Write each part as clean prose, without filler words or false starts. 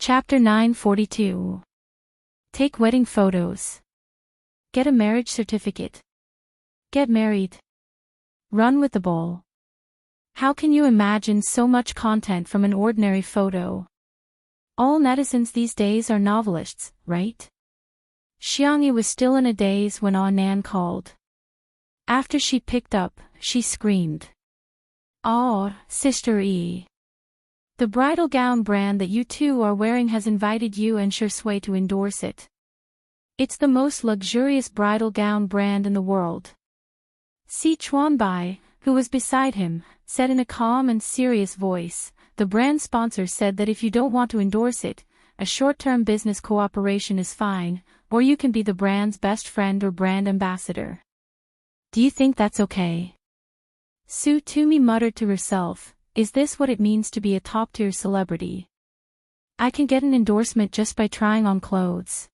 Chapter 942. Take wedding photos. Get a marriage certificate. Get married. Run with the ball. How can you imagine so much content from an ordinary photo? All netizens these days are novelists, right? Xiangyi was still in a daze when Nan called. After she picked up, she screamed. "Oh, Sister E. The bridal gown brand that you two are wearing has invited you and Shui to endorse it. It's the most luxurious bridal gown brand in the world." Si Chuanbai, who was beside him, said in a calm and serious voice, "The brand sponsor said that if you don't want to endorse it, a short-term business cooperation is fine, or you can be the brand's best friend or brand ambassador. Do you think that's okay?" Su Tumi muttered to herself, "Is this what it means to be a top-tier celebrity? I can get an endorsement just by trying on clothes.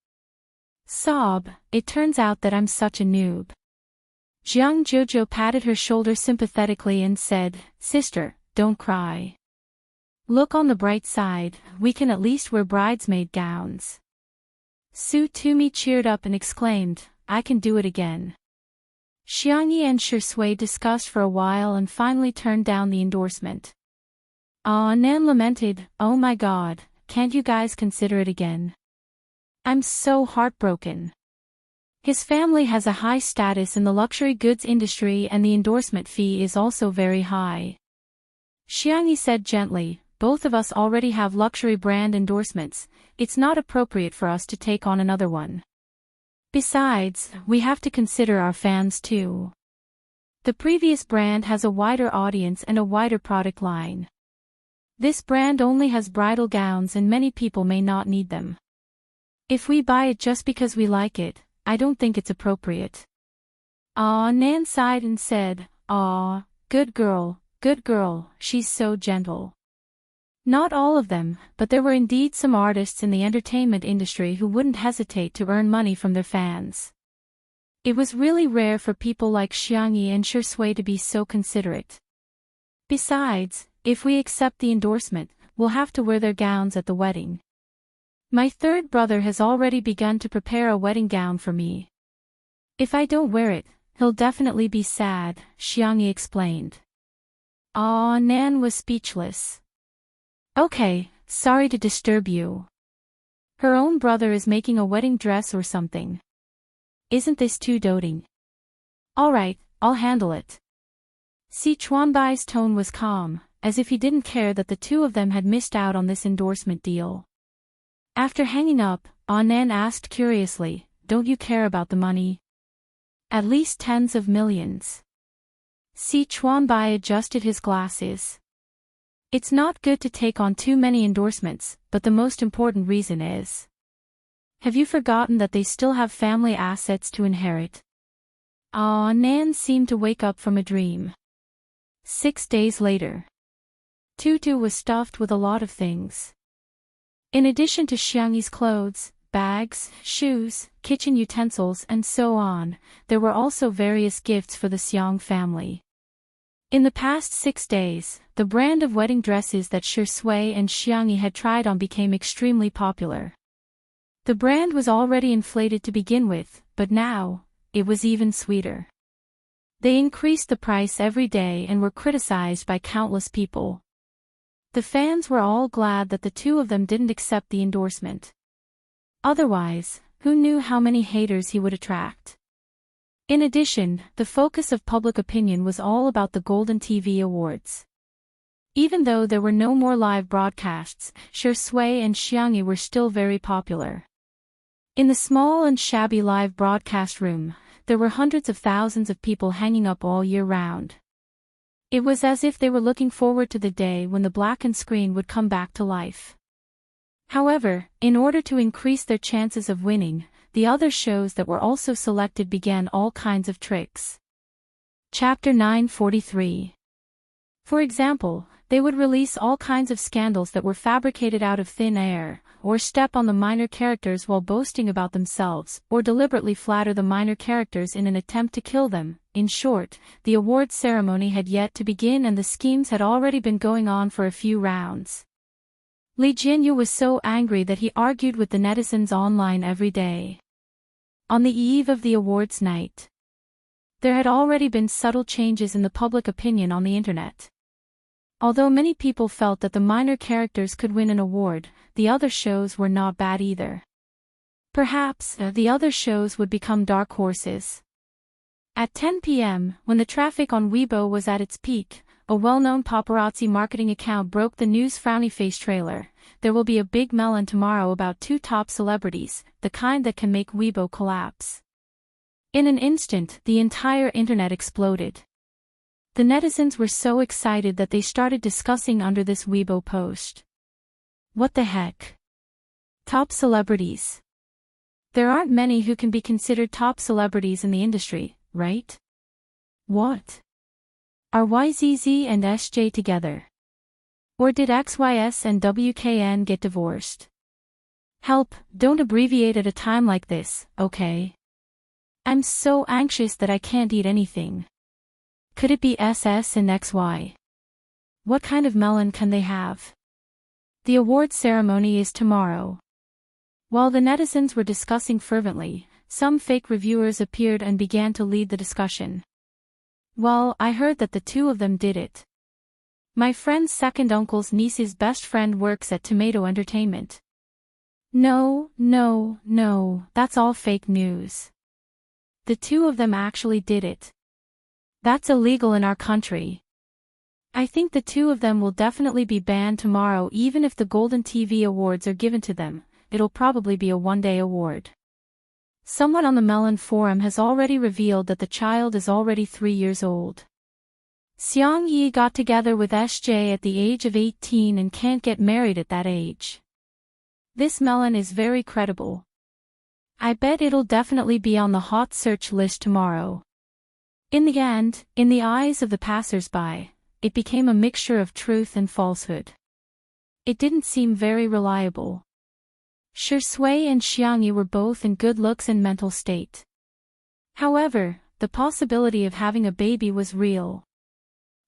Sob, it turns out that I'm such a noob." Jiang Jojo patted her shoulder sympathetically and said, "Sister, don't cry. Look on the bright side, we can at least wear bridesmaid gowns." Su Tumi cheered up and exclaimed, "I can do it again." Xiangyi and Shui discussed for a while and finally turned down the endorsement. Nan lamented, "Oh my god, can't you guys consider it again? I'm so heartbroken. His family has a high status in the luxury goods industry and the endorsement fee is also very high." Xiangyi said gently, "Both of us already have luxury brand endorsements, it's not appropriate for us to take on another one. Besides, we have to consider our fans too. The previous brand has a wider audience and a wider product line. This brand only has bridal gowns and many people may not need them. If we buy it just because we like it, I don't think it's appropriate." Nan sighed and said, good girl, she's so gentle." Not all of them, but there were indeed some artists in the entertainment industry who wouldn't hesitate to earn money from their fans. It was really rare for people like Xiangyi and Shui to be so considerate. Besides, if we accept the endorsement, we'll have to wear their gowns at the wedding. My third brother has already begun to prepare a wedding gown for me. If I don't wear it, he'll definitely be sad, Xiangyi explained. Nan was speechless. "Okay, sorry to disturb you. Her own brother is making a wedding dress or something. Isn't this too doting? Alright, I'll handle it." Si Chuanbai's tone was calm, as if he didn't care that the two of them had missed out on this endorsement deal. After hanging up, Nan asked curiously, "Don't you care about the money?" "At least tens of millions." Si Chuanbai adjusted his glasses. "It's not good to take on too many endorsements, but the most important reason is. Have you forgotten that they still have family assets to inherit?" Nan seemed to wake up from a dream. 6 days later. Tutu was stuffed with a lot of things. In addition to Xiangyi's clothes, bags, shoes, kitchen utensils and so on, there were also various gifts for the Xiang family. In the past 6 days, the brand of wedding dresses that Shui and Xiangyi had tried on became extremely popular. The brand was already inflated to begin with, but now, it was even sweeter. They increased the price every day and were criticized by countless people. The fans were all glad that the two of them didn't accept the endorsement. Otherwise, who knew how many haters he would attract? In addition, the focus of public opinion was all about the Golden TV Awards. Even though there were no more live broadcasts, Shui and Xiangyi were still very popular. In the small and shabby live broadcast room, there were hundreds of thousands of people hanging up all year round. It was as if they were looking forward to the day when the blackened screen would come back to life. However, in order to increase their chances of winning, the other shows that were also selected began all kinds of tricks. Chapter 943. For example, they would release all kinds of scandals that were fabricated out of thin air, or step on the minor characters while boasting about themselves, or deliberately flatter the minor characters in an attempt to kill them. In short, the awards ceremony had yet to begin and the schemes had already been going on for a few rounds. Lee Jinyu was so angry that he argued with the netizens online every day. On the eve of the awards night, there had already been subtle changes in the public opinion on the internet. Although many people felt that the minor characters could win an award, the other shows were not bad either. Perhaps, the other shows would become dark horses. At 10 p.m., when the traffic on Weibo was at its peak, a well-known paparazzi marketing account broke the news frowny face trailer. There will be a big melon tomorrow about 2 top celebrities, the kind that can make Weibo collapse. In an instant, the entire internet exploded. The netizens were so excited that they started discussing under this Weibo post. What the heck? Top celebrities. There aren't many who can be considered top celebrities in the industry, right? What? Are YZZ and SJ together? Or did XYS and WKN get divorced? Help, don't abbreviate at a time like this, okay? I'm so anxious that I can't eat anything. Could it be SS and XY? What kind of melon can they have? The award ceremony is tomorrow. While the netizens were discussing fervently, some fake reviewers appeared and began to lead the discussion. Well, I heard that the 2 of them did it. My friend's second uncle's niece's best friend works at Tomato Entertainment. No, that's all fake news. The 2 of them actually did it. That's illegal in our country. I think the 2 of them will definitely be banned tomorrow even if the Golden TV Awards are given to them. It'll probably be a one-day award. Someone on the Melon forum has already revealed that the child is already 3 years old. Seong Yi got together with SJ at the age of 18 and can't get married at that age. This melon is very credible. I bet it'll definitely be on the hot search list tomorrow. In the end, in the eyes of the passers-by, it became a mixture of truth and falsehood. It didn't seem very reliable. Shui and Xiangyi were both in good looks and mental state. However, the possibility of having a baby was real.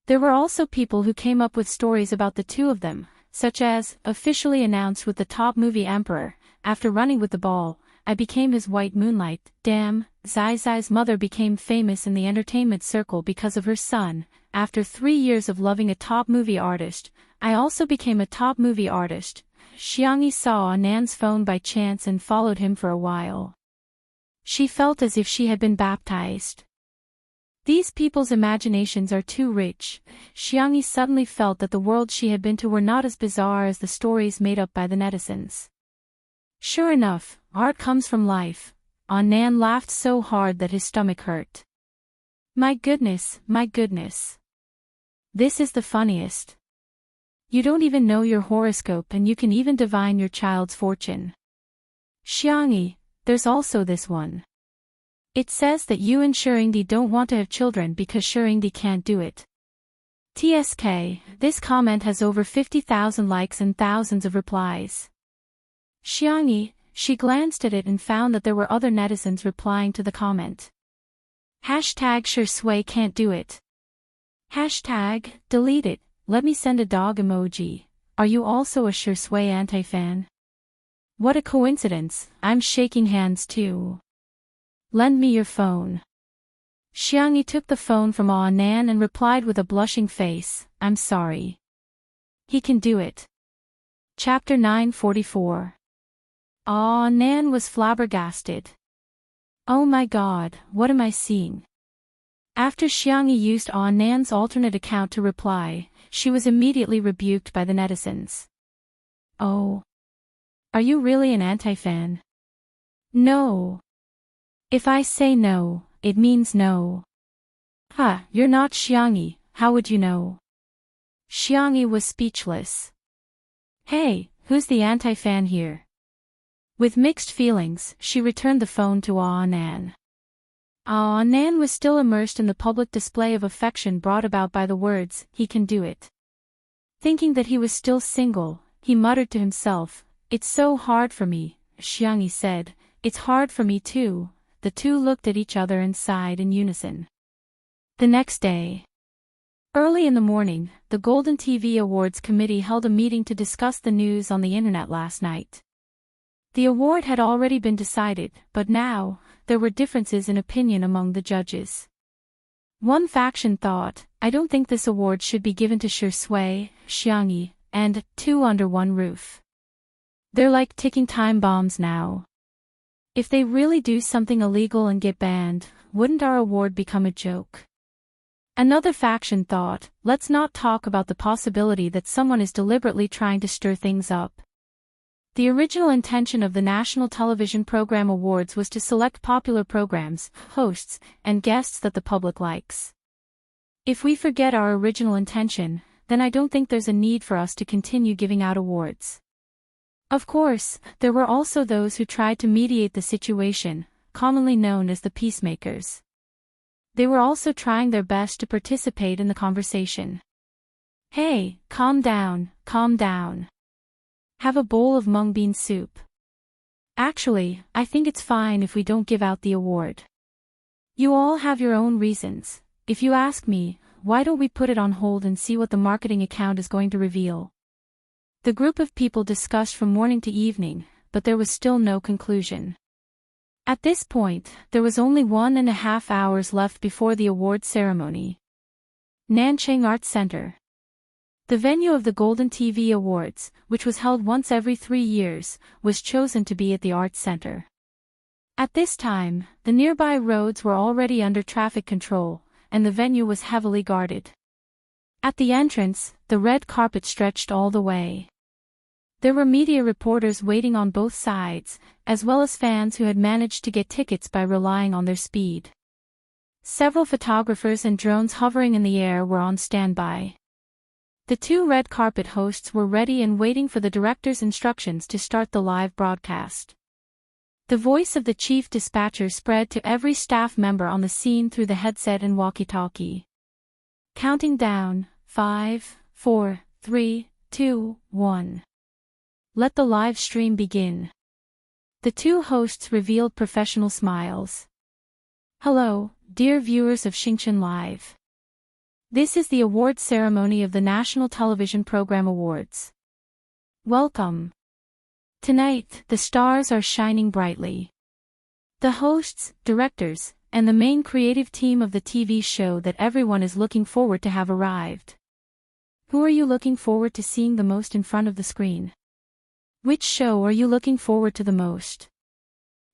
There were also people who came up with stories about the 2 of them, such as, officially announced with the top movie Emperor, after running with the ball, I became his white moonlight. Damn, Zai Zai's mother became famous in the entertainment circle because of her son. After 3 years of loving a top movie artist, I also became a top movie artist. Xiangyi saw Anan's phone by chance and followed him for a while. She felt as if she had been baptized. These people's imaginations are too rich. Xiangyi suddenly felt that the worlds she had been to were not as bizarre as the stories made up by the netizens. Sure enough, art comes from life. Anan laughed so hard that his stomach hurt. My goodness. This is the funniest. You don't even know your horoscope and you can even divine your child's fortune. Xiangyi, there's also this one. It says that you and Shurindi don't want to have children because Shurindi can't do it. TSK, this comment has over 50,000 likes and thousands of replies. Xiangyi, she glanced at it and found that there were other netizens replying to the comment. Hashtag Shui can't do it. Hashtag, delete it, let me send a dog emoji. Are you also a Shui anti-fan? What a coincidence, I'm shaking hands too. Lend me your phone. Xiangyi took the phone from Anan and replied with a blushing face, I'm sorry. He can do it. Chapter 944. Anan was flabbergasted. Oh my god, what am I seeing? After Xiangyi used Anan's alternate account to reply, she was immediately rebuked by the netizens. Oh. Are you really an anti-fan? No. If I say no, it means no. Ha, you're not Xiangyi, how would you know? Xiangyi was speechless. Hey, who's the anti-fan here? With mixed feelings, she returned the phone to Anan. Anan was still immersed in the public display of affection brought about by the words, he can do it. Thinking that he was still single, he muttered to himself, it's so hard for me, Xiangyi said, it's hard for me too. The 2 looked at each other and sighed in unison. The next day. Early in the morning, the Golden TV Awards Committee held a meeting to discuss the news on the internet last night. The award had already been decided, but now, there were differences in opinion among the judges. One faction thought, "I don't think this award should be given to Shui, Xiangyi, and Two Under One Roof. They're like ticking time bombs now. If they really do something illegal and get banned, wouldn't our award become a joke?" Another faction thought, "Let's not talk about the possibility that someone is deliberately trying to stir things up. The original intention of the National Television Program Awards was to select popular programs, hosts, and guests that the public likes. If we forget our original intention, then I don't think there's a need for us to continue giving out awards." Of course, there were also those who tried to mediate the situation, commonly known as the peacemakers. They were also trying their best to participate in the conversation. "Hey, calm down, calm down. Have a bowl of mung bean soup. Actually, I think it's fine if we don't give out the award. You all have your own reasons. If you ask me, why don't we put it on hold and see what the marketing account is going to reveal?" The group of people discussed from morning to evening, but there was still no conclusion. At this point, there was only 1.5 hours left before the award ceremony. Nanchang Arts Center. The venue of the Golden TV Awards, which was held once every 3 years, was chosen to be at the Arts Center. At this time, the nearby roads were already under traffic control, and the venue was heavily guarded. At the entrance, the red carpet stretched all the way. There were media reporters waiting on both sides, as well as fans who had managed to get tickets by relying on their speed. Several photographers and drones hovering in the air were on standby. The two red carpet hosts were ready and waiting for the director's instructions to start the live broadcast. The voice of the chief dispatcher spread to every staff member on the scene through the headset and walkie-talkie. Counting down, 5, 4, 3, 2, 1. Let the live stream begin. The two hosts revealed professional smiles. "Hello, dear viewers of Xingchen Live. This is the awards ceremony of the National Television Program Awards. Welcome. Tonight, the stars are shining brightly. The hosts, directors, and the main creative team of the TV show that everyone is looking forward to have arrived. Who are you looking forward to seeing the most in front of the screen? Which show are you looking forward to the most?"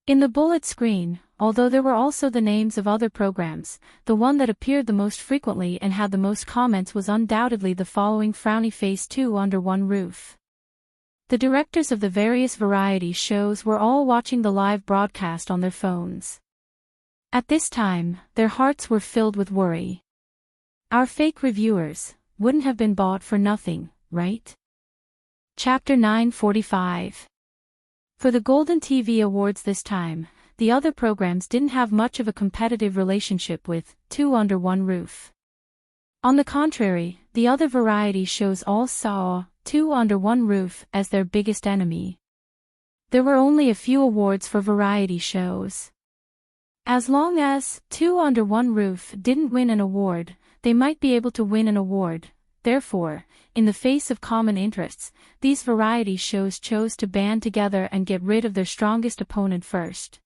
In the bullet screen, although there were also the names of other programs, the one that appeared the most frequently and had the most comments was undoubtedly the following frowny face Two Under One Roof. The directors of the various variety shows were all watching the live broadcast on their phones. At this time, their hearts were filled with worry. Our fake reviewers wouldn't have been bought for nothing, right? Chapter 945. For the Golden TV Awards this time, the other programs didn't have much of a competitive relationship with Two Under One Roof. On the contrary, the other variety shows all saw Two Under One Roof as their biggest enemy. There were only a few awards for variety shows. As long as Two Under One Roof didn't win an award, they might be able to win an award. Therefore, in the face of common interests, these variety shows chose to band together and get rid of their strongest opponent first.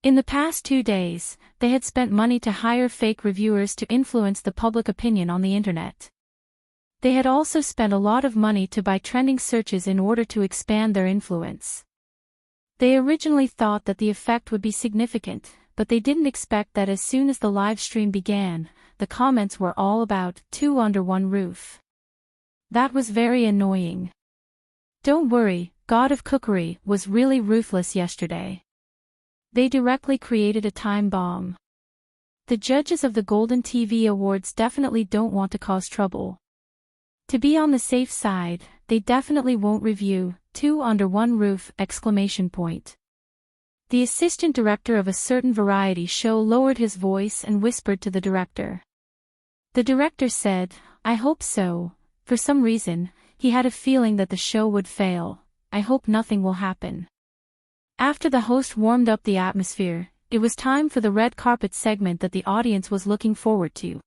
In the past 2 days, they had spent money to hire fake reviewers to influence the public opinion on the internet. They had also spent a lot of money to buy trending searches in order to expand their influence. They originally thought that the effect would be significant, but they didn't expect that as soon as the live stream began, the comments were all about Two Under One Roof. That was very annoying. Don't worry, God of Cookery was really ruthless yesterday. They directly created a time bomb. The judges of the Golden TV Awards definitely don't want to cause trouble. To be on the safe side, they definitely won't review Two Under One Roof! The assistant director of a certain variety show lowered his voice and whispered to the director. The director said, "I hope so. For some reason, he had a feeling that the show would fail. I hope nothing will happen." After the host warmed up the atmosphere, it was time for the red carpet segment that the audience was looking forward to.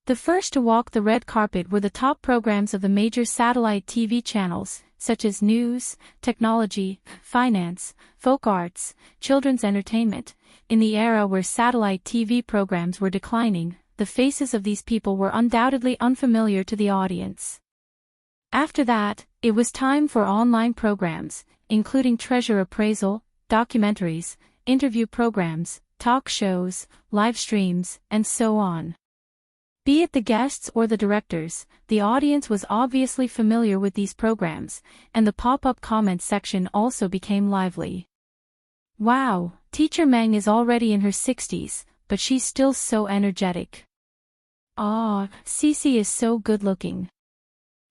The first to walk the red carpet were the top programs of the major satellite TV channels, such as news, technology, finance, folk arts, children's entertainment. In the era where satellite TV programs were declining, the faces of these people were undoubtedly unfamiliar to the audience. After that, it was time for online programs, including treasure appraisal, documentaries, interview programs, talk shows, live streams, and so on. Be it the guests or the directors, the audience was obviously familiar with these programs, and the pop-up comment section also became lively. Wow, Teacher Meng is already in her 60s, but she's still so energetic. Ah, Cece is so good-looking.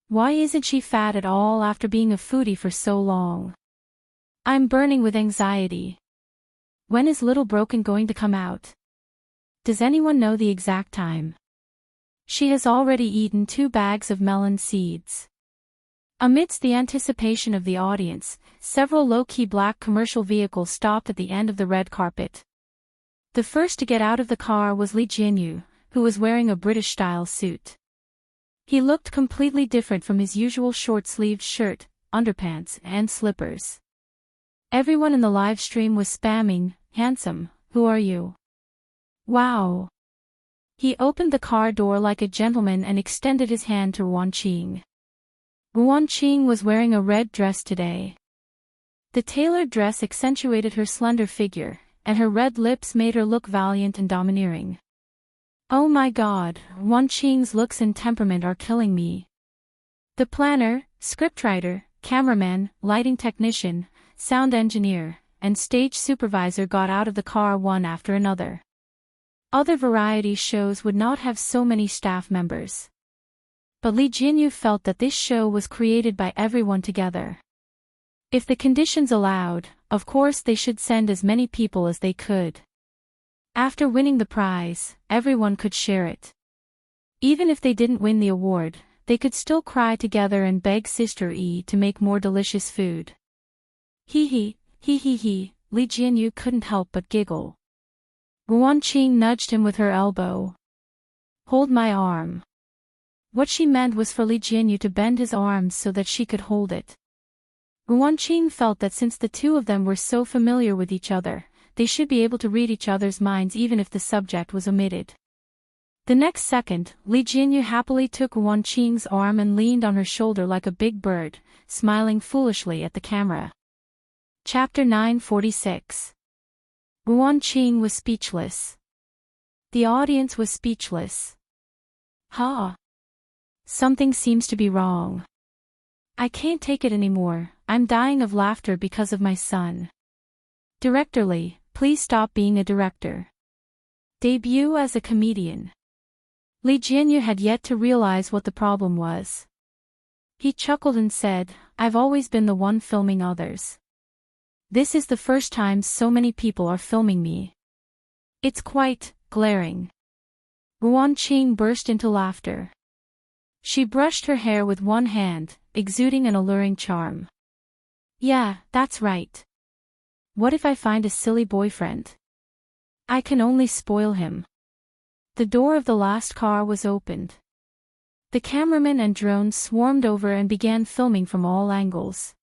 Why isn't she fat at all after being a foodie for so long? I'm burning with anxiety. When is Little Broken going to come out? Does anyone know the exact time? She has already eaten 2 bags of melon seeds. Amidst the anticipation of the audience, several low-key black commercial vehicles stopped at the end of the red carpet. The first to get out of the car was Lee Jianyu, who was wearing a British-style suit. He looked completely different from his usual short-sleeved shirt, underpants, and slippers. Everyone in the live stream was spamming, "Handsome, who are you? Wow." He opened the car door like a gentleman and extended his hand to Ruan Qing. Ruan Qing was wearing a red dress today. The tailored dress accentuated her slender figure, and her red lips made her look valiant and domineering. Oh my god, Ruan Qing's looks and temperament are killing me. The planner, scriptwriter, cameraman, lighting technician, sound engineer, and stage supervisor got out of the car one after another. Other variety shows would not have so many staff members. But Lee Jianyu felt that this show was created by everyone together. If the conditions allowed, of course they should send as many people as they could. After winning the prize, everyone could share it. Even if they didn't win the award, they could still cry together and beg Sister E to make more delicious food. Hee, Lee Jianyu couldn't help but giggle. Ruan Qing nudged him with her elbow. Hold my arm. What she meant was for Lee Jianyu to bend his arms so that she could hold it. Ruan Qing felt that since the two of them were so familiar with each other, they should be able to read each other's minds even if the subject was omitted. The next second, Lee Jianyu happily took Ruan Qing's arm and leaned on her shoulder like a big bird, smiling foolishly at the camera. Chapter 946. Ruan Qing was speechless. The audience was speechless. Ha! Something seems to be wrong. I can't take it anymore, I'm dying of laughter because of my son. Director Lee, please stop being a director. Debut as a comedian. Lee Jianyu had yet to realize what the problem was. He chuckled and said, I've always been the one filming others. This is the first time so many people are filming me. It's quite glaring. Ruan Qing burst into laughter. She brushed her hair with one hand, exuding an alluring charm. Yeah, that's right. What if I find a silly boyfriend? I can only spoil him. The door of the last car was opened. The cameramen and drones swarmed over and began filming from all angles.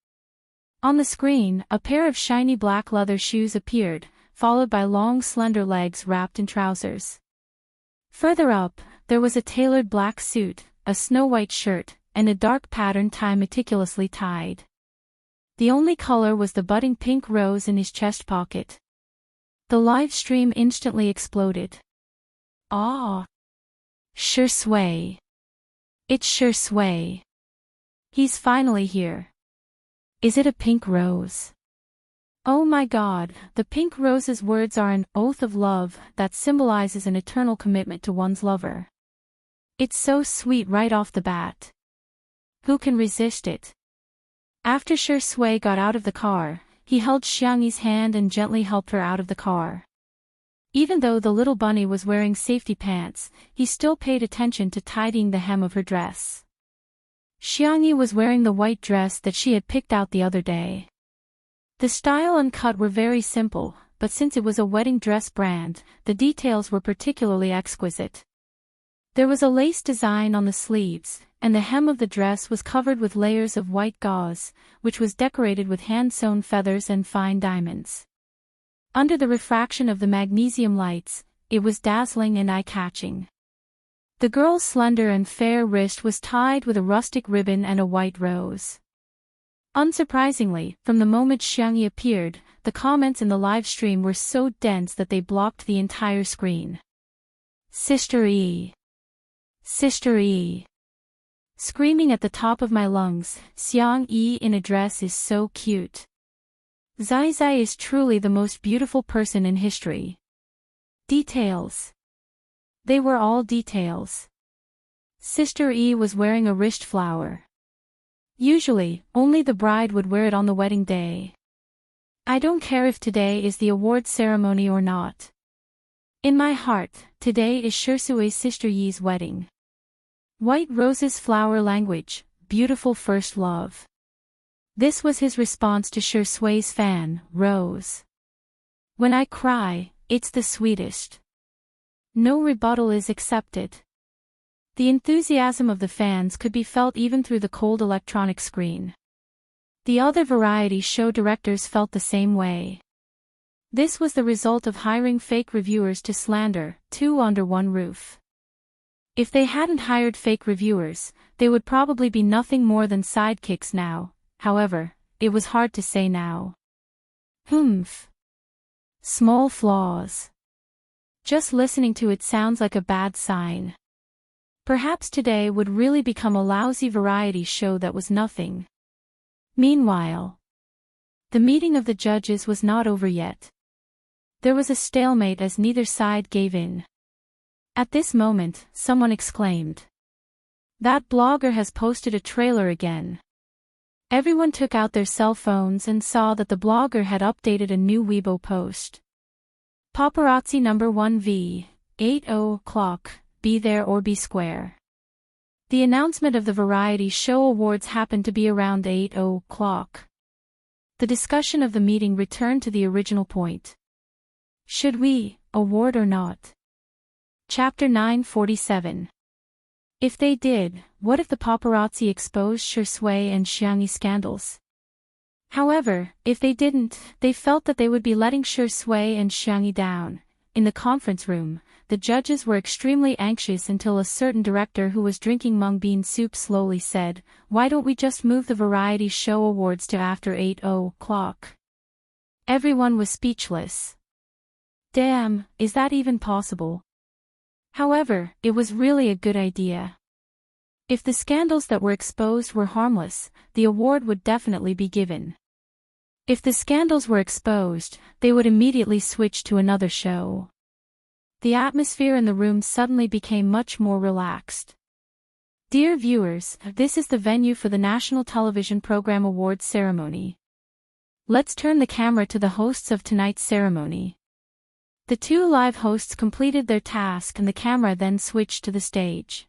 On the screen, a pair of shiny black leather shoes appeared, followed by long slender legs wrapped in trousers. Further up, there was a tailored black suit, a snow-white shirt, and a dark patterned tie meticulously tied. The only color was the budding pink rose in his chest pocket. The live stream instantly exploded. Ah! Sure Sui. It's Sure Sui. He's finally here. Is it a pink rose? Oh my god, the pink rose's words are an oath of love that symbolizes an eternal commitment to one's lover. It's so sweet right off the bat. Who can resist it? After Sure Sui got out of the car, he held Xiangyi's hand and gently helped her out of the car. Even though the little bunny was wearing safety pants, he still paid attention to tidying the hem of her dress. Xiangyi was wearing the white dress that she had picked out the other day. The style and cut were very simple, but since it was a wedding dress brand, the details were particularly exquisite. There was a lace design on the sleeves, and the hem of the dress was covered with layers of white gauze, which was decorated with hand-sewn feathers and fine diamonds. Under the refraction of the magnesium lights, it was dazzling and eye-catching. The girl's slender and fair wrist was tied with a rustic ribbon and a white rose. Unsurprisingly, from the moment Xiangyi appeared, the comments in the live stream were so dense that they blocked the entire screen. Sister E. Sister E. Screaming at the top of my lungs, Xiang Yi in a dress is so cute. Zai Zai is truly the most beautiful person in history. Details. They were all details. Sister E was wearing a wrist flower. Usually, only the bride would wear it on the wedding day. I don't care if today is the awards ceremony or not. In my heart, today is Shirsui's sister Yi's wedding. White roses flower language, beautiful first love. This was his response to Shirsui's fan, Rose. When I cry, it's the sweetest. No rebuttal is accepted. The enthusiasm of the fans could be felt even through the cold electronic screen. The other variety show directors felt the same way. This was the result of hiring fake reviewers to slander, two under one roof. If they hadn't hired fake reviewers, they would probably be nothing more than sidekicks now. However, it was hard to say now. Humph. Small flaws. Just listening to it sounds like a bad sign. Perhaps today would really become a lousy variety show that was nothing. Meanwhile, the meeting of the judges was not over yet. There was a stalemate as neither side gave in. At this moment, someone exclaimed, "That blogger has posted a trailer again." Everyone took out their cell phones and saw that the blogger had updated a new Weibo post. Paparazzi number 1V, 8:00, be there or be square. The announcement of the Variety Show Awards happened to be around 8:00. The discussion of the meeting returned to the original point. Should we award or not? Chapter 947. If they did, what if the paparazzi exposed Shui and Xiangyi scandals? However, if they didn't, they felt that they would be letting Shui and Xiangyi down. In the conference room, the judges were extremely anxious until a certain director who was drinking mung bean soup slowly said, "Why don't we just move the Variety Show Awards to after 8:00? Everyone was speechless. Damn, is that even possible? However, it was really a good idea. If the scandals that were exposed were harmless, the award would definitely be given. If the scandals were exposed, they would immediately switch to another show. The atmosphere in the room suddenly became much more relaxed. Dear viewers, this is the venue for the National Television Program Awards ceremony. Let's turn the camera to the hosts of tonight's ceremony. The two live hosts completed their task and the camera then switched to the stage.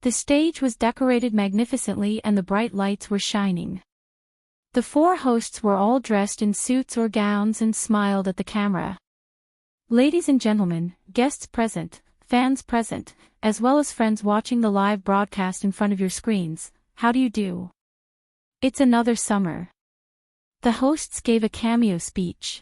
The stage was decorated magnificently and the bright lights were shining. The four hosts were all dressed in suits or gowns and smiled at the camera. Ladies and gentlemen, guests present, fans present, as well as friends watching the live broadcast in front of your screens, how do you do? It's another summer. The hosts gave a cameo speech.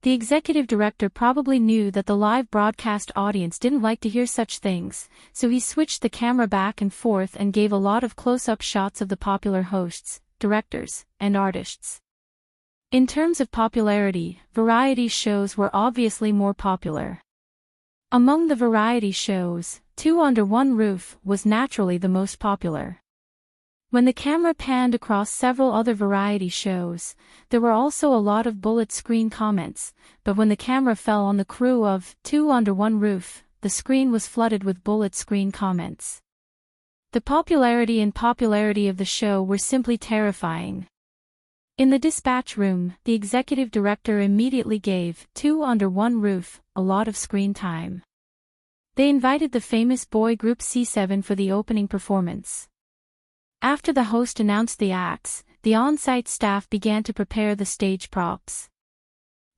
The executive director probably knew that the live broadcast audience didn't like to hear such things, so he switched the camera back and forth and gave a lot of close-up shots of the popular hosts, directors, and artists. In terms of popularity, variety shows were obviously more popular. Among the variety shows, Two Under One Roof was naturally the most popular. When the camera panned across several other variety shows, there were also a lot of bullet screen comments, but when the camera fell on the crew of Two Under One Roof, the screen was flooded with bullet screen comments. The popularity of the show were simply terrifying. In the dispatch room, the executive director immediately gave Two Under One Roof a lot of screen time. They invited the famous boy group C7 for the opening performance. After the host announced the acts, the on-site staff began to prepare the stage props.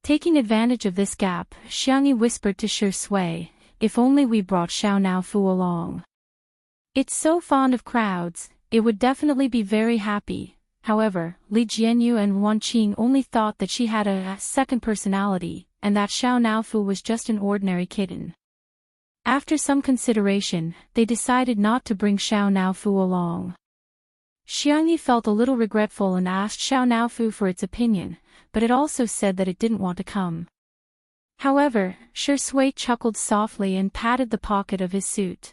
Taking advantage of this gap, Xiangyi whispered to Shui, if only we brought Xiao Naofu along. It's so fond of crowds, it would definitely be very happy. However, Li Jianyu and Wan Qing only thought that she had a second personality, and that Xiao Naofu was just an ordinary kitten. After some consideration, they decided not to bring Xiao Naofu along. Xiangyi felt a little regretful and asked Xiao Naofu for its opinion, but it also said that it didn't want to come. However, Shi Sui chuckled softly and patted the pocket of his suit.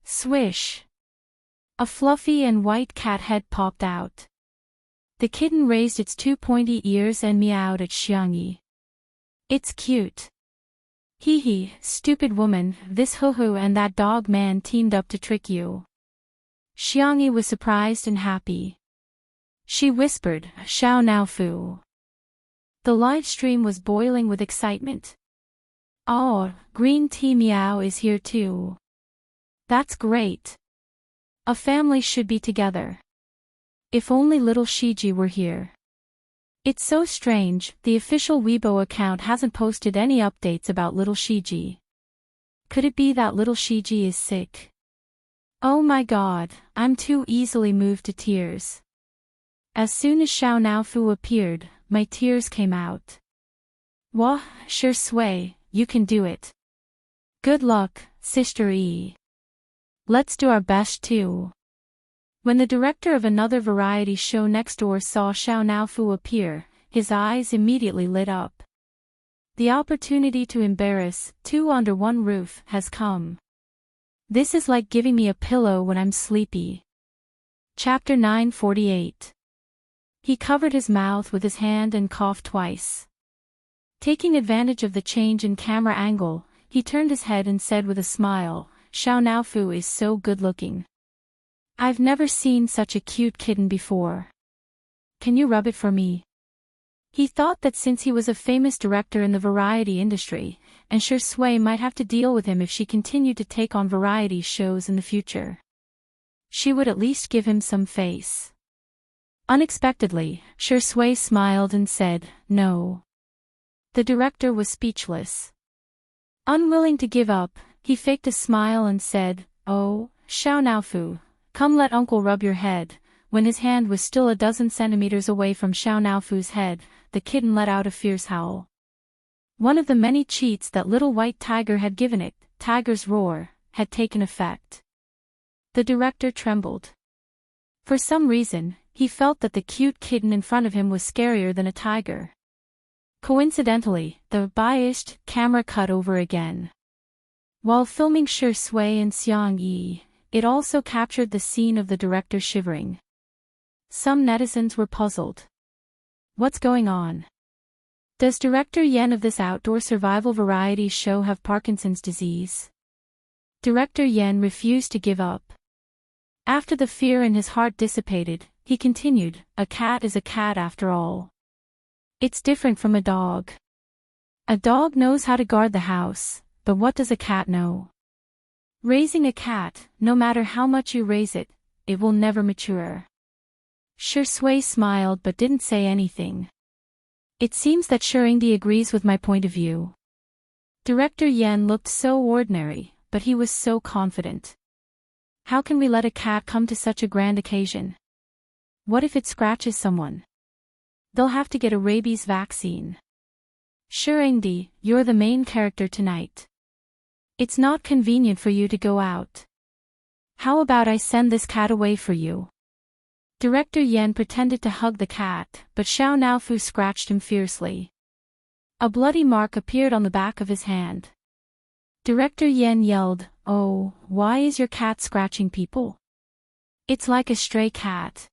Swish! A fluffy and white cat head popped out. The kitten raised its two pointy ears and meowed at Xiangyi. It's cute. Hee hee, stupid woman, this hoo-hoo and that dog man teamed up to trick you. Xiangyi was surprised and happy. She whispered, Xiao Naofu. The live stream was boiling with excitement. Oh, Green Tea Meow is here too. That's great. A family should be together. If only little Shiji were here. It's so strange, the official Weibo account hasn't posted any updates about little Shiji. Could it be that little Shiji is sick? Oh my god, I'm too easily moved to tears. As soon as Xiao Naofu appeared, my tears came out. Wah, Shi Sui, you can do it. Good luck, Sister E. Let's do our best too. When the director of another variety show next door saw Xiao Naofu appear, his eyes immediately lit up. The opportunity to embarrass two under one roof has come. This is like giving me a pillow when I'm sleepy. Chapter 948. He covered his mouth with his hand and coughed twice. Taking advantage of the change in camera angle, he turned his head and said with a smile, Xiao Naofu is so good-looking. I've never seen such a cute kitten before. Can you rub it for me? He thought that since he was a famous director in the variety industry, and Shi Sui might have to deal with him if she continued to take on variety shows in the future, she would at least give him some face. Unexpectedly, Shi Sui smiled and said, no. The director was speechless. Unwilling to give up, he faked a smile and said, oh, Xiao Naofu, come let uncle rub your head. When his hand was still a dozen centimeters away from Xiao Naofu's head, the kitten let out a fierce howl. One of the many cheats that little white tiger had given it, Tiger's Roar, had taken effect. The director trembled. For some reason, he felt that the cute kitten in front of him was scarier than a tiger. Coincidentally, the biased camera cut over again. While filming Shi Sui and Xiang Yi, it also captured the scene of the director shivering. Some netizens were puzzled. What's going on? Does Director Yen of this outdoor survival variety show have Parkinson's disease? Director Yen refused to give up. After the fear in his heart dissipated, he continued, a cat is a cat after all. It's different from a dog. A dog knows how to guard the house, but what does a cat know? Raising a cat, no matter how much you raise it, it will never mature. Shi Sui smiled but didn't say anything. It seems that Shirindi agrees with my point of view. Director Yen looked so ordinary, but he was so confident. How can we let a cat come to such a grand occasion? What if it scratches someone? They'll have to get a rabies vaccine. Shirindi, you're the main character tonight. It's not convenient for you to go out. How about I send this cat away for you? Director Yen pretended to hug the cat, but Xiao Naofu scratched him fiercely. A bloody mark appeared on the back of his hand. Director Yen yelled, oh, why is your cat scratching people? It's like a stray cat.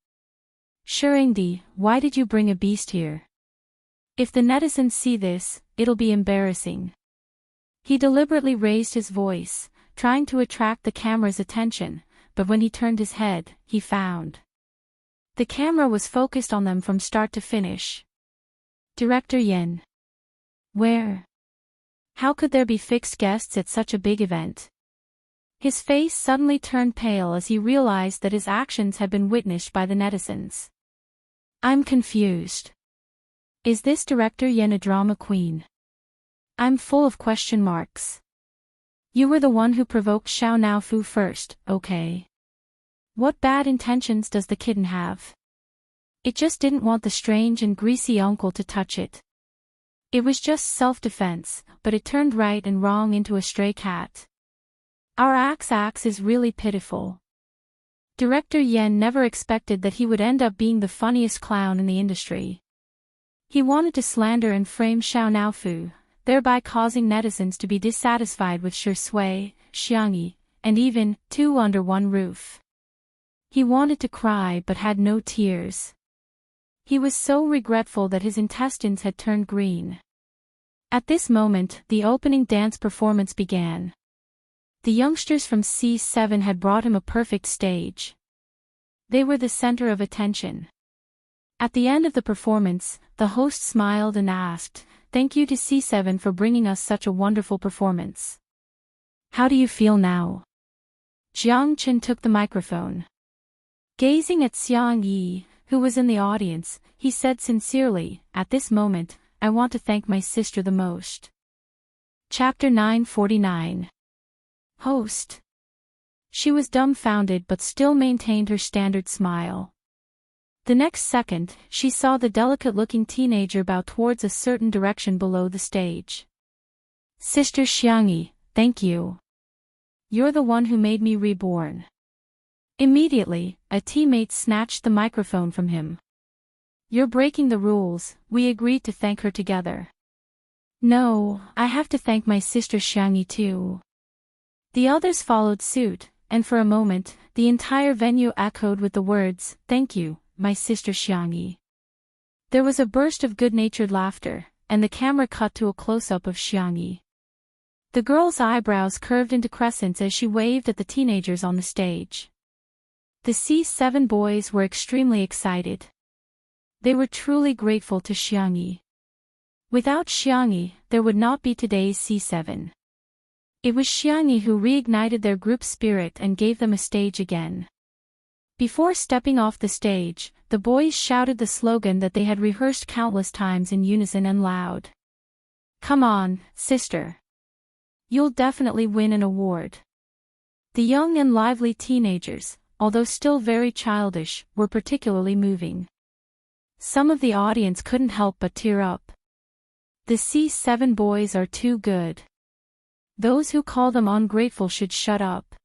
Shirindi, why did you bring a beast here? If the netizens see this, it'll be embarrassing. He deliberately raised his voice, trying to attract the camera's attention, but when he turned his head, he found the camera was focused on them from start to finish. Director Yen. Where? How could there be fixed guests at such a big event? His face suddenly turned pale as he realized that his actions had been witnessed by the netizens. I'm confused. Is this Director Yen a drama queen? I'm full of question marks. You were the one who provoked Xiao Naofu first, okay? What bad intentions does the kitten have? It just didn't want the strange and greasy uncle to touch it. It was just self-defense, but it turned right and wrong into a stray cat. Our axe is really pitiful. Director Yen never expected that he would end up being the funniest clown in the industry. He wanted to slander and frame Xiao Naofu, thereby causing netizens to be dissatisfied with Shi Sui, Xiangyi, and even two under one roof. He wanted to cry but had no tears. He was so regretful that his intestines had turned green. At this moment, the opening dance performance began. The youngsters from C7 had brought him a perfect stage. They were the center of attention. At the end of the performance, the host smiled and asked, "Thank you to C7 for bringing us such a wonderful performance. How do you feel now?" Jiang Chen took the microphone. Gazing at Xiang Yi, who was in the audience, he said sincerely, "At this moment, I want to thank my sister the most." Chapter 949. Host. She was dumbfounded but still maintained her standard smile. The next second, she saw the delicate-looking teenager bow towards a certain direction below the stage. "Sister Xiangyi, thank you. You're the one who made me reborn." Immediately, a teammate snatched the microphone from him. "You're breaking the rules, we agreed to thank her together." "No, I have to thank my sister Xiangyi too." The others followed suit, and for a moment, the entire venue echoed with the words, "Thank you, my sister Xiangyi." There was a burst of good-natured laughter, and the camera cut to a close-up of Xiangyi. The girl's eyebrows curved into crescents as she waved at the teenagers on the stage. The C7 boys were extremely excited. They were truly grateful to Xiangyi. Without Xiangyi, there would not be today's C7. It was Xiangyi who reignited their group spirit and gave them a stage again. Before stepping off the stage, the boys shouted the slogan that they had rehearsed countless times in unison and loud. "Come on, sister. You'll definitely win an award." The young and lively teenagers, although still very childish, were particularly moving. Some of the audience couldn't help but tear up. The C7 boys are too good. Those who call them ungrateful should shut up.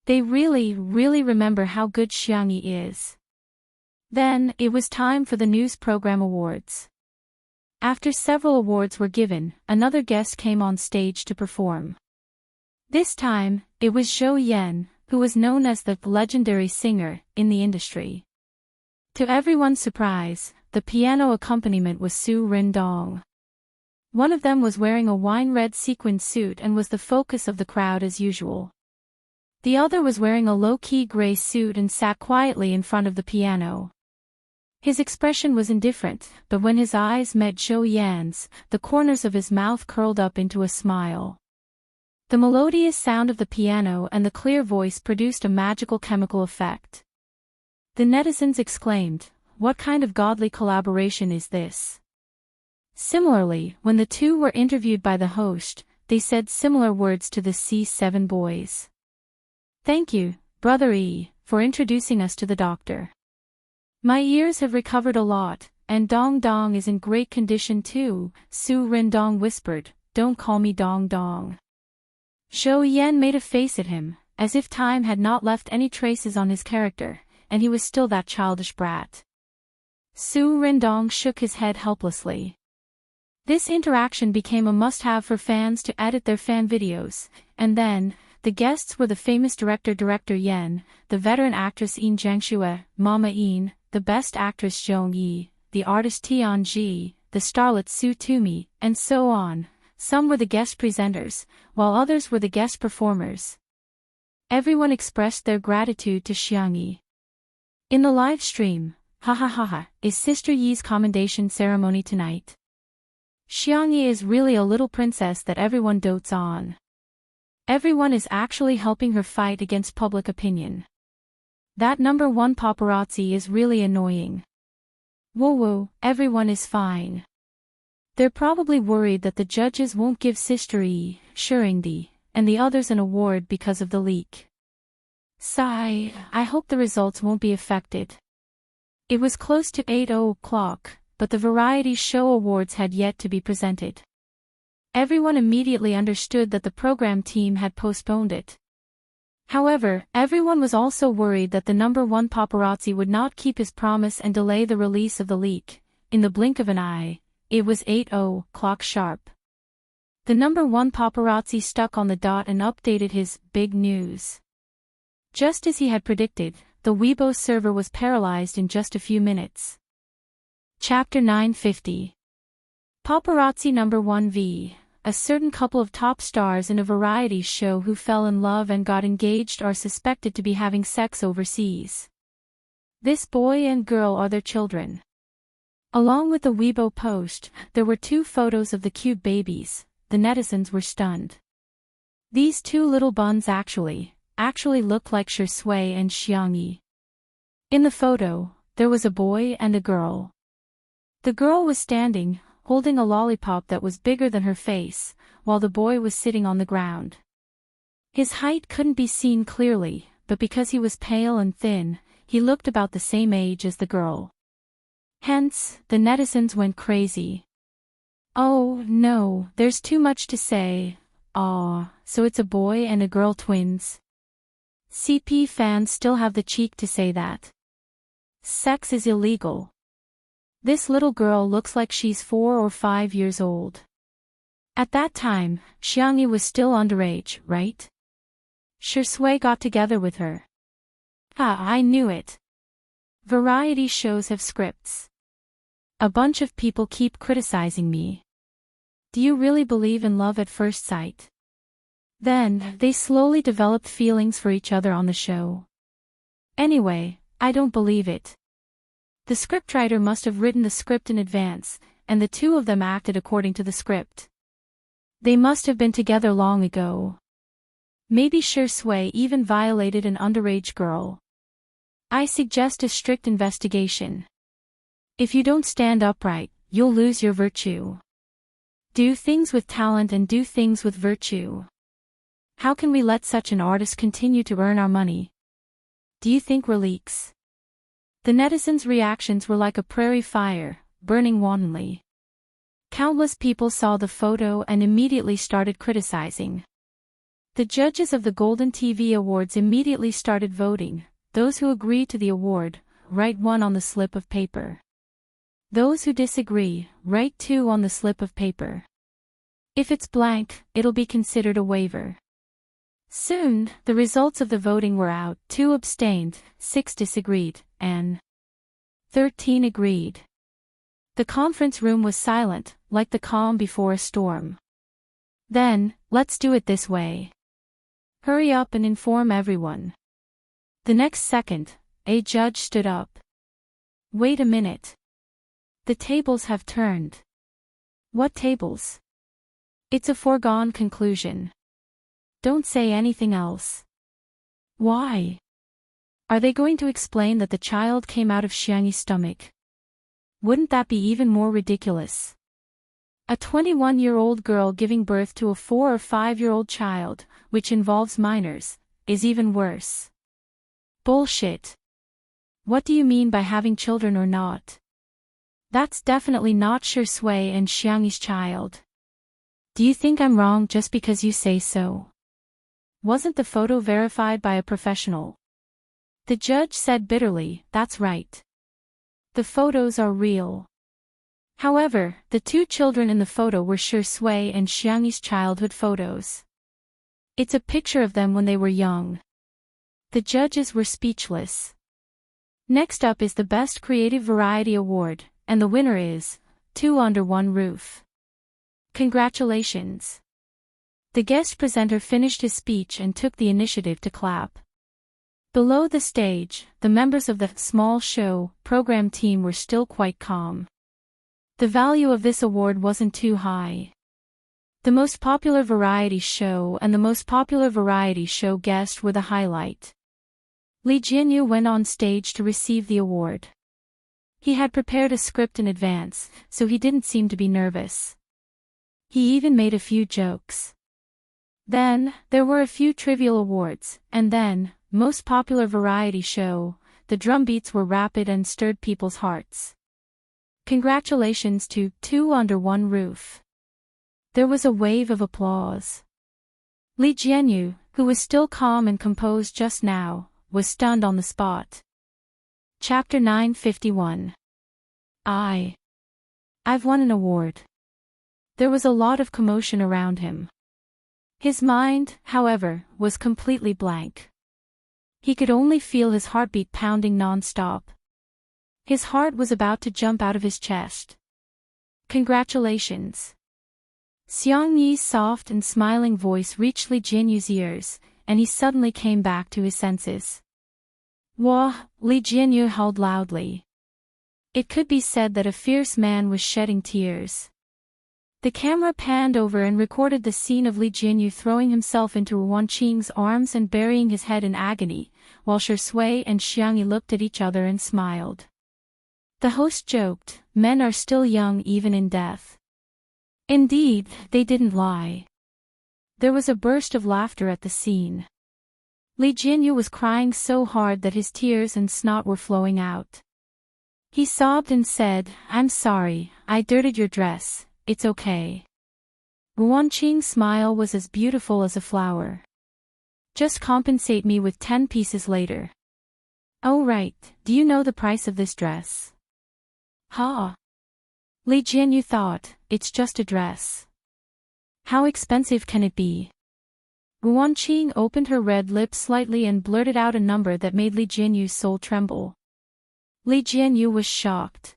They really remember how good Xiangyi is. Then, it was time for the news program awards. After several awards were given, another guest came on stage to perform. This time, it was Zhou Yan, who was known as the legendary singer in the industry. To everyone's surprise, the piano accompaniment was Su Rindong. One of them was wearing a wine-red sequined suit and was the focus of the crowd as usual. The other was wearing a low-key gray suit and sat quietly in front of the piano. His expression was indifferent, but when his eyes met Zhou Yan's, the corners of his mouth curled up into a smile. The melodious sound of the piano and the clear voice produced a magical chemical effect. The netizens exclaimed, "What kind of godly collaboration is this?" Similarly, when the two were interviewed by the host, they said similar words to the C7 boys. "Thank you, Brother E, for introducing us to the doctor. My ears have recovered a lot, and Dong Dong is in great condition too," Su Rindong whispered, "Don't call me Dong Dong." Zhou Yan made a face at him, as if time had not left any traces on his character, and he was still that childish brat. Su Rindong shook his head helplessly. This interaction became a must-have for fans to edit their fan videos, and then, the guests were the famous Director Yen, the veteran actress Yin Jiangxue, Mama Yin, the best actress Zhong Yi, the artist Tian Ji, the starlet Su Tumi, and so on. Some were the guest presenters, while others were the guest performers. Everyone expressed their gratitude to Xiangyi. In the live stream, is Sister Yi's commendation ceremony tonight? Xiangyi is really a little princess that everyone dotes on. Everyone is actually helping her fight against public opinion. That #1 paparazzi is really annoying. Whoa, everyone is fine. They're probably worried that the judges won't give Sister E, Shurindi, and the others an award because of the leak. Sigh, I hope the results won't be affected. It was close to 8 o'clock, but the variety show awards had yet to be presented. Everyone immediately understood that the program team had postponed it. However, everyone was also worried that the number one paparazzi would not keep his promise and delay the release of the leak. In the blink of an eye, it was 8 o'clock sharp. The number one paparazzi stuck on the dot and updated his big news. Just as he had predicted, the Weibo server was paralyzed in just a few minutes. Chapter 950. Paparazzi number 1v. A certain couple of top stars in a variety show who fell in love and got engaged are suspected to be having sex overseas. This boy and girl are their children. Along with the Weibo post, there were 2 photos of the cute babies. The netizens were stunned. These 2 little buns actually looked like Shui and Xiangyi. In the photo, there was a boy and a girl. The girl was standing, holding a lollipop that was bigger than her face, while the boy was sitting on the ground. His height couldn't be seen clearly, but because he was pale and thin, he looked about the same age as the girl. Hence, the netizens went crazy. Oh, no, there's too much to say. Aw, so it's a boy and a girl twins. CP fans still have the cheek to say that. Sex is illegal. This little girl looks like she's 4 or 5 years old. At that time, Xiangyi was still underage, right? Shui got together with her. I knew it. Variety shows have scripts. A bunch of people keep criticizing me. Do you really believe in love at first sight? Then, they slowly developed feelings for each other on the show. Anyway, I don't believe it. The scriptwriter must have written the script in advance, and the 2 of them acted according to the script. They must have been together long ago. Maybe Shui even violated an underage girl. I suggest a strict investigation. If you don't stand upright, you'll lose your virtue. Do things with talent and do things with virtue. How can we let such an artist continue to earn our money? Do you think we're leaks? The netizens' reactions were like a prairie fire, burning wantonly. Countless people saw the photo and immediately started criticizing. The judges of the Golden TV Awards immediately started voting. Those who agree to the award, write 1 on the slip of paper. Those who disagree, write 2 on the slip of paper. If it's blank, it'll be considered a waiver. Soon, the results of the voting were out. 2 abstained, 6 disagreed, and 13 agreed. The conference room was silent, like the calm before a storm. Then, let's do it this way. Hurry up and inform everyone. The next second, a judge stood up. Wait a minute. The tables have turned. What tables? It's a foregone conclusion. Don't say anything else. Why? Are they going to explain that the child came out of Xiangyi's stomach? Wouldn't that be even more ridiculous? A 21-year-old girl giving birth to a 4 or 5-year-old child, which involves minors, is even worse. Bullshit. What do you mean by having children or not? That's definitely not Shui and Xiangyi's child. Do you think I'm wrong just because you say so? Wasn't the photo verified by a professional? The judge said bitterly, that's right. The photos are real. However, the 2 children in the photo were Shui and Xiangyi's childhood photos. It's a picture of them when they were young. The judges were speechless. Next up is the Best Creative Variety Award, and the winner is 2 Under One Roof. Congratulations. The guest presenter finished his speech and took the initiative to clap. Below the stage, the members of the small show program team were still quite calm. The value of this award wasn't too high. The most popular variety show and the most popular variety show guest were the highlight. Li Jianyu went on stage to receive the award. He had prepared a script in advance, so he didn't seem to be nervous. He even made a few jokes. Then, there were a few trivial awards, and then, most popular variety show, the drumbeats were rapid and stirred people's hearts. Congratulations to Two Under One Roof. There was a wave of applause. Li Jianyu, who was still calm and composed just now, was stunned on the spot. Chapter 951. I've won an award. There was a lot of commotion around him. His mind, however, was completely blank. He could only feel his heartbeat pounding non-stop. His heart was about to jump out of his chest. Congratulations. Xiang Yi's soft and smiling voice reached Li Jianyu's ears, and he suddenly came back to his senses. Wah, Li Jianyu howled loudly. It could be said that a fierce man was shedding tears. The camera panned over and recorded the scene of Li Jianyu throwing himself into Wanqing's arms and burying his head in agony, while Shui and Xiangyi looked at each other and smiled. The host joked, "Men are still young even in death." Indeed, they didn't lie. There was a burst of laughter at the scene. Li Jianyu was crying so hard that his tears and snot were flowing out. He sobbed and said, "I'm sorry, I dirtied your dress. It's okay." Wanqing's smile was as beautiful as a flower. "Just compensate me with 10 pieces later." "Oh right, do you know the price of this dress?" "Ha." Li Jianyu thought, "It's just a dress. How expensive can it be?" Wanqing opened her red lips slightly and blurted out a number that made Li Jianyu's soul tremble. Li Jianyu was shocked.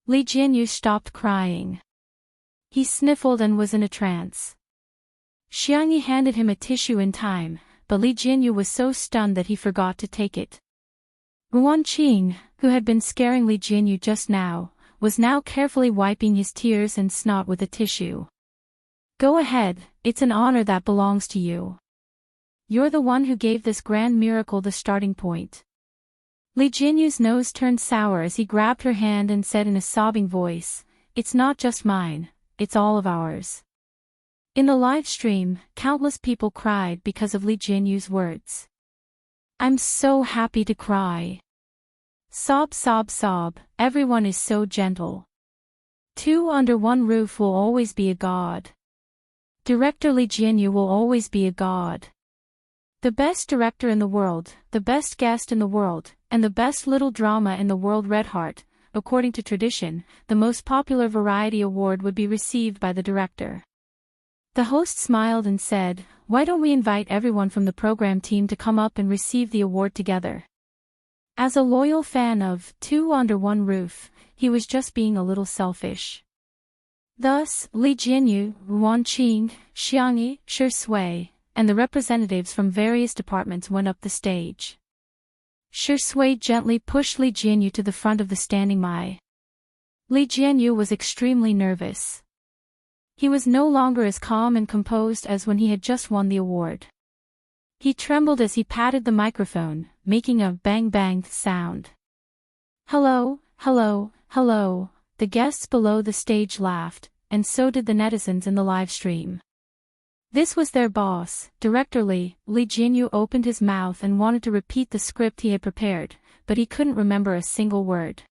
Li Jianyu stopped crying. He sniffled and was in a trance. Xiangyi handed him a tissue in time, but Li Jianyu was so stunned that he forgot to take it. Wanqing, who had been scaring Li Jianyu just now, was now carefully wiping his tears and snot with a tissue. "Go ahead, it's an honor that belongs to you. You're the one who gave this grand miracle the starting point." Li Jianyu's nose turned sour as he grabbed her hand and said in a sobbing voice, "It's not just mine. It's all of ours." In the live stream, countless people cried because of Li Jianyu's words. "I'm so happy to cry. Sob, sob, sob, everyone is so gentle. Two under one roof will always be a god. Director Li Jianyu will always be a god. The best director in the world, the best guest in the world, and the best little drama in the world." Red Heart. According to tradition, the most popular variety award would be received by the director. The host smiled and said, "Why don't we invite everyone from the program team to come up and receive the award together?" As a loyal fan of Two Under One Roof, he was just being a little selfish. Thus, Li Jianyu, Wanqing, Xiangyi, Shui, and the representatives from various departments went up the stage. Shui gently pushed Li Jianyu to the front of the standing Mai. Li Jianyu was extremely nervous. He was no longer as calm and composed as when he had just won the award. He trembled as he patted the microphone, making a bang-bang sound. "Hello, hello, hello," the guests below the stage laughed, and so did the netizens in the live stream. This was their boss, Director Li. Li Jianyu opened his mouth and wanted to repeat the script he had prepared, but he couldn't remember a single word.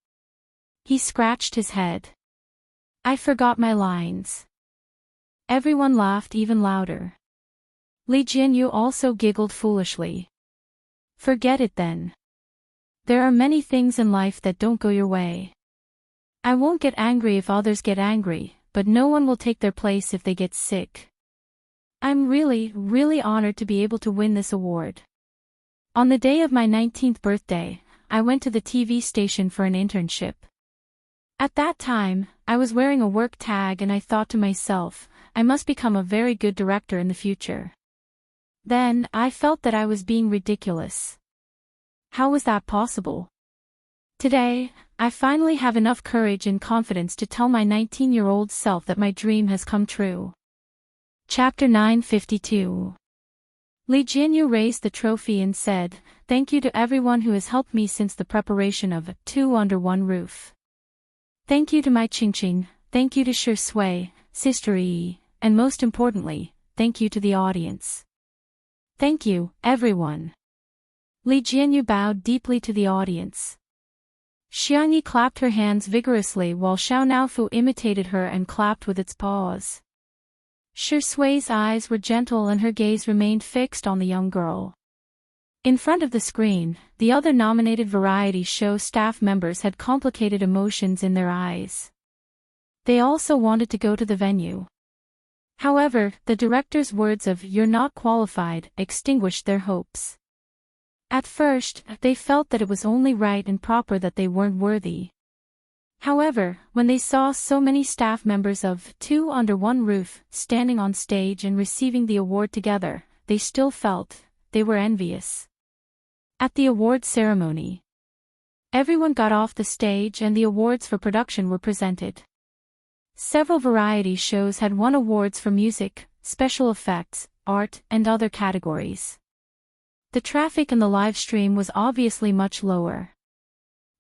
He scratched his head. "I forgot my lines." Everyone laughed even louder. Li Jianyu also giggled foolishly. "Forget it then. There are many things in life that don't go your way. I won't get angry if others get angry, but no one will take their place if they get sick. I'm really, really honored to be able to win this award. On the day of my 19th birthday, I went to the TV station for an internship. At that time, I was wearing a work tag and I thought to myself, I must become a very good director in the future. Then, I felt that I was being ridiculous. How was that possible? Today, I finally have enough courage and confidence to tell my 19-year-old self that my dream has come true." Chapter 952. Li Jianyu raised the trophy and said, "Thank you to everyone who has helped me since the preparation of Two Under One Roof. Thank you to my Qingqing, thank you to Shui, Sister Yi, and most importantly, thank you to the audience. Thank you, everyone. Li Jianyu bowed deeply to the audience. Xiangyi clapped her hands vigorously while Xiao Naofu imitated her and clapped with its paws. Shi Sui's eyes were gentle and her gaze remained fixed on the young girl. In front of the screen, the other nominated variety show staff members had complicated emotions in their eyes. They also wanted to go to the venue. However, the director's words of "you're not qualified" extinguished their hopes. At first, they felt that it was only right and proper that they weren't worthy. However, when they saw so many staff members of two under one roof standing on stage and receiving the award together, they still felt they were envious. At the award ceremony, everyone got off the stage and the awards for production were presented. Several variety shows had won awards for music, special effects, art, and other categories. The traffic in the live stream was obviously much lower.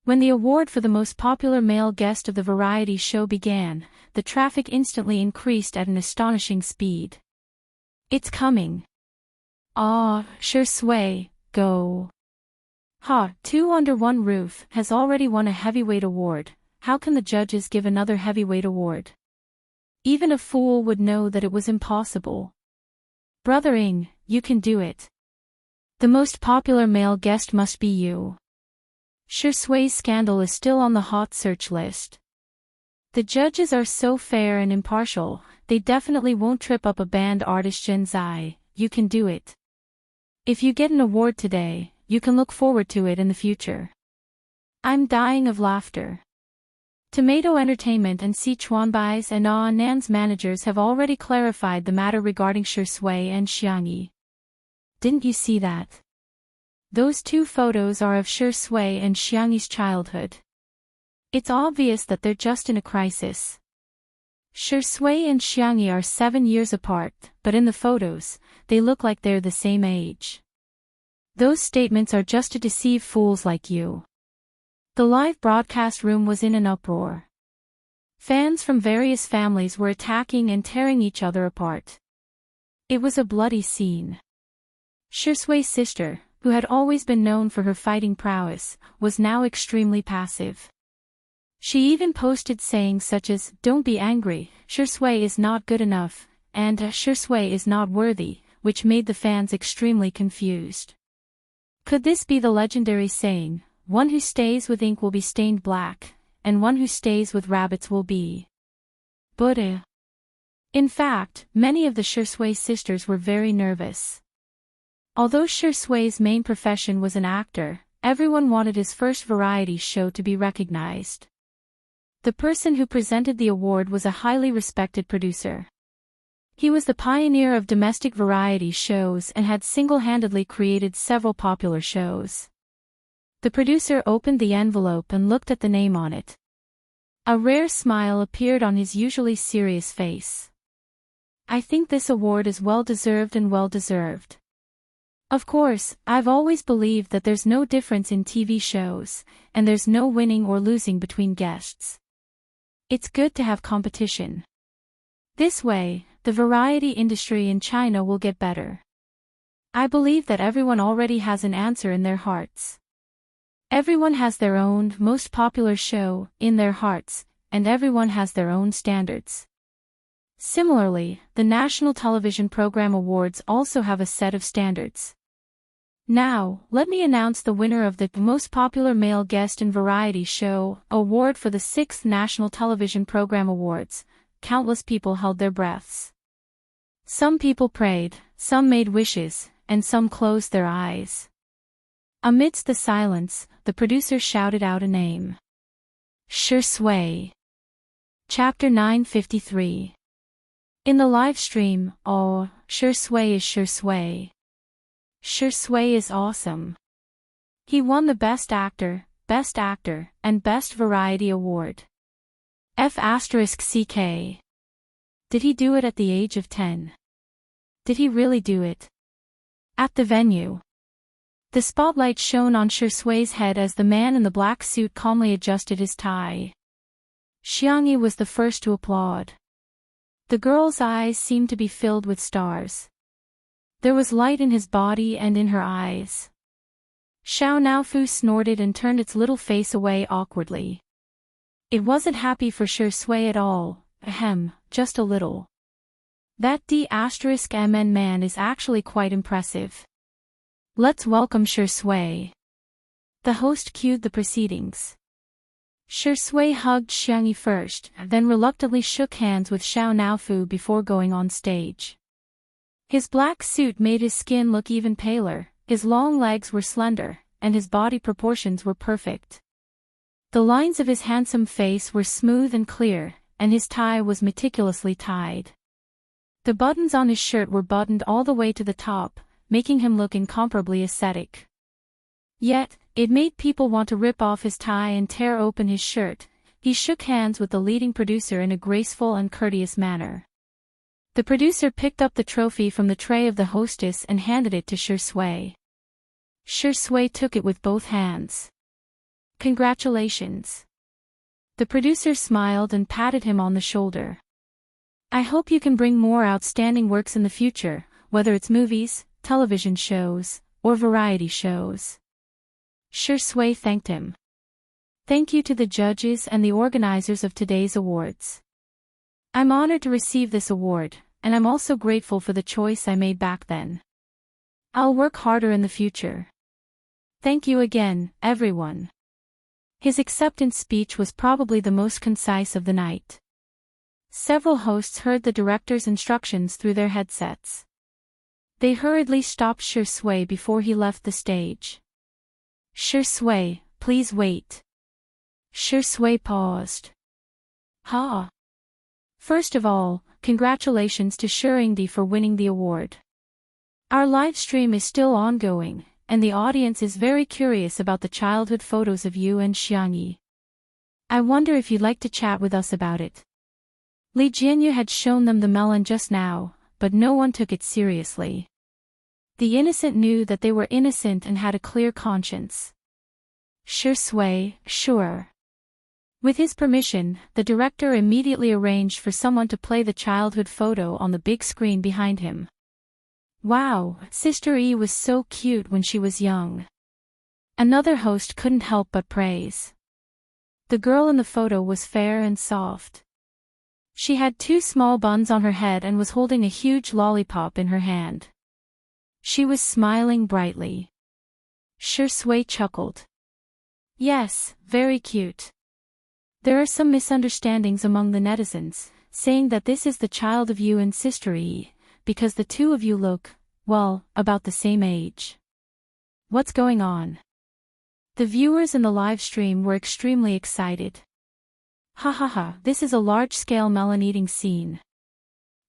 When the award for the most popular male guest of the variety show began, the traffic instantly increased at an astonishing speed. It's coming. Ah, Shi Sui, go. Ha, two under one roof has already won a heavyweight award. How can the judges give another heavyweight award? Even a fool would know that it was impossible. Brother Ing, you can do it. The most popular male guest must be you. Shi Sui's scandal is still on the hot search list. The judges are so fair and impartial, they definitely won't trip up a band artist. Zhen Zai, you can do it. If you get an award today, you can look forward to it in the future. I'm dying of laughter. Tomato Entertainment and Sichuanbai's and Nan's managers have already clarified the matter regarding Shi Sui and Xiangyi. Didn't you see that? Those two photos are of Shi Sui and Xiangyi's childhood. It's obvious that they're just in a crisis. Shi Sui and Xiangyi are 7 years apart, but in the photos, they look like they're the same age. Those statements are just to deceive fools like you. The live broadcast room was in an uproar. Fans from various families were attacking and tearing each other apart. It was a bloody scene. Shi Sui's sister, who had always been known for her fighting prowess, was now extremely passive. She even posted sayings such as, "Don't be angry, Shi Sui is not good enough," and "Shi Sui is not worthy," which made the fans extremely confused. Could this be the legendary saying, "One who stays with ink will be stained black, and one who stays with rabbits will be Buddha"? In fact, many of the Shi Sui sisters were very nervous. Although Shi Sui's main profession was an actor, everyone wanted his first variety show to be recognized. The person who presented the award was a highly respected producer. He was the pioneer of domestic variety shows and had single-handedly created several popular shows. The producer opened the envelope and looked at the name on it. A rare smile appeared on his usually serious face. "I think this award is well-deserved and well-deserved. Of course, I've always believed that there's no difference in TV shows, and there's no winning or losing between guests. It's good to have competition. This way, the variety industry in China will get better. I believe that everyone already has an answer in their hearts. Everyone has their own most popular show in their hearts, and everyone has their own standards. Similarly, the National Television Program Awards also have a set of standards. Now, let me announce the winner of the Most Popular Male Guest in Variety Show award for the 6th National Television Program Awards. Countless people held their breaths. Some people prayed, some made wishes, and some closed their eyes. Amidst the silence, the producer shouted out a name. Shi Sui. Chapter 953. In the live stream, oh, Shi Sui is Shi Sui. Shi Sui is awesome. He won the Best Actor, and Best Variety Award. F***CK. Did he do it at the age of 10? Did he really do it? At the venue. The spotlight shone on Shi Sui's head as the man in the black suit calmly adjusted his tie. Xiangyi was the first to applaud. The girl's eyes seemed to be filled with stars. There was light in his body and in her eyes. Xiao Naofu snorted and turned its little face away awkwardly. It wasn't happy for Shi Sui at all, just a little. That D*MN man is actually quite impressive. Let's welcome Shi Sui. The host cued the proceedings. Shi Sui hugged Xiangyi first, then reluctantly shook hands with Xiao Naofu before going on stage. His black suit made his skin look even paler, his long legs were slender, and his body proportions were perfect. The lines of his handsome face were smooth and clear, and his tie was meticulously tied. The buttons on his shirt were buttoned all the way to the top, making him look incomparably ascetic. Yet, it made people want to rip off his tie and tear open his shirt. He shook hands with the leading producer in a graceful and courteous manner. The producer picked up the trophy from the tray of the hostess and handed it to Shi Sui. Shi Sui took it with both hands. Congratulations. The producer smiled and patted him on the shoulder. I hope you can bring more outstanding works in the future, whether it's movies, television shows, or variety shows. Shi Sui thanked him. Thank you to the judges and the organizers of today's awards. I'm honored to receive this award, and I'm also grateful for the choice I made back then. I'll work harder in the future. Thank you again, everyone. His acceptance speech was probably the most concise of the night. Several hosts heard the director's instructions through their headsets. They hurriedly stopped Shi Sui before he left the stage. Shi Sui, please wait. Shi Sui paused. Ha! First of all, congratulations to Shiringdi for winning the award. Our live stream is still ongoing, and the audience is very curious about the childhood photos of you and Xiangyi. I wonder if you'd like to chat with us about it. Li Jianyu had shown them the melon just now, but no one took it seriously. The innocent knew that they were innocent and had a clear conscience. Shi Sui, sure. With his permission, the director immediately arranged for someone to play the childhood photo on the big screen behind him. Wow, Sister Yi was so cute when she was young. Another host couldn't help but praise. The girl in the photo was fair and soft. She had 2 small buns on her head and was holding a huge lollipop in her hand. She was smiling brightly. Shi Sui chuckled. Yes, very cute. There are some misunderstandings among the netizens, saying that this is the child of you and Sister Yi, because the two of you look, well, about the same age. What's going on? The viewers in the live stream were extremely excited. Ha ha ha, this is a large-scale melon eating scene.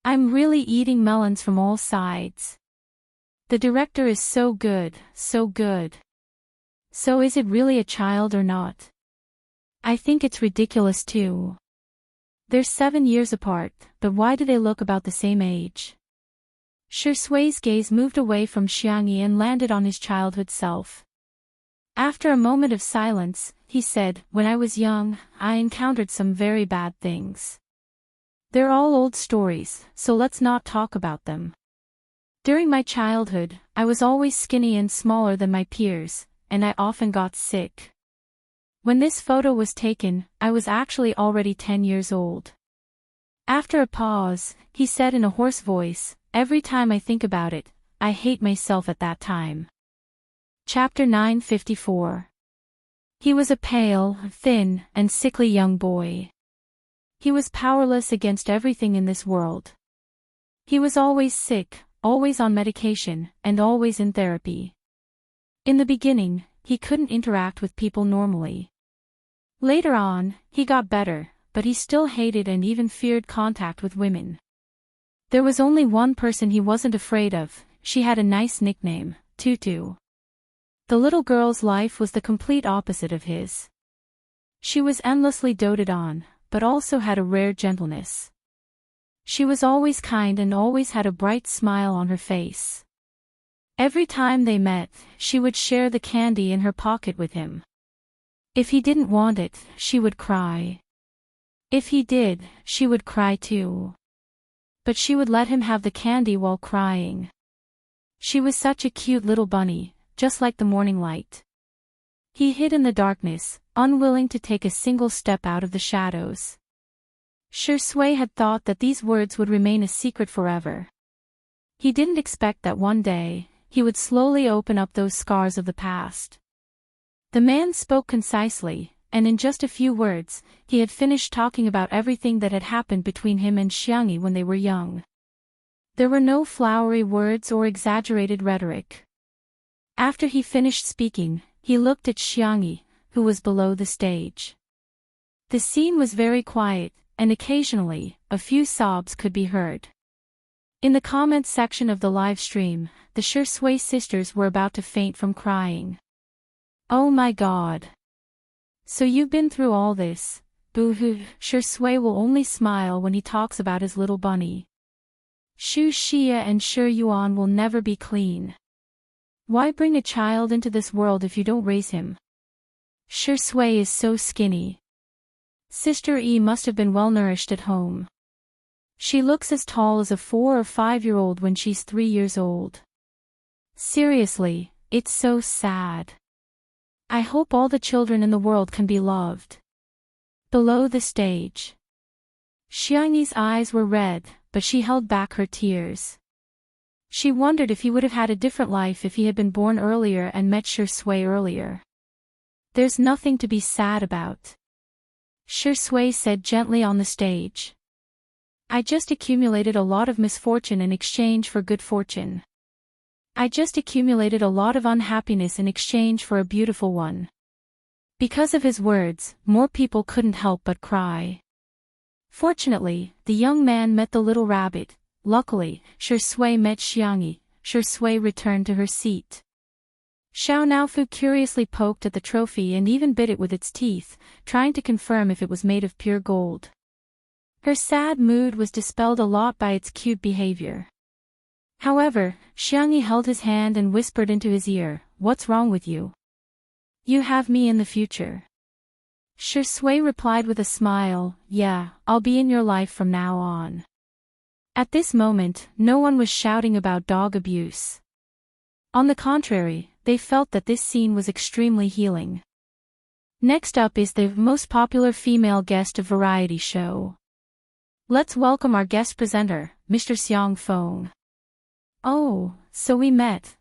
I'm really eating melons from all sides. The director is so good, so good. So is it really a child or not? I think it's ridiculous too. They're 7 years apart, but why do they look about the same age? Shi Sui's gaze moved away from Xiangyi and landed on his childhood self. After a moment of silence, he said, when I was young, I encountered some very bad things. They're all old stories, so let's not talk about them. During my childhood, I was always skinny and smaller than my peers, and I often got sick. When this photo was taken, I was actually already 10 years old. After a pause, he said in a hoarse voice, every time I think about it, I hate myself at that time. Chapter 954. He was a pale, thin, and sickly young boy. He was powerless against everything in this world. He was always sick, always on medication, and always in therapy. In the beginning, he couldn't interact with people normally. Later on, he got better, but he still hated and even feared contact with women. There was only one person he wasn't afraid of. She had a nice nickname, Tutu. The little girl's life was the complete opposite of his. She was endlessly doted on, but also had a rare gentleness. She was always kind and always had a bright smile on her face. Every time they met, she would share the candy in her pocket with him. If he didn't want it, she would cry. If he did, she would cry too. but she would let him have the candy while crying. She was such a cute little bunny, just like the morning light. He hid in the darkness, unwilling to take a single step out of the shadows. Shui had thought that these words would remain a secret forever. He didn't expect that one day, he would slowly open up those scars of the past. The man spoke concisely, and in just a few words, he had finished talking about everything that had happened between him and Xiangyi when they were young. There were no flowery words or exaggerated rhetoric. After he finished speaking, he looked at Xiangyi, who was below the stage. The scene was very quiet, and occasionally, a few sobs could be heard. In the comments section of the live stream, the Shui sisters were about to faint from crying. Oh my god. So you've been through all this, boo-hoo. Shui will only smile when he talks about his little bunny. Shu Xia and Shu Yuan will never be clean. Why bring a child into this world if you don't raise him? Shui is so skinny. Sister E must have been well nourished at home. She looks as tall as a 4 or 5-year-old when she's 3 years old. Seriously, it's so sad. I hope all the children in the world can be loved. Below the stage. Xiangyi's eyes were red, but she held back her tears. She wondered if he would have had a different life if he had been born earlier and met Shui earlier. There's nothing to be sad about. Shui said gently on the stage. I just accumulated a lot of misfortune in exchange for good fortune. I just accumulated a lot of unhappiness in exchange for a beautiful one. Because of his words, more people couldn't help but cry. Fortunately, the young man met the little rabbit. Luckily, Shui met Xiangyi. Shui returned to her seat. Xiao Naofu curiously poked at the trophy and even bit it with its teeth, trying to confirm if it was made of pure gold. Her sad mood was dispelled a lot by its cute behavior. However, Xiangyi held his hand and whispered into his ear, "What's wrong with you? You have me in the future." Shui replied with a smile, "Yeah, I'll be in your life from now on." At this moment, no one was shouting about dog abuse. On the contrary, they felt that this scene was extremely healing. Next up is the most popular female guest of variety show. Let's welcome our guest presenter, Mr. Xiang Feng. Oh, so we met,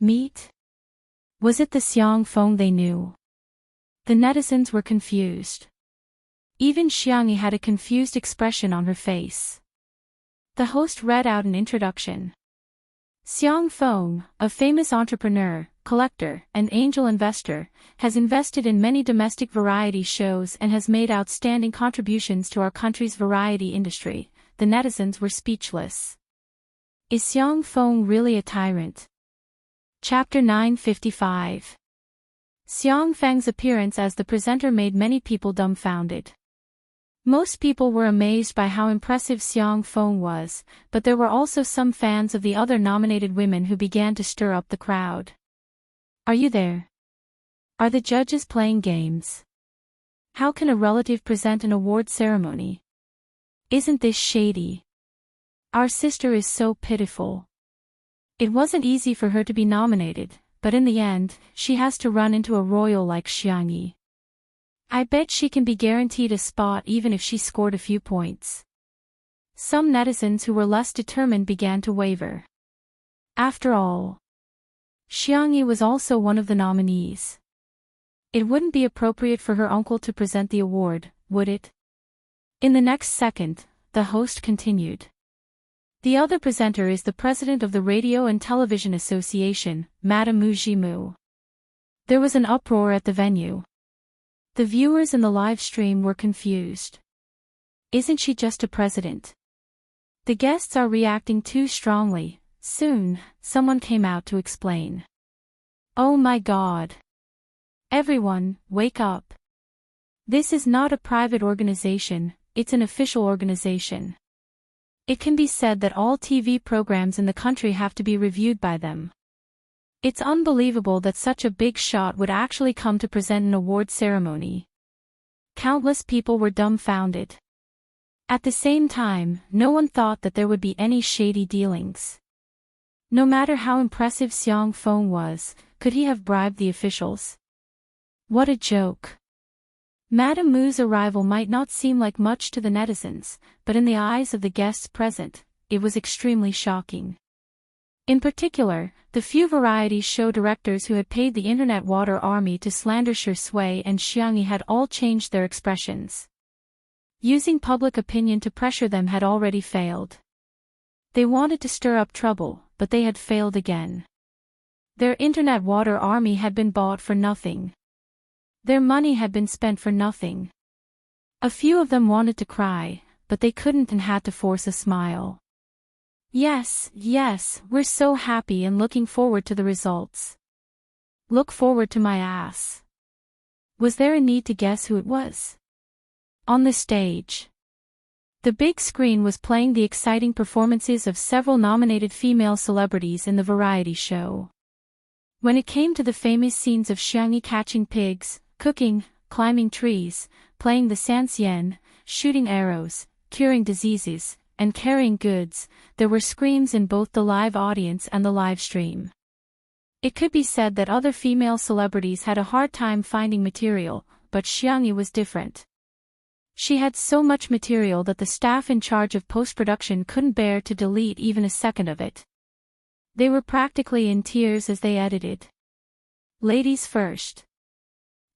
Meet? Was it the Xiang Feng they knew? The netizens were confused. Even Xiangyi had a confused expression on her face. The host read out an introduction. Xiang Feng, a famous entrepreneur, collector, and angel investor, has invested in many domestic variety shows and has made outstanding contributions to our country's variety industry. The netizens were speechless. Is Xiang Feng really a tyrant? Chapter 955. Xiang Feng's appearance as the presenter made many people dumbfounded. Most people were amazed by how impressive Xiang Feng was, but there were also some fans of the other nominated women who began to stir up the crowd. Are you there? Are the judges playing games? How can a relative present an award ceremony? Isn't this shady? Our sister is so pitiful. It wasn't easy for her to be nominated, but in the end, she has to run into a royal like Xiangyi. I bet she can be guaranteed a spot even if she scored a few points. Some netizens who were less determined began to waver. After all, Xiangyi was also one of the nominees. It wouldn't be appropriate for her uncle to present the award, would it? In the next second, the host continued. The other presenter is the president of the Radio and Television Association, Madame Mu Jimu. There was an uproar at the venue. The viewers in the live stream were confused. Isn't she just a president? The guests are reacting too strongly. Soon, someone came out to explain. Oh my God. Everyone, wake up. This is not a private organization, it's an official organization. It can be said that all TV programs in the country have to be reviewed by them. It's unbelievable that such a big shot would actually come to present an award ceremony. Countless people were dumbfounded. At the same time, no one thought that there would be any shady dealings. No matter how impressive Xiang Feng was, could he have bribed the officials? What a joke. Madame Mu's arrival might not seem like much to the netizens, but in the eyes of the guests present, it was extremely shocking. In particular, the few variety show directors who had paid the internet water army to slander Shi Sui and Xiangyi had all changed their expressions. Using public opinion to pressure them had already failed. They wanted to stir up trouble, but they had failed again. Their internet water army had been bought for nothing. Their money had been spent for nothing. A few of them wanted to cry, but they couldn't and had to force a smile. Yes, we're so happy and looking forward to the results. Look forward to my ass. Was there a need to guess who it was? On the stage. The big screen was playing the exciting performances of several nominated female celebrities in the variety show. When it came to the famous scenes of Xiangyi catching pigs, cooking, climbing trees, playing the sanxian, shooting arrows, curing diseases, and carrying goods, there were screams in both the live audience and the live stream. It could be said that other female celebrities had a hard time finding material, but Xiangyi was different. She had so much material that the staff in charge of post-production couldn't bear to delete even a second of it. They were practically in tears as they edited. Ladies first.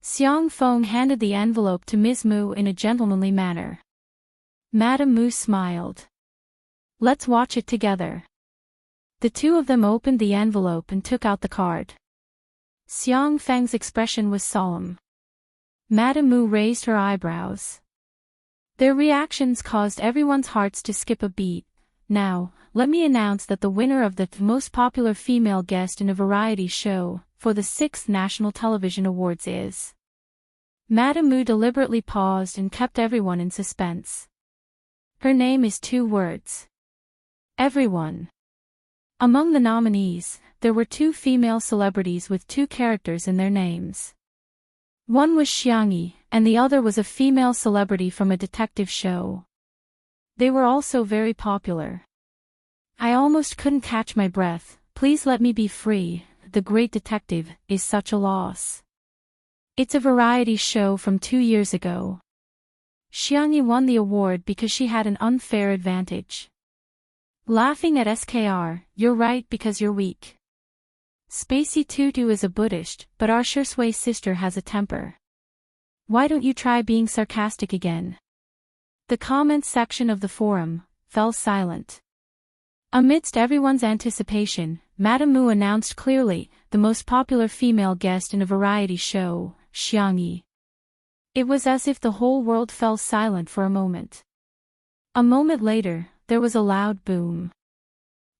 Xiang Feng handed the envelope to Ms. Mu in a gentlemanly manner. Madame Mu smiled. Let's watch it together. The two of them opened the envelope and took out the card. Xiang Feng's expression was solemn. Madame Mu raised her eyebrows. Their reactions caused everyone's hearts to skip a beat. Now, let me announce that the winner of the most popular female guest in a variety show for the 6th National Television Awards is. Madame Mu deliberately paused and kept everyone in suspense. Her name is 2 words. Everyone. Among the nominees, there were 2 female celebrities with 2 characters in their names. One was Xiangyi, and the other was a female celebrity from a detective show. They were also very popular. I almost couldn't catch my breath. Please let me be free. The Great Detective is such a loss. It's a variety show from 2 years ago. Xiangyi won the award because she had an unfair advantage. Laughing at SKR, you're right because you're weak. Spacey Tutu is a Buddhist, but our Shi Sui sister has a temper. Why don't you try being sarcastic again? The comments section of the forum fell silent. Amidst everyone's anticipation, Madame Mu announced clearly the most popular female guest in a variety show, Xiangyi. It was as if the whole world fell silent for a moment. A moment later, there was a loud boom.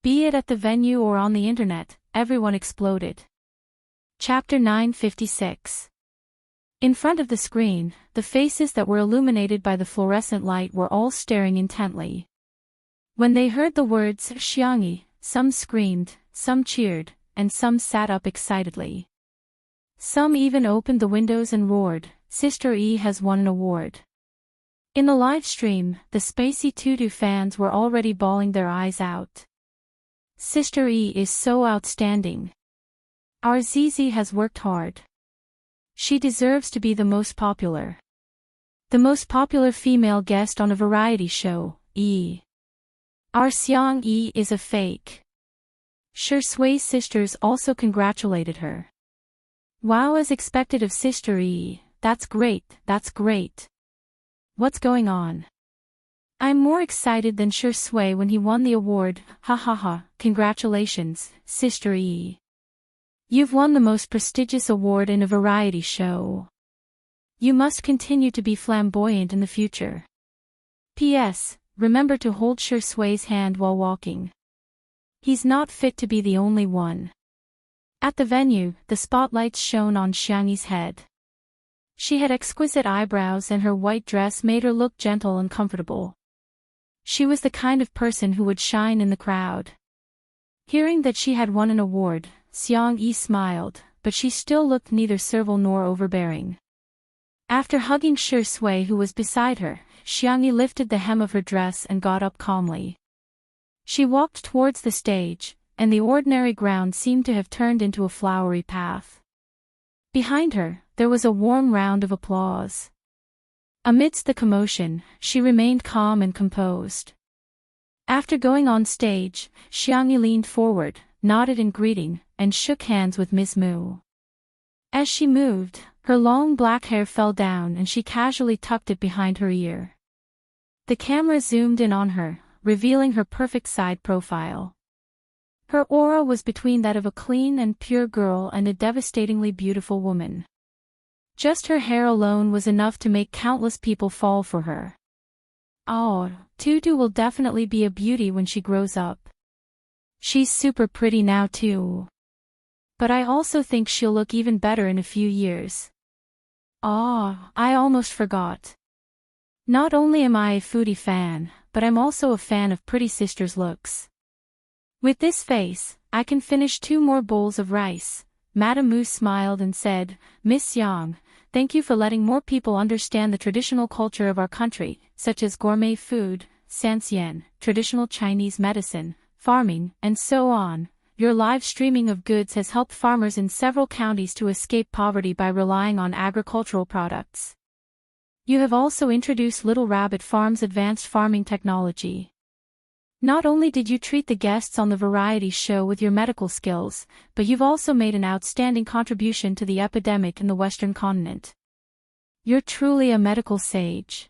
Be it at the venue or on the internet, everyone exploded. Chapter 956. In front of the screen, the faces that were illuminated by the fluorescent light were all staring intently. When they heard the words Xiangyi, some screamed, some cheered, and some sat up excitedly. Some even opened the windows and roared, Sister E has won an award. In the live stream, the Spacey Tutu fans were already bawling their eyes out. Sister E is so outstanding. Our Zizi has worked hard. She deserves to be the most popular. The most popular female guest on a variety show, E. Our Xiang Yi is a fake. Shi Sui's sisters also congratulated her. Wow, as expected of Sister E, that's great, that's great. What's going on? I'm more excited than Shi Sui when he won the award, ha ha ha, congratulations, Sister E. You've won the most prestigious award in a variety show. You must continue to be flamboyant in the future. P.S. Remember to hold Shi Sui's hand while walking. He's not fit to be the only one. At the venue, the spotlights shone on Xiangyi's head. She had exquisite eyebrows and her white dress made her look gentle and comfortable. She was the kind of person who would shine in the crowd. Hearing that she had won an award, Xiang Yi smiled, but she still looked neither servile nor overbearing. After hugging Shi Sui who was beside her, Xiangyi lifted the hem of her dress and got up calmly. She walked towards the stage, and the ordinary ground seemed to have turned into a flowery path. Behind her, there was a warm round of applause. Amidst the commotion, she remained calm and composed. After going on stage, Xiangyi leaned forward, nodded in greeting, and shook hands with Miss Mu. As she moved, her long black hair fell down and she casually tucked it behind her ear. The camera zoomed in on her, revealing her perfect side profile. Her aura was between that of a clean and pure girl and a devastatingly beautiful woman. Just her hair alone was enough to make countless people fall for her. Oh, Tutu will definitely be a beauty when she grows up. She's super pretty now too. But I also think she'll look even better in a few years. Ah, I almost forgot. Not only am I a foodie fan, but I'm also a fan of pretty sisters' looks. With this face, I can finish 2 more bowls of rice. Madame Mu smiled and said, Miss Yang, thank you for letting more people understand the traditional culture of our country, such as gourmet food, sanxian, traditional Chinese medicine, farming, and so on. Your live streaming of goods has helped farmers in several counties to escape poverty by relying on agricultural products. You have also introduced Little Rabbit Farm's advanced farming technology. Not only did you treat the guests on the variety show with your medical skills, but you've also made an outstanding contribution to the epidemic in the Western continent. You're truly a medical sage.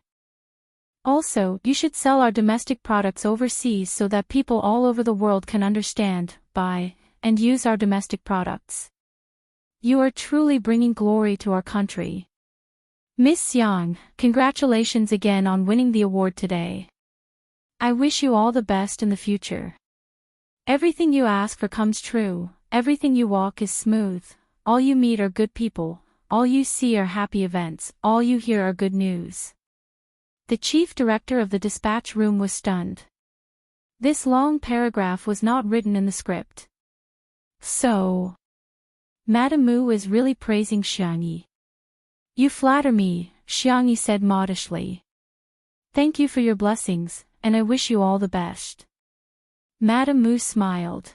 Also, you should sell our domestic products overseas so that people all over the world can understand, buy, and use our domestic products. You are truly bringing glory to our country. Miss Yang, congratulations again on winning the award today. I wish you all the best in the future. Everything you ask for comes true, everything you walk is smooth, all you meet are good people, all you see are happy events, all you hear are good news. The chief director of the dispatch room was stunned. This long paragraph was not written in the script. So, Madame Mu is really praising Xiangyi. You flatter me, Xiangyi said modestly. Thank you for your blessings, and I wish you all the best. Madame Mu smiled.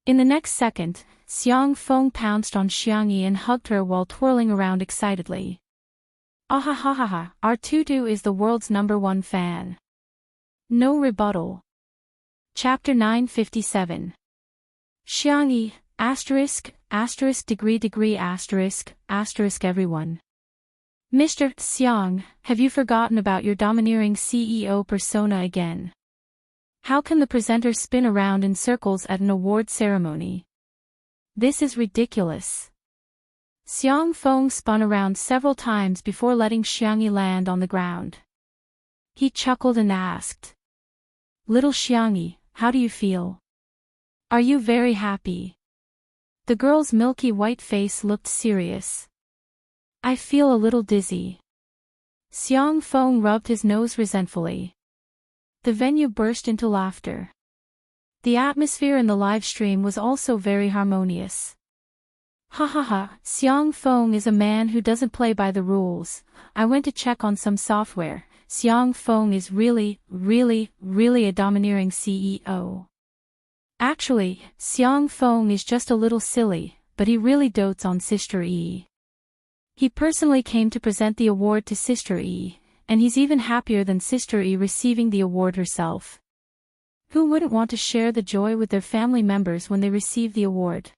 In the next second, Xiang Feng pounced on Xiangyi and hugged her while twirling around excitedly. Ahahaha, our Tutu is the world's #1 fan. No rebuttal. Chapter 957. Xiangyi, ****** everyone. Mr. Xiang, have you forgotten about your domineering CEO persona again? How can the presenter spin around in circles at an award ceremony? This is ridiculous. Xiang Feng spun around several times before letting Xiangyi land on the ground. He chuckled and asked. Little Xiangyi, how do you feel? Are you very happy? The girl's milky white face looked serious. I feel a little dizzy. Xiang Feng rubbed his nose resentfully. The venue burst into laughter. The atmosphere in the live stream was also very harmonious. Xiang Feng is a man who doesn't play by the rules. I went to check on some software. Xiang Feng is really a domineering CEO. Actually, Xiang Feng is just a little silly, but he really dotes on Sister Yi. He personally came to present the award to Sister Yi, and he's even happier than Sister Yi receiving the award herself. Who wouldn't want to share the joy with their family members when they receive the award?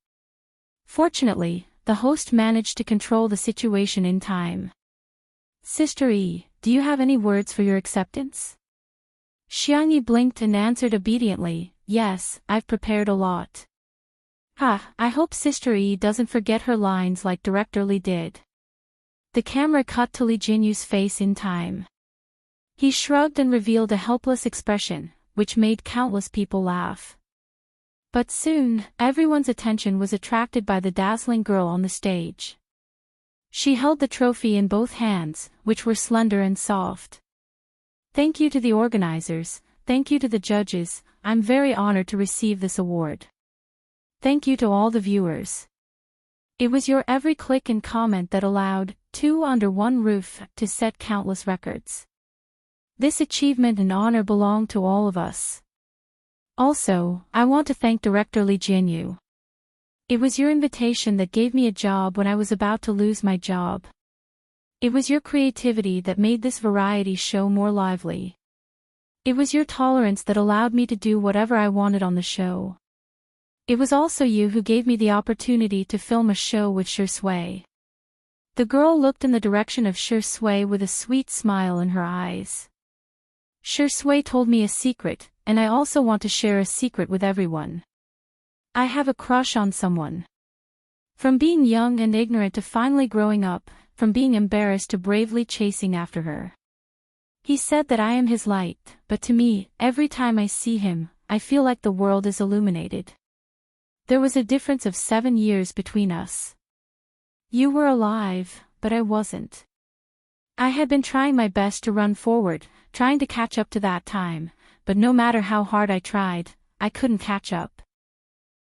Fortunately, the host managed to control the situation in time. Sister Yi, do you have any words for your acceptance? Xiangyi blinked and answered obediently, yes, I've prepared a lot. I hope Sister Yi doesn't forget her lines like Director Li did. The camera cut to Li Jinyu's face in time. He shrugged and revealed a helpless expression, which made countless people laugh. But soon, everyone's attention was attracted by the dazzling girl on the stage. She held the trophy in both hands, which were slender and soft. Thank you to the organizers, thank you to the judges, I'm very honored to receive this award. Thank you to all the viewers. It was your every click and comment that allowed 2 Under One Roof to set countless records. This achievement and honor belong to all of us. Also, I want to thank Director Lee Jianyu. It was your invitation that gave me a job when I was about to lose my job. It was your creativity that made this variety show more lively. It was your tolerance that allowed me to do whatever I wanted on the show. It was also you who gave me the opportunity to film a show with Shi Sui. The girl looked in the direction of Shi Sui with a sweet smile in her eyes. Shi Sui told me a secret, and I also want to share a secret with everyone. I have a crush on someone. From being young and ignorant to finally growing up, from being embarrassed to bravely chasing after her. He said that I am his light, but to me, every time I see him, I feel like the world is illuminated. There was a difference of 7 years between us. You were alive, but I wasn't. I had been trying my best to run forward, trying to catch up to that time, but no matter how hard I tried, I couldn't catch up.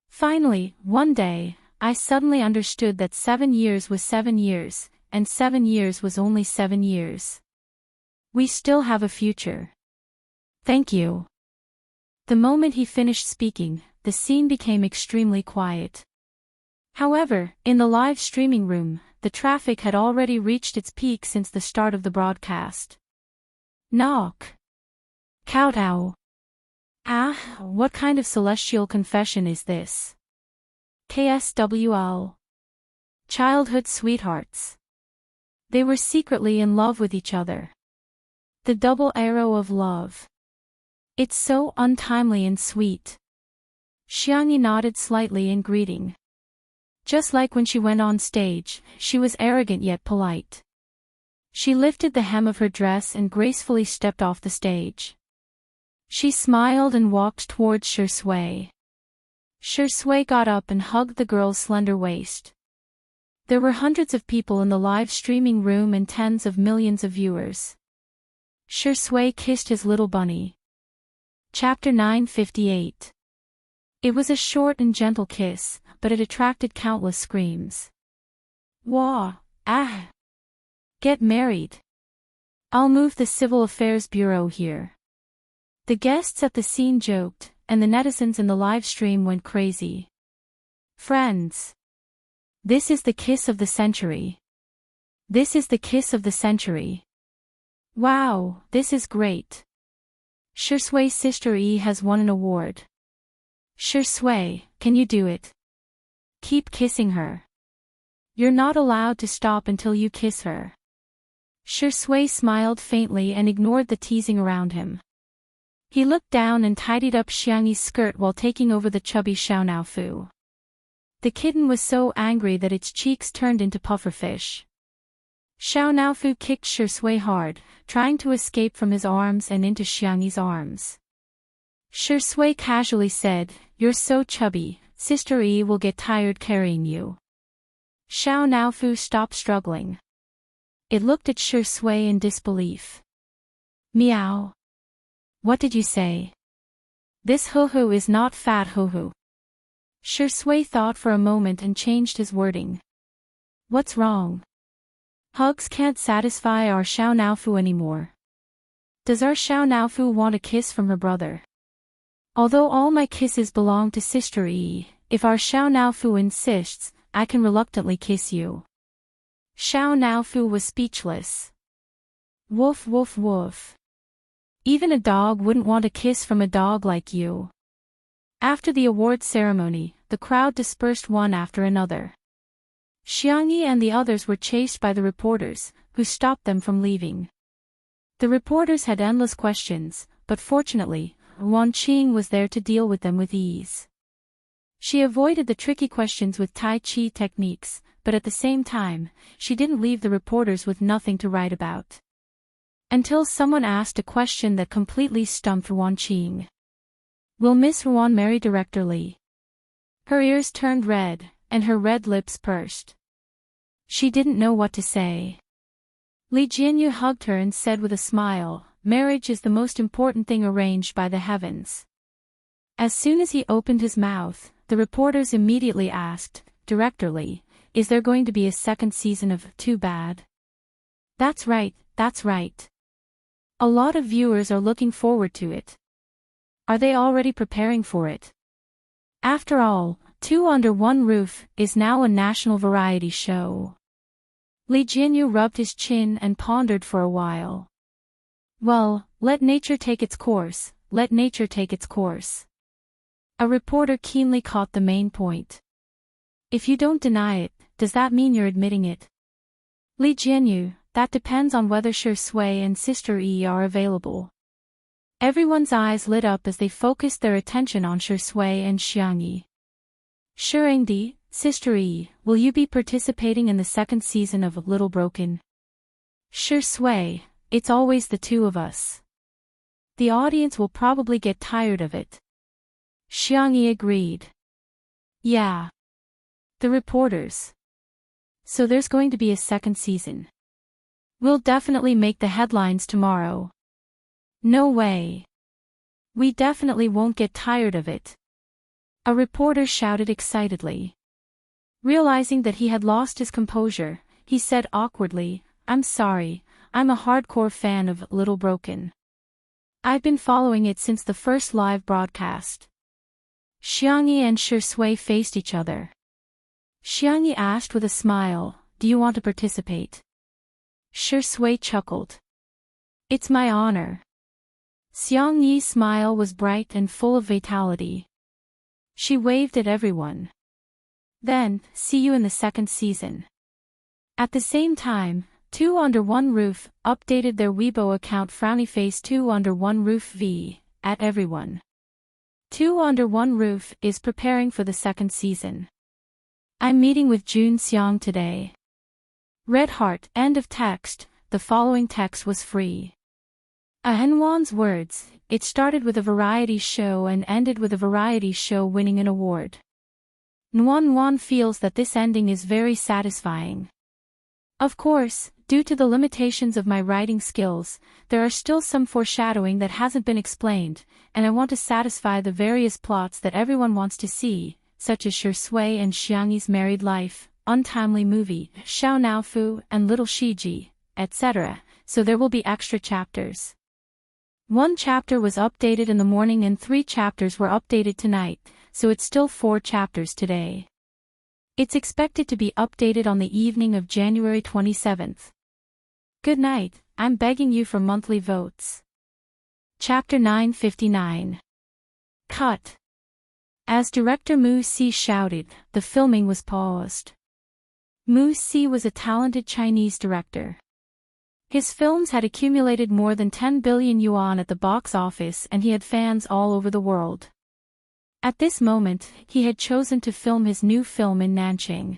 Finally, one day, I suddenly understood that 7 years was 7 years, and 7 years was only 7 years. We still have a future. Thank you. The moment he finished speaking, the scene became extremely quiet. However, in the live streaming room, the traffic had already reached its peak since the start of the broadcast. Knock. Kowtow. Ah, what kind of celestial confession is this? KSWL. Childhood sweethearts. They were secretly in love with each other. The double arrow of love. It's so untimely and sweet. Xiangyi nodded slightly in greeting. Just like when she went on stage, she was arrogant yet polite. She lifted the hem of her dress and gracefully stepped off the stage. She smiled and walked towards Shi Sui. Shi Sui got up and hugged the girl's slender waist. There were hundreds of people in the live streaming room and tens of millions of viewers. Shi Sui kissed his little bunny. Chapter 958. It was a short and gentle kiss, but it attracted countless screams. Wah, ah. Get married. I'll move the Civil Affairs Bureau here. The guests at the scene joked, and the netizens in the live stream went crazy. Friends. This is the kiss of the century. This is the kiss of the century. Wow, this is great. Shi Sui's sister Yi has won an award. Shi Sui, can you do it? Keep kissing her. You're not allowed to stop until you kiss her. Shi Sui smiled faintly and ignored the teasing around him. He looked down and tidied up Xiangyi's skirt while taking over the chubby Xiao Naofu. The kitten was so angry that its cheeks turned into pufferfish. Xiao Naofu kicked Shi Sui hard, trying to escape from his arms and into Xiangyi's arms. Shi Sui casually said, "You're so chubby, Sister Yi will get tired carrying you." Xiao Naofu stopped struggling. It looked at Shi Sui in disbelief. Meow. What did you say? This hoo-hoo is not fat hoo-hoo. Shi Sui thought for a moment and changed his wording. What's wrong? Hugs can't satisfy our Xiao Naofu anymore. Does our Xiao Naofu want a kiss from her brother? Although all my kisses belong to Sister Yi, if our Xiao Naofu insists, I can reluctantly kiss you. Xiao Naofu was speechless. Woof woof woof. Even a dog wouldn't want a kiss from a dog like you. After the award ceremony, the crowd dispersed one after another. Xiangyi and the others were chased by the reporters, who stopped them from leaving. The reporters had endless questions, but fortunately, Wan Qing was there to deal with them with ease. She avoided the tricky questions with Tai Chi techniques, but at the same time, she didn't leave the reporters with nothing to write about. Until someone asked a question that completely stumped Wan Qing. Will Miss Ruan marry Director Lee? Her ears turned red, and her red lips pursed. She didn't know what to say. Li Jianyu hugged her and said with a smile, "Marriage is the most important thing arranged by the heavens." As soon as he opened his mouth, the reporters immediately asked, "Director Lee, is there going to be a second season of Too Bad?" That's right, that's right. A lot of viewers are looking forward to it. Are they already preparing for it? After all, Two Under One Roof is now a national variety show. Li Jianyu rubbed his chin and pondered for a while. Well, let nature take its course, let nature take its course. A reporter keenly caught the main point. If you don't deny it, does that mean you're admitting it? Li Jianyu, that depends on whether Shi Sui and Sister Yi are available. Everyone's eyes lit up as they focused their attention on Shi Sui and Xiang Yi. Shirengdi, Sister Yi, will you be participating in the second season of Little Broken? Shi Sui, it's always the two of us. The audience will probably get tired of it. Xiang Yi agreed. Yeah. The reporters. So there's going to be a second season. We'll definitely make the headlines tomorrow. No way. We definitely won't get tired of it. A reporter shouted excitedly. Realizing that he had lost his composure, he said awkwardly, I'm sorry, I'm a hardcore fan of Little Broken. I've been following it since the first live broadcast. Xiang Yi and Shi Sui faced each other. Xiang Yi asked with a smile, do you want to participate? Shi Sui chuckled. It's my honor. Xiang Yi's smile was bright and full of vitality. She waved at everyone. Then, see you in the second season. At the same time, Two Under One Roof updated their Weibo account Frownyface Two Under One Roof V at everyone. Two Under One Roof is preparing for the second season. I'm meeting with Jun Xiang today. Red heart. End of text. The following text was free. Ahenwan's words, it started with a variety show and ended with a variety show winning an award. Nuan feels that this ending is very satisfying. Of course, due to the limitations of my writing skills, there are still some foreshadowing that hasn't been explained, and I want to satisfy the various plots that everyone wants to see, such as Shi Sui and Xiang Yi's married life, untimely movie, Xiao Naofu and Little Shiji, etc., so there will be extra chapters. 1 chapter was updated in the morning and 3 chapters were updated tonight, so it's still 4 chapters today. It's expected to be updated on the evening of January 27th. Good night, I'm begging you for monthly votes. Chapter 959. Cut. As director Mu Si shouted, the filming was paused. Mu Si was a talented Chinese director. His films had accumulated more than 10 billion yuan at the box office and he had fans all over the world. At this moment, he had chosen to film his new film in Nanjing.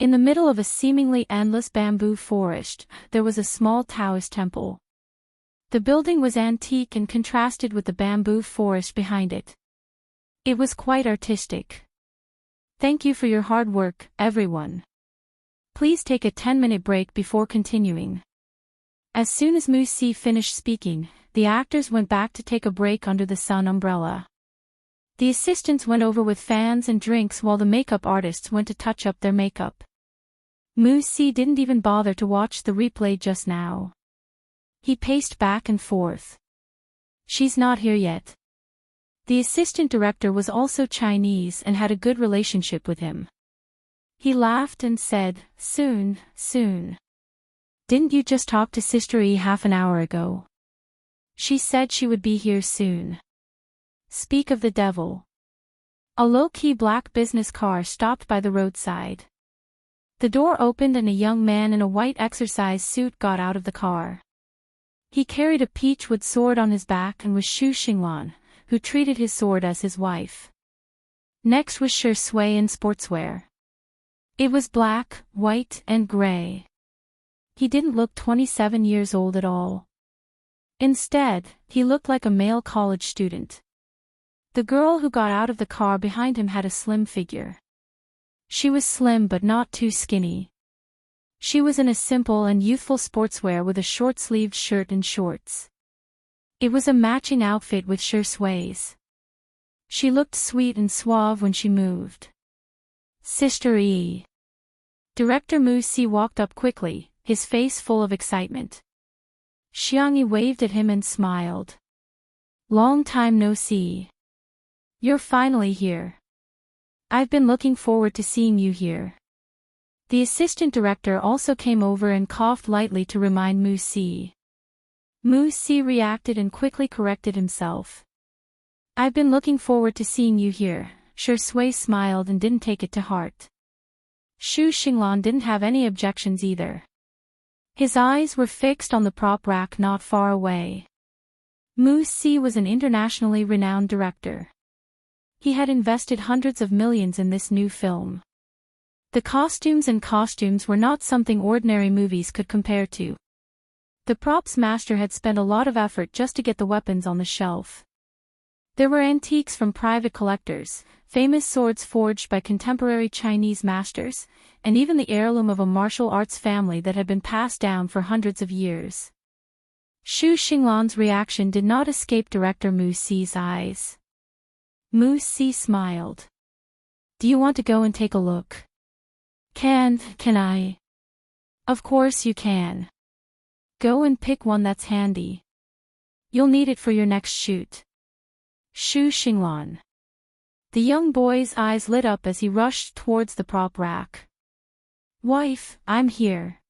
In the middle of a seemingly endless bamboo forest, there was a small Taoist temple. The building was antique and contrasted with the bamboo forest behind it. It was quite artistic. Thank you for your hard work, everyone. Please take a 10-minute break before continuing. As soon as Mu Si finished speaking, the actors went back to take a break under the sun umbrella. The assistants went over with fans and drinks while the makeup artists went to touch up their makeup. Mu Si didn't even bother to watch the replay just now. He paced back and forth. She's not here yet. The assistant director was also Chinese and had a good relationship with him. He laughed and said, soon, soon. Didn't you just talk to Sister Yi half an hour ago? She said she would be here soon. Speak of the devil. A low-key black business car stopped by the roadside. The door opened and a young man in a white exercise suit got out of the car. He carried a peachwood sword on his back and was Xu Xinglan, who treated his sword as his wife. Next was Shi Sui in sportswear. It was black, white, and gray. He didn't look 27 years old at all. Instead, he looked like a male college student. The girl who got out of the car behind him had a slim figure. She was slim but not too skinny. She was in a simple and youthful sportswear with a short-sleeved shirt and shorts. It was a matching outfit with Shi Sui's. She looked sweet and suave when she moved. Sister Yi. Director Mu Si walked up quickly, his face full of excitement. Xiangyi waved at him and smiled. Long time no see. You're finally here. I've been looking forward to seeing you here. The assistant director also came over and coughed lightly to remind Mu Si. Mu Si reacted and quickly corrected himself. I've been looking forward to seeing you here. Shui smiled and didn't take it to heart. Xu Xinglan didn't have any objections either. His eyes were fixed on the prop rack not far away. Mu Si was an internationally renowned director. He had invested hundreds of millions in this new film. The costumes were not something ordinary movies could compare to. The props master had spent a lot of effort just to get the weapons on the shelf. There were antiques from private collectors, famous swords forged by contemporary Chinese masters, and even the heirloom of a martial arts family that had been passed down for hundreds of years. Xu Xinglan's reaction did not escape director Mu Si's eyes. Mu Si smiled. Do you want to go and take a look? Can I? Of course you can. Go and pick one that's handy. You'll need it for your next shoot. Xu Xinglan. The young boy's eyes lit up as he rushed towards the prop rack. Wife, I'm here.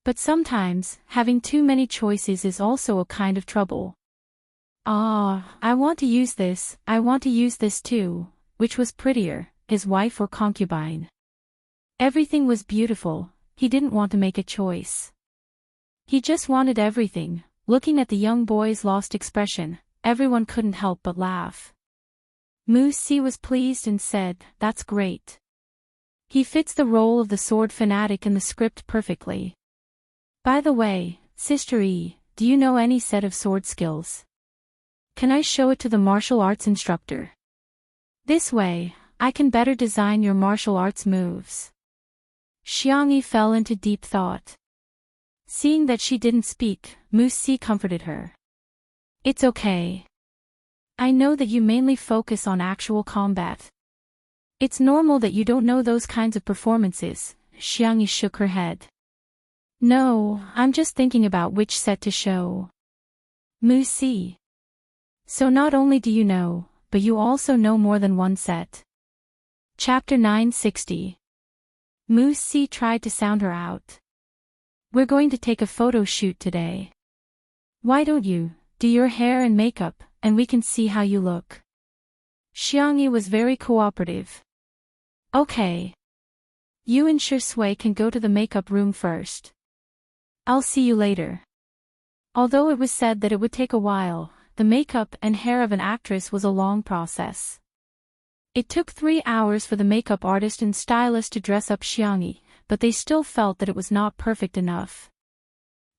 But sometimes, having too many choices is also a kind of trouble. I want to use this too. Which was prettier, his wife or concubine? Everything was beautiful, he didn't want to make a choice. He just wanted everything. Looking at the young boy's lost expression, everyone couldn't help but laugh. Mu Si was pleased and said, That's great. He fits the role of the sword fanatic in the script perfectly. By the way, Sister E, do you know any set of sword skills? Can I show it to the martial arts instructor? This way, I can better design your martial arts moves. Xiangyi fell into deep thought. Seeing that she didn't speak, Mu Si comforted her. It's okay. I know that you mainly focus on actual combat. It's normal that you don't know those kinds of performances. Xiangyi shook her head. No, I'm just thinking about which set to show. Mu Si. So not only do you know, but you also know more than one set. Chapter 960. Mu Si tried to sound her out. We're going to take a photo shoot today. Why don't you do your hair and makeup, and we can see how you look? Xiangyi was very cooperative. Okay. You and Shui can go to the makeup room first. I'll see you later. Although it was said that it would take a while, the makeup and hair of an actress was a long process. It took 3 hours for the makeup artist and stylist to dress up Xiangyi, but they still felt that it was not perfect enough.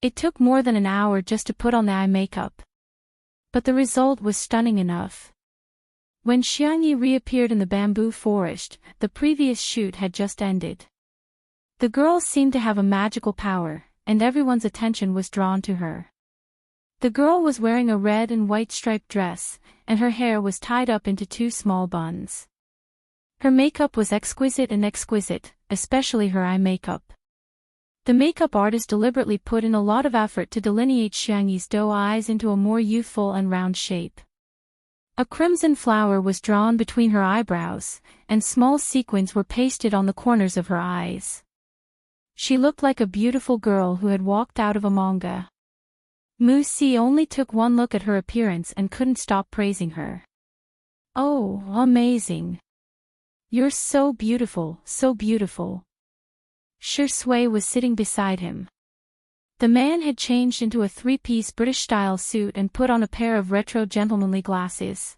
It took more than an hour just to put on the eye makeup. But the result was stunning enough. When Xiangyi reappeared in the bamboo forest, the previous shoot had just ended. The girl seemed to have a magical power, and everyone's attention was drawn to her. The girl was wearing a red and white striped dress, and her hair was tied up into 2 small buns. Her makeup was exquisite, especially her eye makeup. The makeup artist deliberately put in a lot of effort to delineate Xiangyi's doe eyes into a more youthful and round shape. A crimson flower was drawn between her eyebrows, and small sequins were pasted on the corners of her eyes. She looked like a beautiful girl who had walked out of a manga. Mu Si only took one look at her appearance and couldn't stop praising her. Oh, amazing. You're so beautiful, so beautiful. Shui was sitting beside him. The man had changed into a 3-piece British-style suit and put on a pair of retro gentlemanly glasses.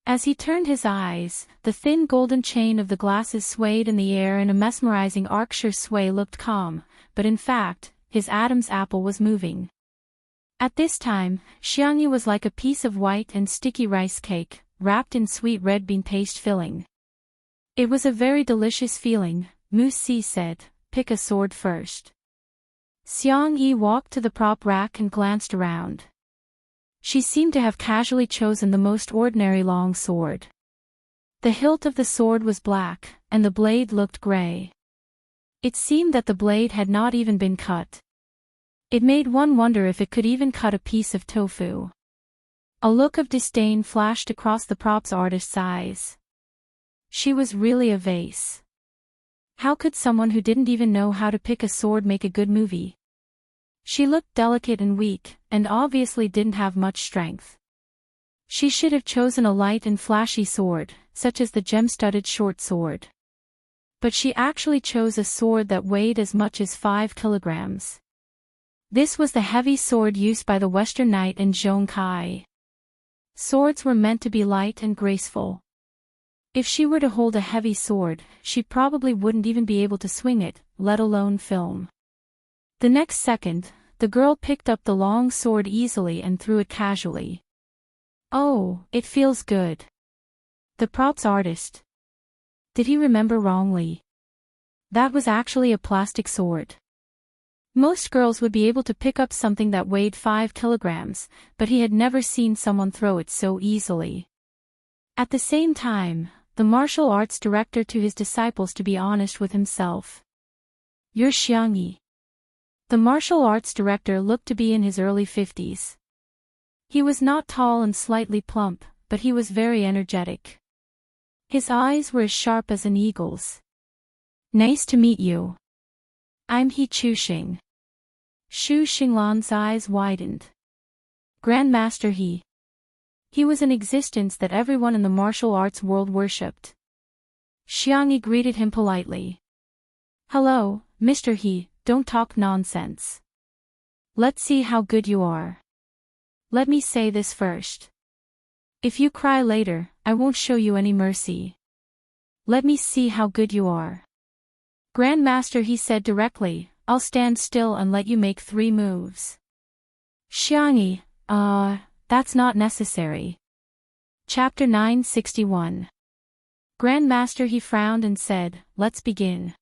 As he turned his eyes, the thin golden chain of the glasses swayed in the air in a mesmerizing arc. Shui looked calm, but in fact, his Adam's apple was moving. At this time, Xiangyi was like a piece of white and sticky rice cake, wrapped in sweet red bean paste filling. It was a very delicious feeling. Mu Si said, Pick a sword first. Xiangyi walked to the prop rack and glanced around. She seemed to have casually chosen the most ordinary long sword. The hilt of the sword was black, and the blade looked gray. It seemed that the blade had not even been cut. It made one wonder if it could even cut a piece of tofu. A look of disdain flashed across the props artist's eyes. She was really a vase. How could someone who didn't even know how to pick a sword make a good movie? She looked delicate and weak, and obviously didn't have much strength. She should have chosen a light and flashy sword, such as the gem-studded short sword. But she actually chose a sword that weighed as much as 5 kilograms. This was the heavy sword used by the Western Knight and Zhong Kai. Swords were meant to be light and graceful. If she were to hold a heavy sword, she probably wouldn't even be able to swing it, let alone film. The next second, the girl picked up the long sword easily and threw it casually. Oh, it feels good. The props artist. Did he remember wrongly? That was actually a plastic sword. Most girls would be able to pick up something that weighed 5 kilograms, but he had never seen someone throw it so easily. At the same time, the martial arts director to his disciples to be honest with himself. You're Xiangyi. The martial arts director looked to be in his early 50s. He was not tall and slightly plump, but he was very energetic. His eyes were as sharp as an eagle's. Nice to meet you. I'm He Chuxing. Xu Xinglan's eyes widened. Grandmaster He. He was an existence that everyone in the martial arts world worshipped. Xiangyi greeted him politely. Hello, Mr. He, don't talk nonsense. Let's see how good you are. Let me say this first. If you cry later, I won't show you any mercy. Let me see how good you are. Grandmaster He said directly, I'll stand still and let you make 3 moves. Xiangyi, that's not necessary. Chapter 961. Grandmaster He frowned and said, let's begin.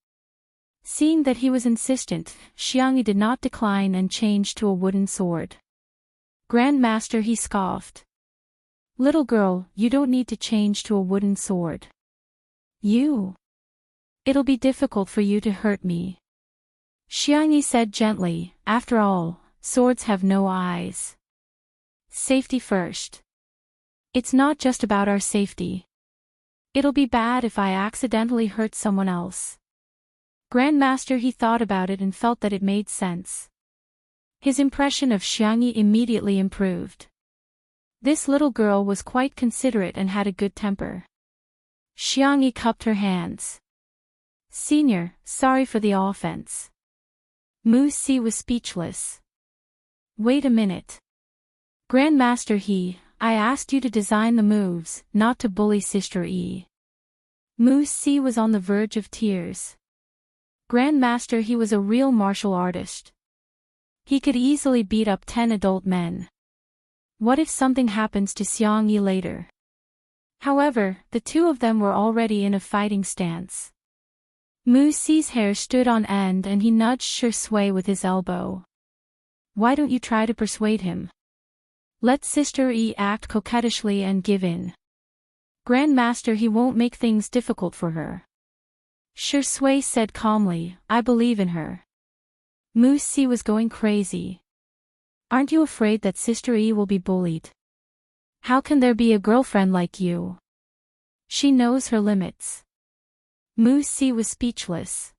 Seeing that he was insistent, Xiangyi did not decline and changed to a wooden sword. Grandmaster He scoffed. Little girl, you don't need to change to a wooden sword. It'll be difficult for you to hurt me. Xiangyi said gently, after all, swords have no eyes. Safety first. It's not just about our safety. It'll be bad if I accidentally hurt someone else. Grandmaster He thought about it and felt that it made sense. His impression of Xiangyi immediately improved. This little girl was quite considerate and had a good temper. Xiangyi cupped her hands. Senior, sorry for the offense. Mu Si was speechless. Wait a minute. Grandmaster He, I asked you to design the moves, not to bully Sister E. Mu Si was on the verge of tears. Grandmaster He was a real martial artist. He could easily beat up 10 adult men. What if something happens to Xiangyi later? However, the two of them were already in a fighting stance. Mu Si's hair stood on end and he nudged Shi Sui with his elbow. Why don't you try to persuade him? Let Sister E act coquettishly and give in. Grandmaster He won't make things difficult for her. Shi Sui said calmly, I believe in her. Mu Si was going crazy. Aren't you afraid that Sister E will be bullied? How can there be a girlfriend like you? She knows her limits. Mu Si was speechless.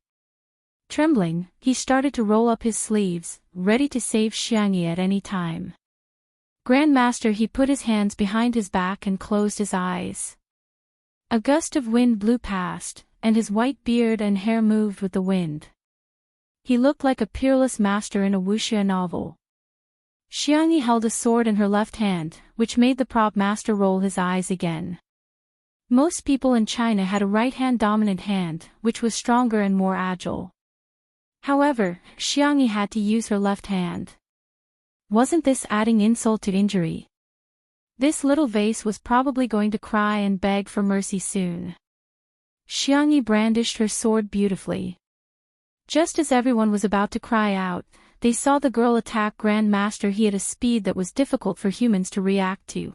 Trembling, he started to roll up his sleeves, ready to save Xiangyi at any time. Grandmaster He put his hands behind his back and closed his eyes. A gust of wind blew past, and his white beard and hair moved with the wind. He looked like a peerless master in a wuxia novel. Xiangyi held a sword in her left hand, which made the prop master roll his eyes again. Most people in China had a right-hand dominant hand, which was stronger and more agile. However, Xiangyi had to use her left hand. Wasn't this adding insult to injury? This little vase was probably going to cry and beg for mercy soon. Xiangyi brandished her sword beautifully. Just as everyone was about to cry out, they saw the girl attack Grandmaster He at a speed that was difficult for humans to react to.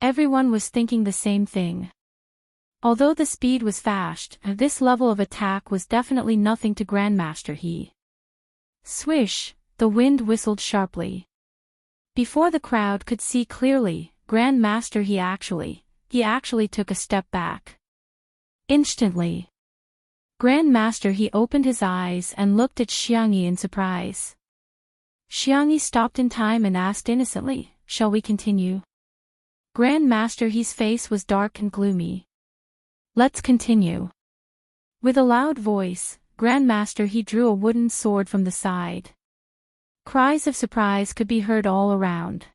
Everyone was thinking the same thing. Although the speed was fast, this level of attack was definitely nothing to Grandmaster He. Swish, the wind whistled sharply. Before the crowd could see clearly, Grand Master he actually took a step back. Instantly. Grand Master he opened his eyes and looked at Xiangyi in surprise. Xiangyi stopped in time and asked innocently, "Shall we continue?" Grand Master he's face was dark and gloomy. "Let's continue." With a loud voice, Grand Master he drew a wooden sword from the side. Cries of surprise could be heard all around.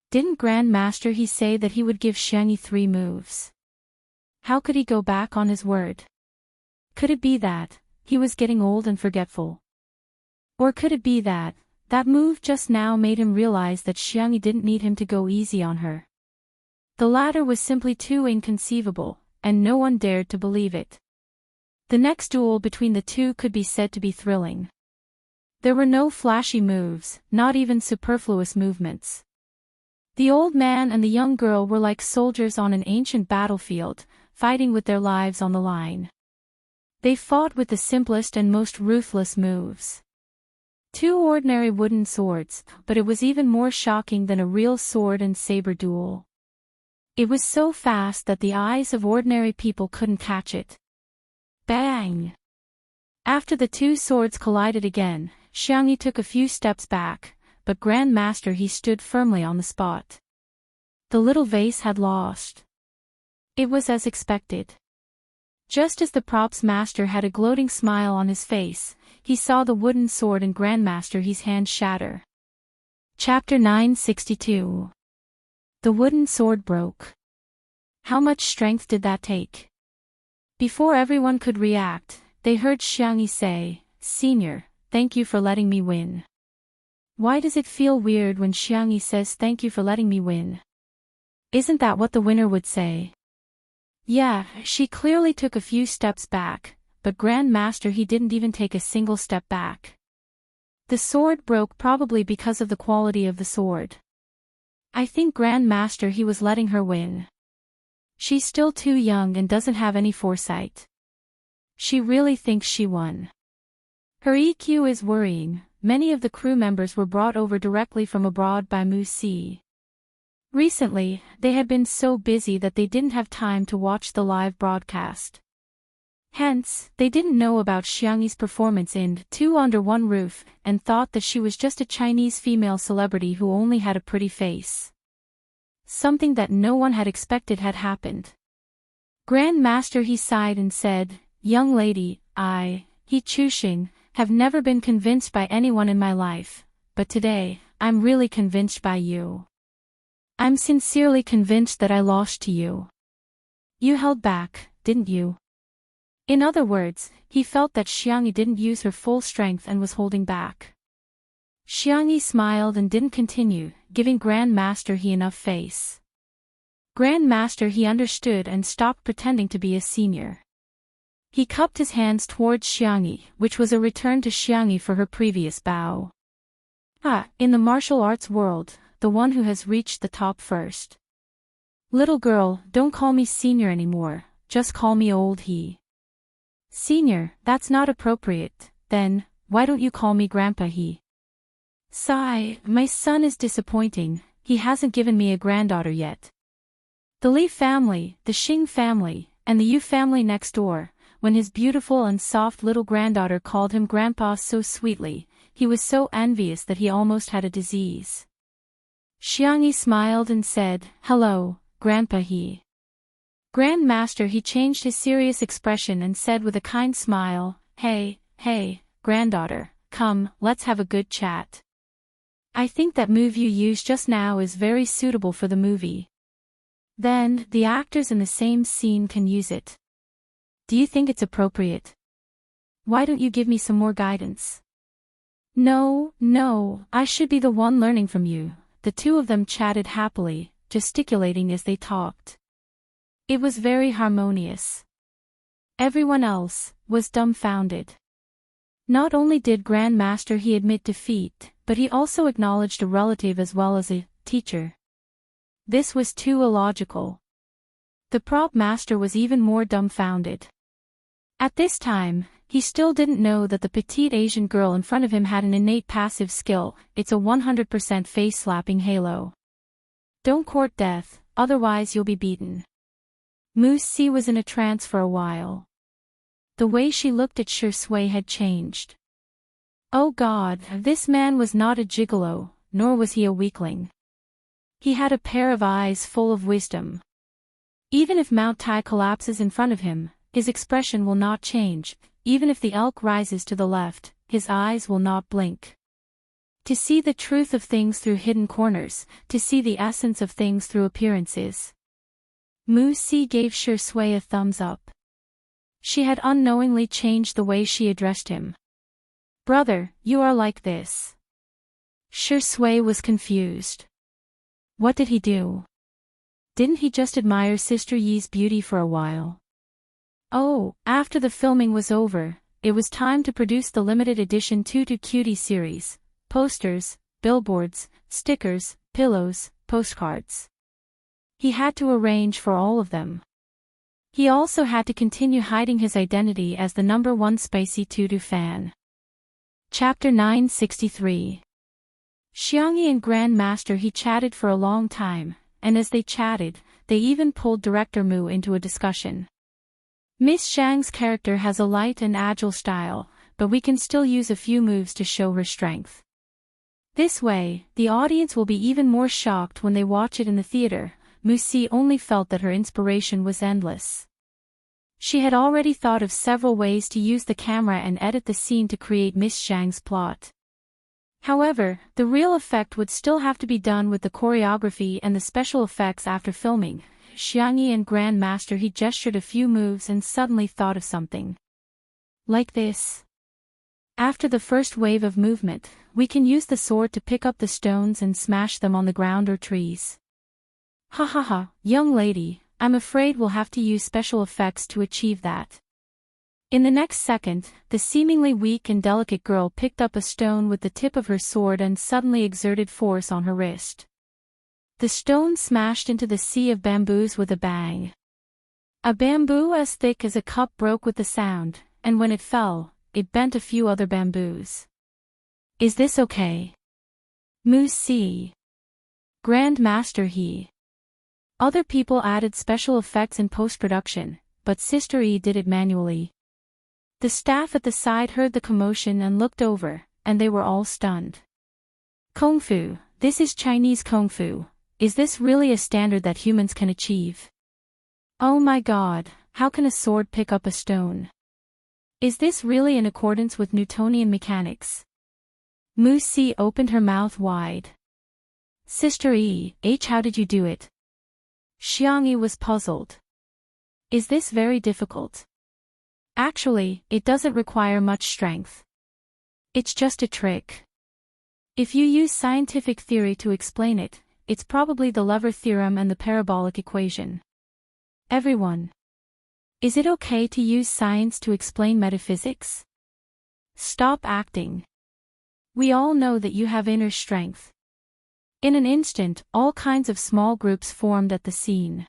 Didn't Grand Master he say that he would give Xiangyi 3 moves? How could he go back on his word? Could it be that he was getting old and forgetful? Or could it be that move just now made him realize that Xiangyi didn't need him to go easy on her? The latter was simply too inconceivable, and no one dared to believe it. The next duel between the two could be said to be thrilling. There were no flashy moves, not even superfluous movements. The old man and the young girl were like soldiers on an ancient battlefield, fighting with their lives on the line. They fought with the simplest and most ruthless moves. 2 ordinary wooden swords, but it was even more shocking than a real sword and saber duel. It was so fast that the eyes of ordinary people couldn't catch it. Bang! After the 2 swords collided again, Xiangyi took a few steps back, but Grand Master he stood firmly on the spot. The little vase had lost. It was as expected. Just as the props master had a gloating smile on his face, he saw the wooden sword in Grandmaster he's hand shatter. Chapter 962. The wooden sword broke. How much strength did that take? Before everyone could react, they heard Xiangyi say, "Senior, thank you for letting me win." Why does it feel weird when Xiangyi says thank you for letting me win? Isn't that what the winner would say? Yeah, she clearly took a few steps back, but Grand Master he didn't even take a single step back. The sword broke probably because of the quality of the sword. I think Grand Master he was letting her win. She's still too young and doesn't have any foresight. She really thinks she won. Her EQ is worrying. Many of the crew members were brought over directly from abroad by Mu Si. Recently, they had been so busy that they didn't have time to watch the live broadcast. Hence, they didn't know about Xiangyi's performance in Two Under One Roof and thought that she was just a Chinese female celebrity who only had a pretty face. Something that no one had expected had happened. Grand Master he sighed and said, "Young lady, He Chuxing, have never been convinced by anyone in my life, but today, I'm really convinced by you. I'm sincerely convinced that I lost to you. You held back, didn't you?" In other words, he felt that Xiangyi didn't use her full strength and was holding back. Xiangyi smiled and didn't continue, giving Grand Master he enough face. Grand Master he understood and stopped pretending to be a senior. He cupped his hands towards Xiangyi, which was a return to Xiangyi for her previous bow. In the martial arts world, the one who has reached the top first. Little girl, don't call me senior anymore, just call me old he. Senior, that's not appropriate, then, why don't you call me grandpa he? Sigh, my son is disappointing, he hasn't given me a granddaughter yet. The Li family, the Xing family, and the Yu family next door, when his beautiful and soft little granddaughter called him grandpa so sweetly, he was so envious that he almost had a disease. Xiangyi smiled and said, "Hello, grandpa he." Grand Master he changed his serious expression and said with a kind smile, Hey, granddaughter, come, let's have a good chat. I think that move you used just now is very suitable for the movie. Then, the actors in the same scene can use it. Do you think it's appropriate? Why don't you give me some more guidance? No, I should be the one learning from you. The two of them chatted happily, gesticulating as they talked. It was very harmonious. Everyone else was dumbfounded. Not only did Grand Master he admit defeat, but he also acknowledged a relative as well as a teacher. This was too illogical. The prop master was even more dumbfounded. At this time, He still didn't know that the petite Asian girl in front of him had an innate passive skill. It's a 100% face-slapping halo. Don't court death, otherwise you'll be beaten. Moose C was in a trance for a while. The way she looked at Shui had changed. Oh God, this man was not a gigolo, nor was he a weakling. He had a pair of eyes full of wisdom. Even if Mount Tai collapses in front of him, his expression will not change. Even if the elk rises to the left, his eyes will not blink. To see the truth of things through hidden corners, to see the essence of things through appearances. Mu Si gave Shui a thumbs up. She had unknowingly changed the way she addressed him. Brother, you are like this. Shui was confused. What did he do? Didn't he just admire Sister Yi's beauty for a while? Oh, after the filming was over, it was time to produce the limited edition Tutu Cutie series. Posters, billboards, stickers, pillows, postcards. He had to arrange for all of them. He also had to continue hiding his identity as the #1 spicy Tutu fan. Chapter 963. Xiangyi and Grand Master He chatted for a long time, and as they chatted, they even pulled Director Mu into a discussion. Miss Zhang's character has a light and agile style, but we can still use a few moves to show her strength. This way, the audience will be even more shocked when they watch it in the theater. Mu Si only felt that her inspiration was endless. She had already thought of several ways to use the camera and edit the scene to create Miss Zhang's plot. However, the real effect would still have to be done with the choreography and the special effects after filming. Xiangyi and Grand Master He gestured a few moves and suddenly thought of something. Like this. After the first wave of movement, we can use the sword to pick up the stones and smash them on the ground or trees. Ha ha ha, young lady, I'm afraid we'll have to use special effects to achieve that. In the next second, the seemingly weak and delicate girl picked up a stone with the tip of her sword and suddenly exerted force on her wrist. The stone smashed into the sea of bamboos with a bang. A bamboo as thick as a cup broke with the sound, and when it fell, it bent a few other bamboos. Is this okay? Mu Si. Grand Master He. Other people added special effects in post-production, but Sister Yi did it manually. The staff at the side heard the commotion and looked over, and they were all stunned. Kung Fu, this is Chinese Kung Fu. Is this really a standard that humans can achieve? Oh my God, how can a sword pick up a stone? Is this really in accordance with Newtonian mechanics? Mu Si opened her mouth wide. Sister Yi, how did you do it? Xiangyi was puzzled. Is this very difficult? Actually, it doesn't require much strength. It's just a trick. If you use scientific theory to explain it, it's probably the lever theorem and the parabolic equation. Everyone. Is it okay to use science to explain metaphysics? Stop acting. We all know that you have inner strength. In an instant, all kinds of small groups formed at the scene.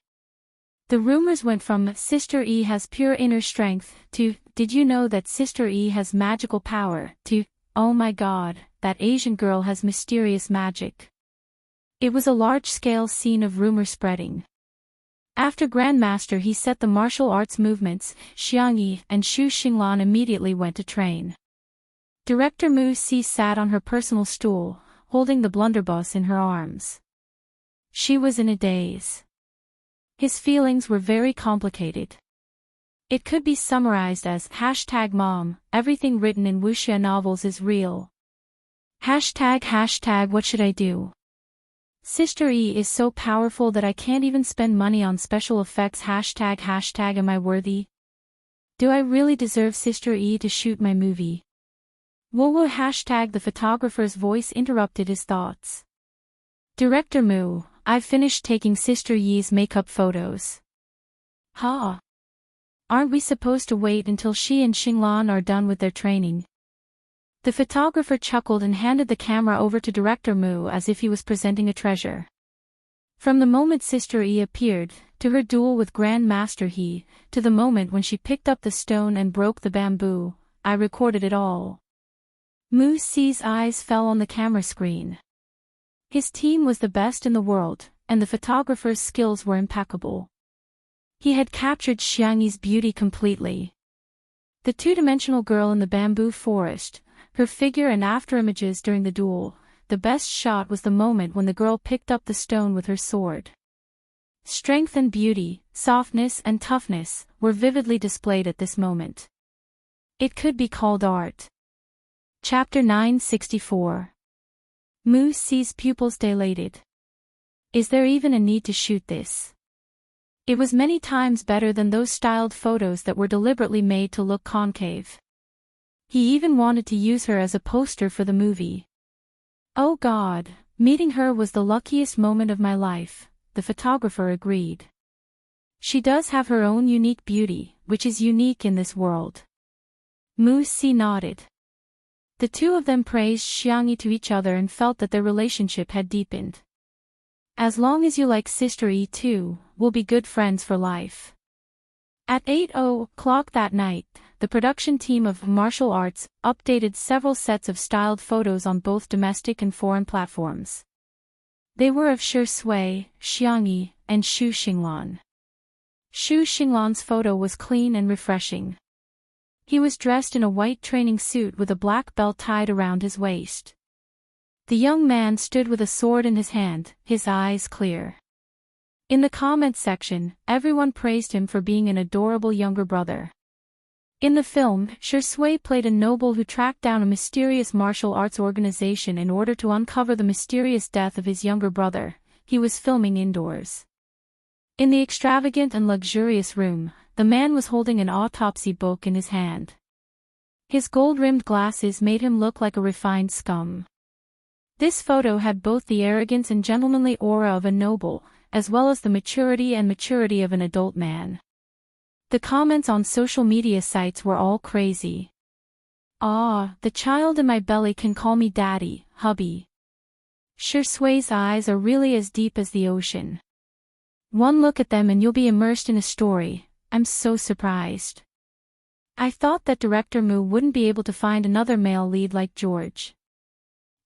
The rumors went from Sister Yi has pure inner strength to did you know that Sister Yi has magical power to oh my God, that Asian girl has mysterious magic. It was a large-scale scene of rumor spreading. After Grandmaster He set the martial arts movements, Xiangyi and Xu Xinglan immediately went to train. Director Mu Si sat on her personal stool, holding the blunderbuss in her arms. She was in a daze. His feelings were very complicated. It could be summarized as #mom, everything written in wuxia novels is real. #, what should I do? Sister Yi is so powerful that I can't even spend money on special effects. #, am I worthy? Do I really deserve Sister Yi to shoot my movie? Whoa, the photographer's voice interrupted his thoughts. Director Mu, I've finished taking Sister Yi's makeup photos. Ha! Aren't we supposed to wait until she and Xinglan are done with their training? The photographer chuckled and handed the camera over to Director Mu as if he was presenting a treasure. From the moment Sister Yi appeared, to her duel with Grand Master He, to the moment when she picked up the stone and broke the bamboo, I recorded it all. Mu Si's eyes fell on the camera screen. His team was the best in the world, and the photographer's skills were impeccable. He had captured Xiangyi's beauty completely. The two-dimensional girl in the bamboo forest, her figure and afterimages during the duel. The best shot was the moment when the girl picked up the stone with her sword. Strength and beauty, softness and toughness, were vividly displayed at this moment. It could be called art. Chapter 964. Mu Si's pupils dilated. Is there even a need to shoot this? It was many times better than those styled photos that were deliberately made to look concave. He even wanted to use her as a poster for the movie. Oh God, meeting her was the luckiest moment of my life, the photographer agreed. She does have her own unique beauty, which is unique in this world. Mu Si nodded. The two of them praised Xiangyi to each other and felt that their relationship had deepened. As long as you like Sister E too, we'll be good friends for life. At 8:00 that night, the production team of Martial Arts updated several sets of styled photos on both domestic and foreign platforms. They were of Shi Sui, Xiangyi, and Xu Xinglan. Xu Xinglan's photo was clean and refreshing. He was dressed in a white training suit with a black belt tied around his waist. The young man stood with a sword in his hand, his eyes clear. In the comments section, everyone praised him for being an adorable younger brother. In the film, Shi Sui played a noble who tracked down a mysterious martial arts organization in order to uncover the mysterious death of his younger brother. He was filming indoors. In the extravagant and luxurious room, the man was holding an autopsy book in his hand. His gold-rimmed glasses made him look like a refined scum. This photo had both the arrogance and gentlemanly aura of a noble, as well as the maturity of an adult man. The comments on social media sites were all crazy. Ah, the child in my belly can call me daddy, hubby. Shi Sui's eyes are really as deep as the ocean. One look at them and you'll be immersed in a story. I'm so surprised. I thought that director Mu wouldn't be able to find another male lead like George.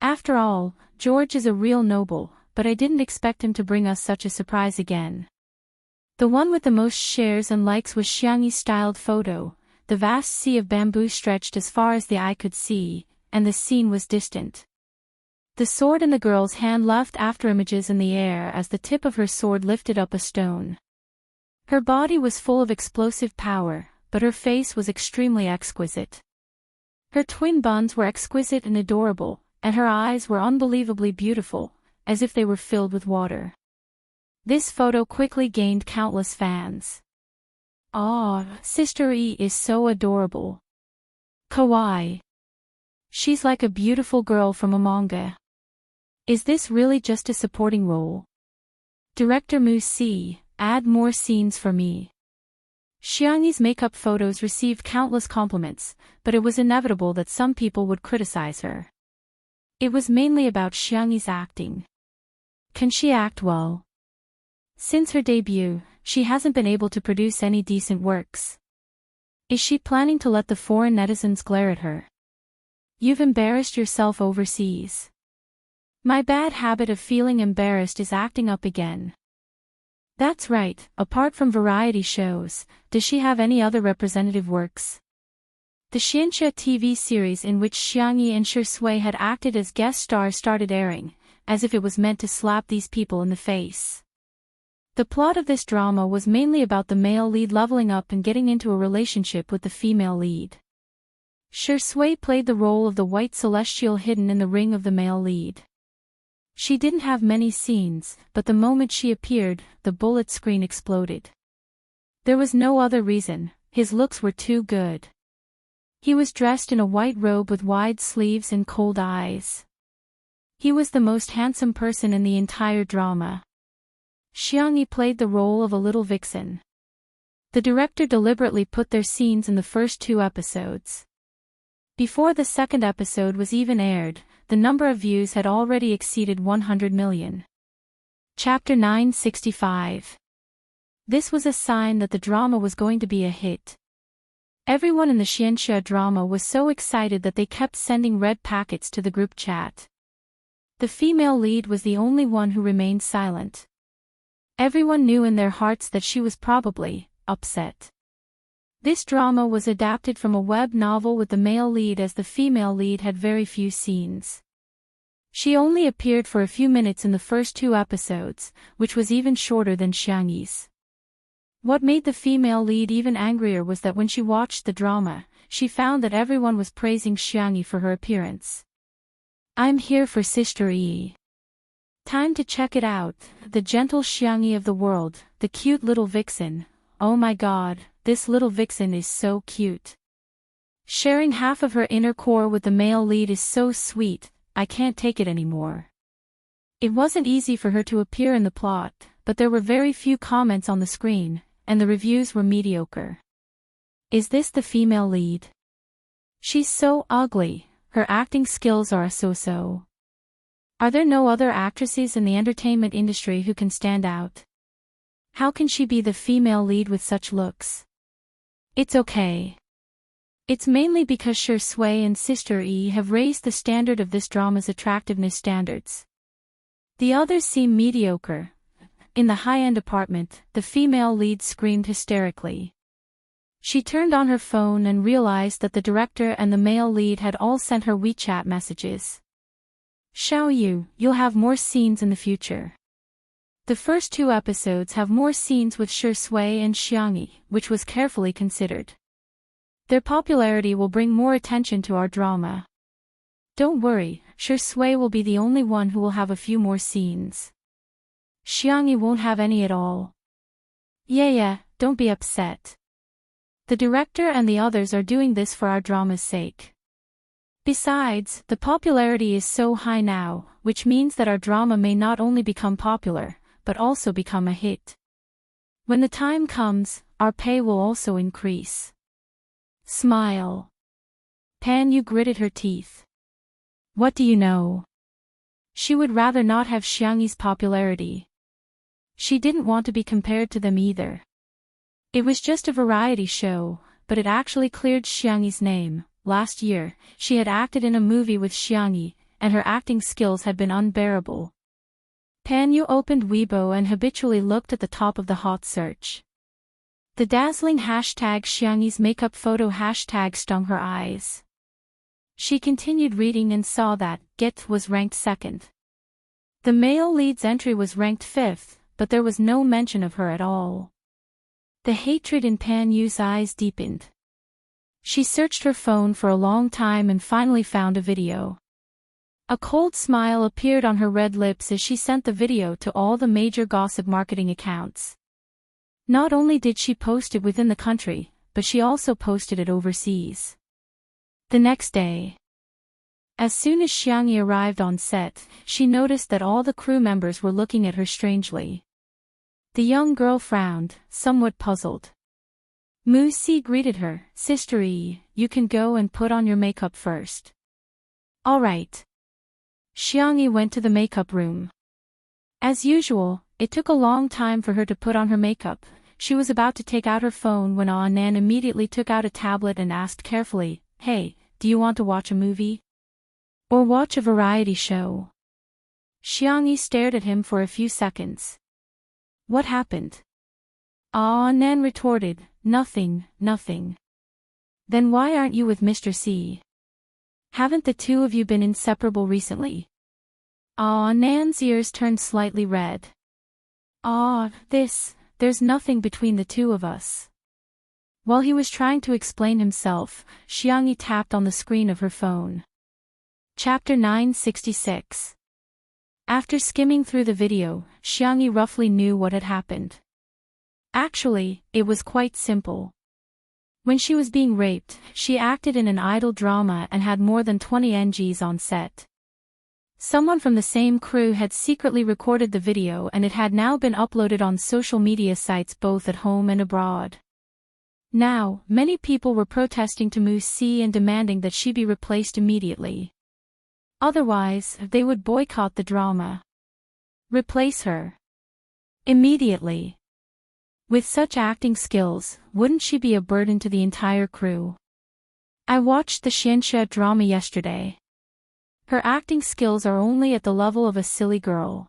After all, George is a real noble, but I didn't expect him to bring us such a surprise again. The one with the most shares and likes was Xiangyi's styled photo. The vast sea of bamboo stretched as far as the eye could see, and the scene was distant. The sword in the girl's hand left afterimages in the air as the tip of her sword lifted up a stone. Her body was full of explosive power, but her face was extremely exquisite. Her twin buns were exquisite and adorable, and her eyes were unbelievably beautiful, as if they were filled with water. This photo quickly gained countless fans. Ah, Sister E is so adorable. Kawaii. She's like a beautiful girl from a manga. Is this really just a supporting role? Director Mu Si, add more scenes for me. Xiangyi's makeup photos received countless compliments, but it was inevitable that some people would criticize her. It was mainly about Xiangyi's acting. Can she act well? Since her debut, she hasn't been able to produce any decent works. Is she planning to let the foreign netizens glare at her? You've embarrassed yourself overseas. My bad habit of feeling embarrassed is acting up again. That's right, apart from variety shows, does she have any other representative works? The Xianxia TV series in which Xiangyi and Shi Sui had acted as guest stars started airing, as if it was meant to slap these people in the face. The plot of this drama was mainly about the male lead leveling up and getting into a relationship with the female lead. Shi Sui played the role of the white celestial hidden in the ring of the male lead. She didn't have many scenes, but the moment she appeared, the bullet screen exploded. There was no other reason, his looks were too good. He was dressed in a white robe with wide sleeves and cold eyes. He was the most handsome person in the entire drama. Xiangyi played the role of a little vixen. The director deliberately put their scenes in the first 2 episodes. Before the second episode was even aired, the number of views had already exceeded 100 million. Chapter 965. This was a sign that the drama was going to be a hit. Everyone in the Xianxia drama was so excited that they kept sending red packets to the group chat. The female lead was the only one who remained silent. Everyone knew in their hearts that she was probably upset. This drama was adapted from a web novel with the male lead, as the female lead had very few scenes. She only appeared for a few minutes in the first 2 episodes, which was even shorter than Xiangyi's. What made the female lead even angrier was that when she watched the drama, she found that everyone was praising Xiangyi for her appearance. "I'm here for Sister Yi. Time to check it out, the gentle Xiangyi of the world, the cute little vixen. Oh my god, this little vixen is so cute. Sharing half of her inner core with the male lead is so sweet, I can't take it anymore." It wasn't easy for her to appear in the plot, but there were very few comments on the screen, and the reviews were mediocre. Is this the female lead? She's so ugly, her acting skills are a so-so. Are there no other actresses in the entertainment industry who can stand out? How can she be the female lead with such looks? It's okay. It's mainly because Shi Sui and Sister Yi have raised the standard of this drama's attractiveness standards. The others seem mediocre. In the high-end apartment, the female lead screamed hysterically. She turned on her phone and realized that the director and the male lead had all sent her WeChat messages. "Xiaoyu, you'll have more scenes in the future. The first 2 episodes have more scenes with Shi Sui and Xiangyi, which was carefully considered. Their popularity will bring more attention to our drama. Don't worry, Shi Sui will be the only one who will have a few more scenes. Xiangyi won't have any at all. Yeah, don't be upset. The director and the others are doing this for our drama's sake. Besides, the popularity is so high now, which means that our drama may not only become popular, but also become a hit. When the time comes, our pay will also increase." Smile. Pan Yu gritted her teeth. What do you know? She would rather not have Xiangyi's popularity. She didn't want to be compared to them either. It was just a variety show, but it actually cleared Xiangyi's name. Last year, she had acted in a movie with Xiangyi, and her acting skills had been unbearable. Pan Yu opened Weibo and habitually looked at the top of the hot search. The dazzling hashtag Xiangyi's makeup photo hashtag stung her eyes. She continued reading and saw that Get was ranked 2nd. The male lead's entry was ranked 5th, but there was no mention of her at all. The hatred in Pan Yu's eyes deepened. She searched her phone for a long time and finally found a video. A cold smile appeared on her red lips as she sent the video to all the major gossip marketing accounts. Not only did she post it within the country, but she also posted it overseas. The next day, as soon as Xiangyi arrived on set, she noticed that all the crew members were looking at her strangely. The young girl frowned, somewhat puzzled. Mu Si greeted her. "Sister Yi, you can go and put on your makeup first." "All right." Xiangyi went to the makeup room. As usual, it took a long time for her to put on her makeup. She was about to take out her phone when Nan immediately took out a tablet and asked carefully, "Hey, do you want to watch a movie? Or watch a variety show?" Xiangyi stared at him for a few seconds. "What happened?" Nan retorted, Nothing. "Then why aren't you with Mr. C? Haven't the two of you been inseparable recently?" Nan's ears turned slightly red. There's nothing between the two of us." While he was trying to explain himself, Xiangyi tapped on the screen of her phone. Chapter 966. After skimming through the video, Xiangyi roughly knew what had happened. Actually, it was quite simple. When she was being raped, she acted in an idol drama and had more than 20 NGs on set. Someone from the same crew had secretly recorded the video and it had now been uploaded on social media sites both at home and abroad. Now, many people were protesting to Mu Si and demanding that she be replaced immediately. Otherwise, they would boycott the drama. Replace her. Immediately. With such acting skills, wouldn't she be a burden to the entire crew? I watched the Xianxia drama yesterday. Her acting skills are only at the level of a silly girl.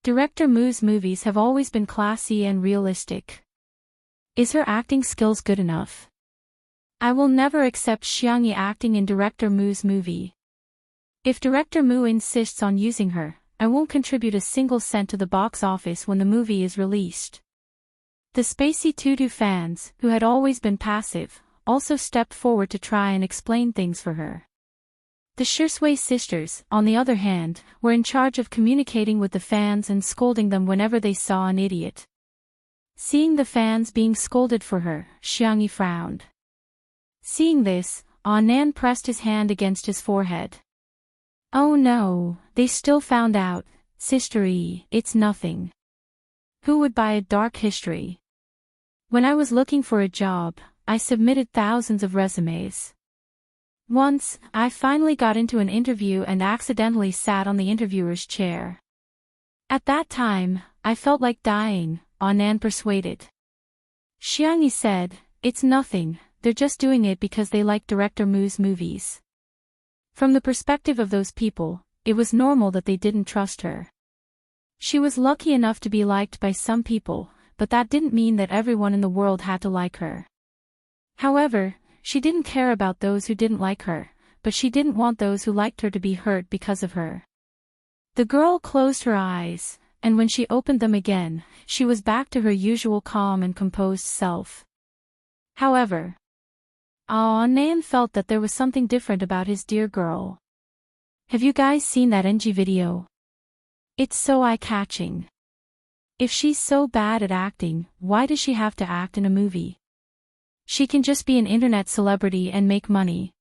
Director Mu's movies have always been classy and realistic. Is her acting skills good enough? I will never accept Xiangyi acting in Director Mu's movie. If Director Mu insists on using her, I won't contribute a single cent to the box office when the movie is released. The Spacey Tutu fans, who had always been passive, also stepped forward to try and explain things for her. The Shisui sisters, on the other hand, were in charge of communicating with the fans and scolding them whenever they saw an idiot. Seeing the fans being scolded for her, Xiangyi frowned. Seeing this, Nan pressed his hand against his forehead. Oh no, they still found out, Sister E, it's nothing. Who would buy a dark history? When I was looking for a job, I submitted thousands of resumes. Once, I finally got into an interview and accidentally sat on the interviewer's chair. At that time, I felt like dying, Nan persuaded. Xiangyi said, it's nothing, they're just doing it because they like Director Mu's movies. From the perspective of those people, it was normal that they didn't trust her. She was lucky enough to be liked by some people, but that didn't mean that everyone in the world had to like her. However, she didn't care about those who didn't like her, but she didn't want those who liked her to be hurt because of her. The girl closed her eyes, and when she opened them again, she was back to her usual calm and composed self. However, Nan felt that there was something different about his dear girl. Have you guys seen that NG video? It's so eye-catching. If she's so bad at acting, why does she have to act in a movie? She can just be an internet celebrity and make money.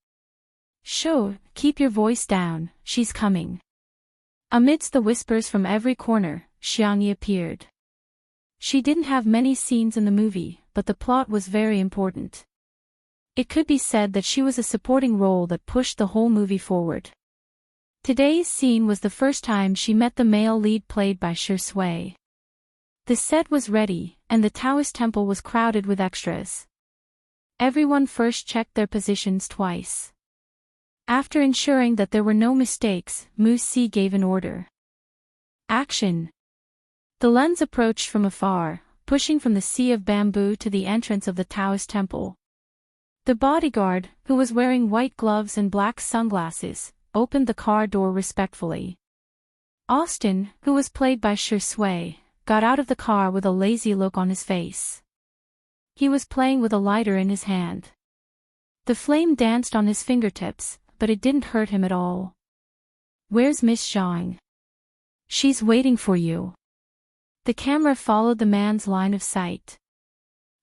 Shoo, keep your voice down, she's coming. Amidst the whispers from every corner, Xiangyi appeared. She didn't have many scenes in the movie, but the plot was very important. It could be said that she was a supporting role that pushed the whole movie forward. Today's scene was the first time she met the male lead played by Shisui. The set was ready, and the Taoist temple was crowded with extras. Everyone first checked their positions twice. After ensuring that there were no mistakes, Mu Si gave an order. Action! The lens approached from afar, pushing from the sea of bamboo to the entrance of the Taoist temple. The bodyguard, who was wearing white gloves and black sunglasses, opened the car door respectfully. Austin, who was played by Shisui, got out of the car with a lazy look on his face. He was playing with a lighter in his hand. The flame danced on his fingertips, but it didn't hurt him at all. Where's Miss Zhang? She's waiting for you. The camera followed the man's line of sight.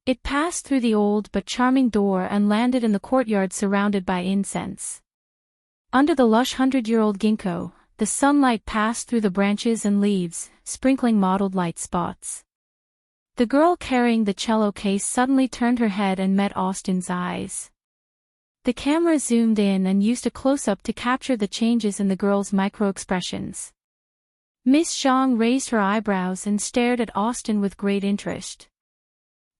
It passed through the old but charming door and landed in the courtyard surrounded by incense. Under the lush 100-year-old ginkgo, the sunlight passed through the branches and leaves, sprinkling mottled light spots. The girl carrying the cello case suddenly turned her head and met Austin's eyes. The camera zoomed in and used a close-up to capture the changes in the girl's micro-expressions. Miss Zhang raised her eyebrows and stared at Austin with great interest.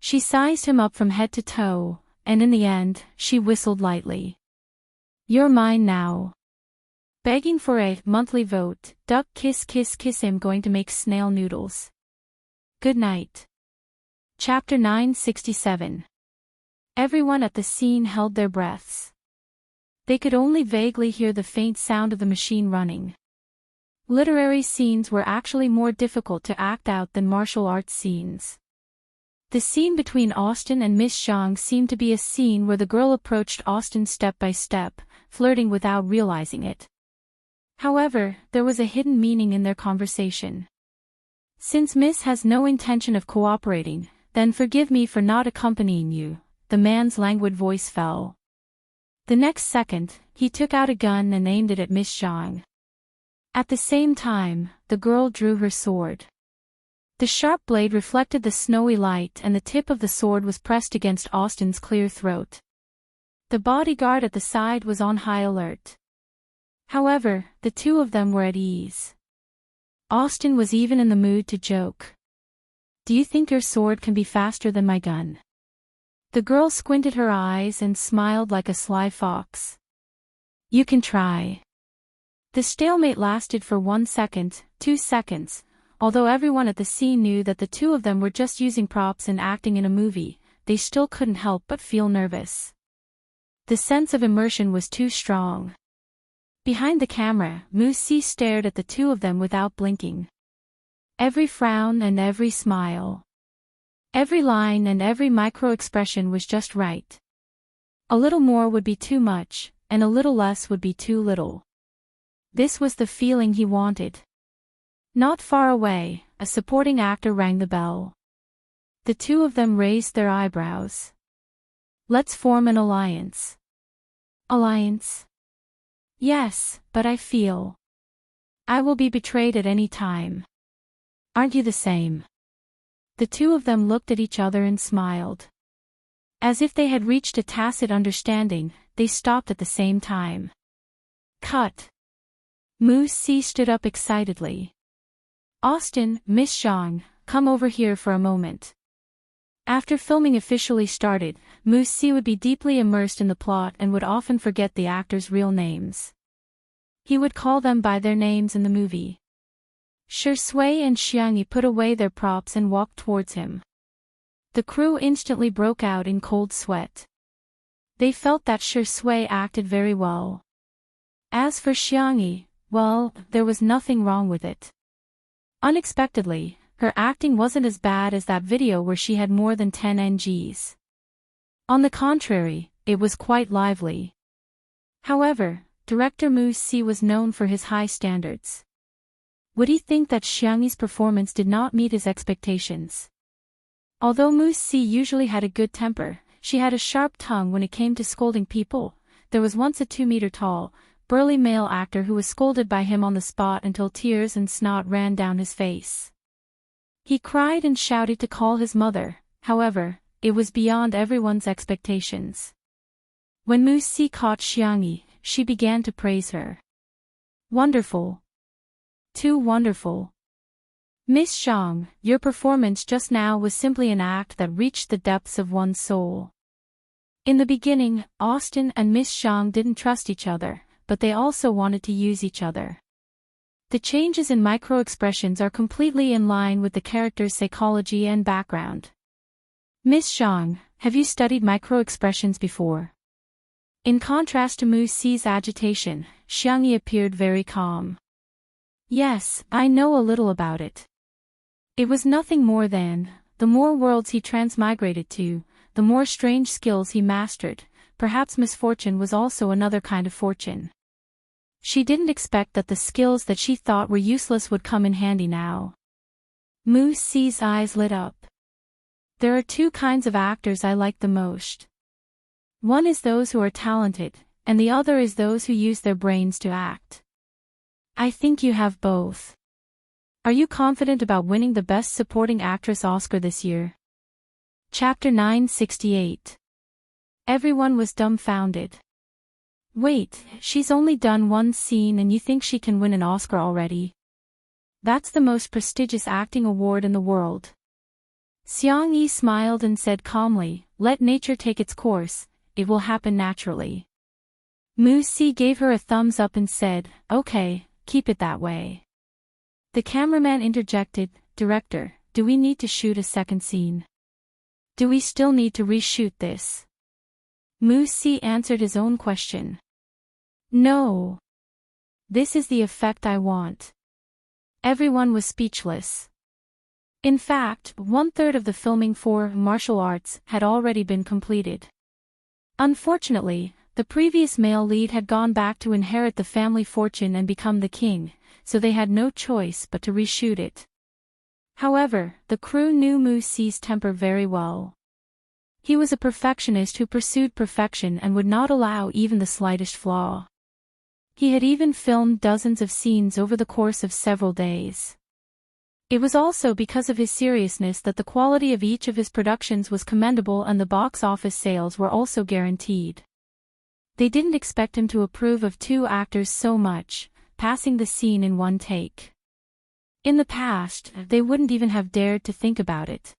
She sized him up from head to toe, and in the end, she whistled lightly. You're mine now. Begging for a monthly vote, duck kiss kiss kiss. I'm going to make snail noodles. Good night. Chapter 967. Everyone at the scene held their breaths. They could only vaguely hear the faint sound of the machine running. Literary scenes were actually more difficult to act out than martial arts scenes. The scene between Austin and Miss Zhang seemed to be a scene where the girl approached Austin step by step, flirting without realizing it. However, there was a hidden meaning in their conversation. Since Miss has no intention of cooperating, then forgive me for not accompanying you, the man's languid voice fell. The next second, he took out a gun and aimed it at Miss Zhang. At the same time, the girl drew her sword. The sharp blade reflected the snowy light and the tip of the sword was pressed against Austin's clear throat. The bodyguard at the side was on high alert. However, the two of them were at ease. Austin was even in the mood to joke. Do you think your sword can be faster than my gun? The girl squinted her eyes and smiled like a sly fox. You can try. The stalemate lasted for 1 second, 2 seconds, although everyone at the scene knew that the two of them were just using props and acting in a movie, they still couldn't help but feel nervous. The sense of immersion was too strong. Behind the camera, Musi stared at the two of them without blinking. Every frown and every smile. Every line and every micro-expression was just right. A little more would be too much, and a little less would be too little. This was the feeling he wanted. Not far away, a supporting actor rang the bell. The two of them raised their eyebrows. Let's form an alliance. Alliance? Yes, but I feel I will be betrayed at any time. Aren't you the same? The two of them looked at each other and smiled. As if they had reached a tacit understanding, they stopped at the same time. Cut. Musi stood up excitedly. Austin, Miss Zhang, come over here for a moment. After filming officially started, Musi would be deeply immersed in the plot and would often forget the actors' real names. He would call them by their names in the movie. Shui and Xiangyi put away their props and walked towards him. The crew instantly broke out in cold sweat. They felt that Shui acted very well. As for Xiangyi, well, there was nothing wrong with it. Unexpectedly, her acting wasn't as bad as that video where she had more than 10 NGs. On the contrary, it was quite lively. However, director Musi was known for his high standards. Would he think that Xiangyi's performance did not meet his expectations? Although Musi usually had a good temper, she had a sharp tongue when it came to scolding people. There was once a 2-meter-tall, burly male actor who was scolded by him on the spot until tears and snot ran down his face. He cried and shouted to call his mother, however, it was beyond everyone's expectations. When Musi caught Xiangyi, she began to praise her. Wonderful. Too wonderful. Miss Zhang, your performance just now was simply an act that reached the depths of one's soul. In the beginning, Austin and Miss Zhang didn't trust each other, but they also wanted to use each other. The changes in micro-expressions are completely in line with the character's psychology and background. Miss Zhang, have you studied micro-expressions before? In contrast to Musi's agitation, Xiangyi appeared very calm. Yes, I know a little about it. It was nothing more than, the more worlds he transmigrated to, the more strange skills he mastered. Perhaps misfortune was also another kind of fortune. She didn't expect that the skills that she thought were useless would come in handy now. Musi's eyes lit up. There are two kinds of actors I like the most. One is those who are talented, and the other is those who use their brains to act. I think you have both. Are you confident about winning the Best Supporting Actress Oscar this year? Chapter 968. Everyone was dumbfounded. Wait, she's only done one scene and you think she can win an Oscar already? That's the most prestigious acting award in the world. Xiangyi smiled and said calmly, let nature take its course, it will happen naturally. Musi gave her a thumbs up and said, okay, keep it that way. The cameraman interjected, Director, do we need to shoot a second scene? Do we still need to reshoot this? Musi answered his own question. No. This is the effect I want. Everyone was speechless. In fact, 1/3 of the filming for martial arts had already been completed. Unfortunately, the previous male lead had gone back to inherit the family fortune and become the king, so they had no choice but to reshoot it. However, the crew knew Musi's temper very well. He was a perfectionist who pursued perfection and would not allow even the slightest flaw. He had even filmed dozens of scenes over the course of several days. It was also because of his seriousness that the quality of each of his productions was commendable and the box office sales were also guaranteed. They didn't expect him to approve of two actors so much, passing the scene in one take. In the past, they wouldn't even have dared to think about it.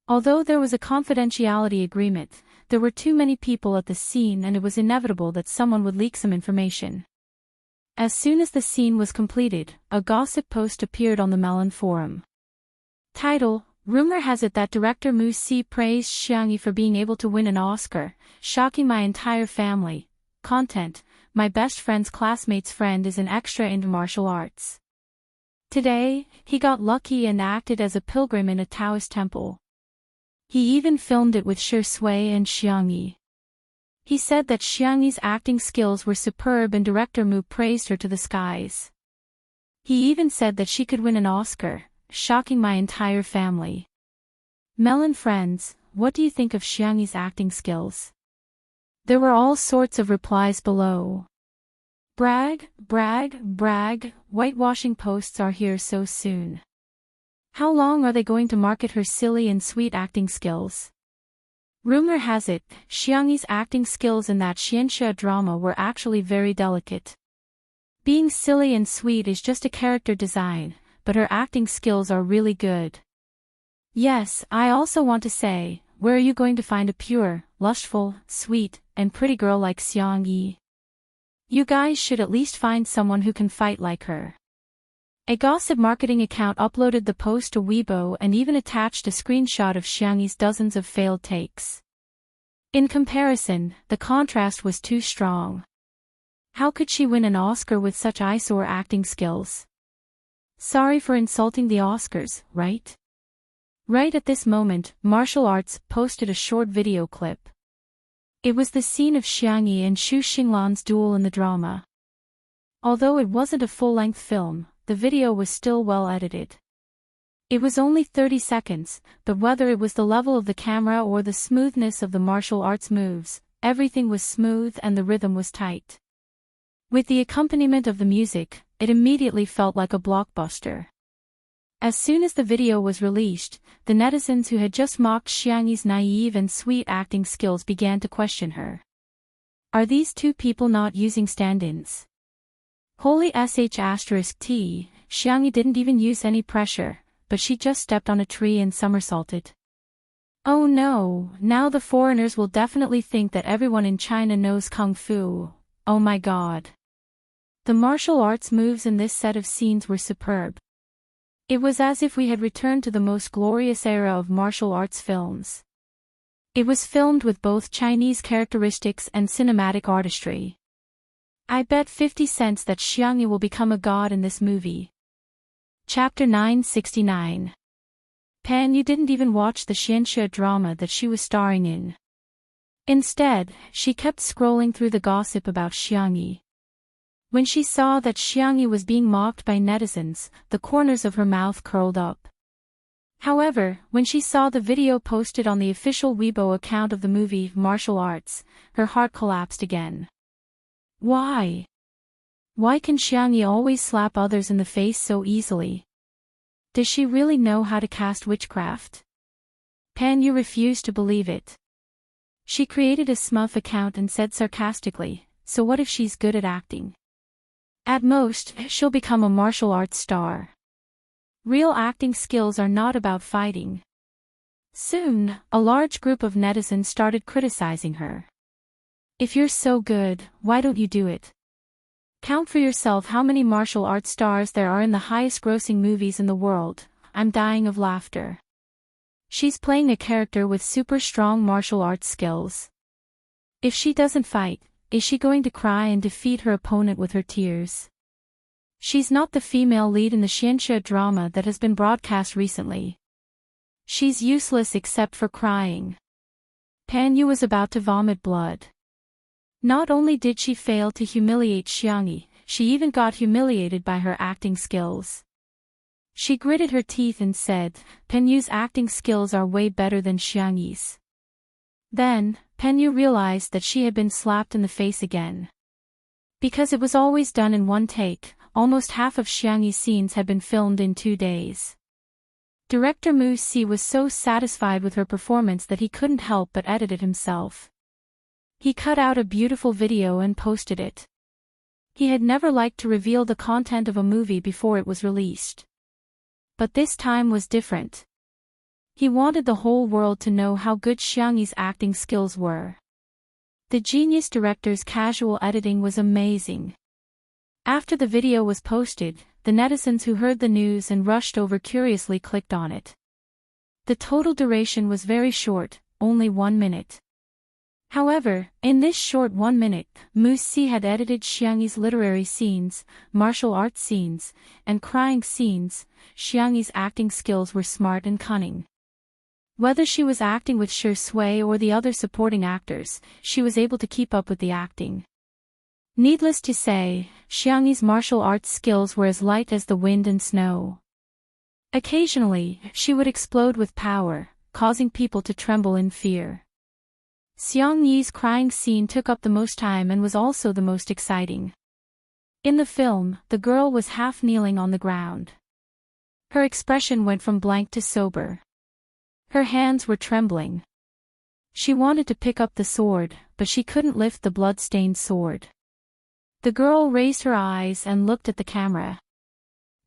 Although there was a confidentiality agreement, there were too many people at the scene and it was inevitable that someone would leak some information. As soon as the scene was completed, a gossip post appeared on the Melon forum. Title: Rumor has it that director Mu Si praised Xiangyi for being able to win an Oscar, shocking my entire family. Content: My best friend's classmate's friend is an extra into martial arts. Today, he got lucky and acted as a pilgrim in a Taoist temple. He even filmed it with Shi Sui and Xiangyi. He said that Xiangyi's acting skills were superb and director Mu praised her to the skies. He even said that she could win an Oscar, shocking my entire family. Melon friends, what do you think of Xiangyi's acting skills? There were all sorts of replies below. Brag, brag, brag, whitewashing posts are here so soon. How long are they going to market her silly and sweet acting skills? Rumor has it, Xiangyi's acting skills in that Xianxia drama were actually very delicate. Being silly and sweet is just a character design, but her acting skills are really good. Yes, I also want to say, where are you going to find a pure, lustful, sweet, and pretty girl like Xiangyi? You guys should at least find someone who can fight like her. A gossip marketing account uploaded the post to Weibo and even attached a screenshot of Xiangyi's dozens of failed takes. In comparison, the contrast was too strong. How could she win an Oscar with such eyesore acting skills? Sorry for insulting the Oscars, right? Right at this moment, Martial Arts posted a short video clip. It was the scene of Xiangyi and Xu Xinglan's duel in the drama. Although it wasn't a full-length film, the video was still well edited. It was only 30 seconds, but whether it was the level of the camera or the smoothness of the martial arts moves, everything was smooth and the rhythm was tight. With the accompaniment of the music, it immediately felt like a blockbuster. As soon as the video was released, the netizens who had just mocked Xiangyi's naive and sweet acting skills began to question her. Are these two people not using stand-ins? Holy sh*t, Xiangyi didn't even use any pressure, but she just stepped on a tree and somersaulted. Oh no, now the foreigners will definitely think that everyone in China knows Kung Fu. Oh my god. The martial arts moves in this set of scenes were superb. It was as if we had returned to the most glorious era of martial arts films. It was filmed with both Chinese characteristics and cinematic artistry. I bet 50 cents that Xiangyi will become a god in this movie. Chapter 969. Pan, you didn't even watch the Xianxia drama that she was starring in. Instead, she kept scrolling through the gossip about Xiangyi. When she saw that Xiangyi was being mocked by netizens, the corners of her mouth curled up. However, when she saw the video posted on the official Weibo account of the movie Martial Arts, her heart collapsed again. Why? Why can Xiangyi always slap others in the face so easily? Does she really know how to cast witchcraft? Pan Yu refused to believe it. She created a smurf account and said sarcastically, so what if she's good at acting? At most, she'll become a martial arts star. Real acting skills are not about fighting. Soon, a large group of netizens started criticizing her. If you're so good, why don't you do it? Count for yourself how many martial arts stars there are in the highest-grossing movies in the world. I'm dying of laughter. She's playing a character with super strong martial arts skills. If she doesn't fight, is she going to cry and defeat her opponent with her tears? She's not the female lead in the Xianxia drama that has been broadcast recently. She's useless except for crying. Pan Yu was about to vomit blood. Not only did she fail to humiliate Xiangyi, she even got humiliated by her acting skills. She gritted her teeth and said, Pan Yu's acting skills are way better than Xiangyi's. Then, Pan Yu realized that she had been slapped in the face again. Because it was always done in one take, almost half of Xiangyi's scenes had been filmed in 2 days. Director Mu Si was so satisfied with her performance that he couldn't help but edit it himself. He cut out a beautiful video and posted it. He had never liked to reveal the content of a movie before it was released. But this time was different. He wanted the whole world to know how good Xiangyi's acting skills were. The genius director's casual editing was amazing. After the video was posted, the netizens who heard the news and rushed over curiously clicked on it. The total duration was very short, only 1 minute. However, in this short 1 minute, Mu-Si had edited Xiangyi's literary scenes, martial arts scenes, and crying scenes. Xiangyi's acting skills were smart and cunning. Whether she was acting with Shi Sui or the other supporting actors, she was able to keep up with the acting. Needless to say, Xiangyi's martial arts skills were as light as the wind and snow. Occasionally, she would explode with power, causing people to tremble in fear. Xiangyi's crying scene took up the most time and was also the most exciting. In the film, the girl was half kneeling on the ground. Her expression went from blank to sober. Her hands were trembling. She wanted to pick up the sword, but she couldn't lift the blood-stained sword. The girl raised her eyes and looked at the camera.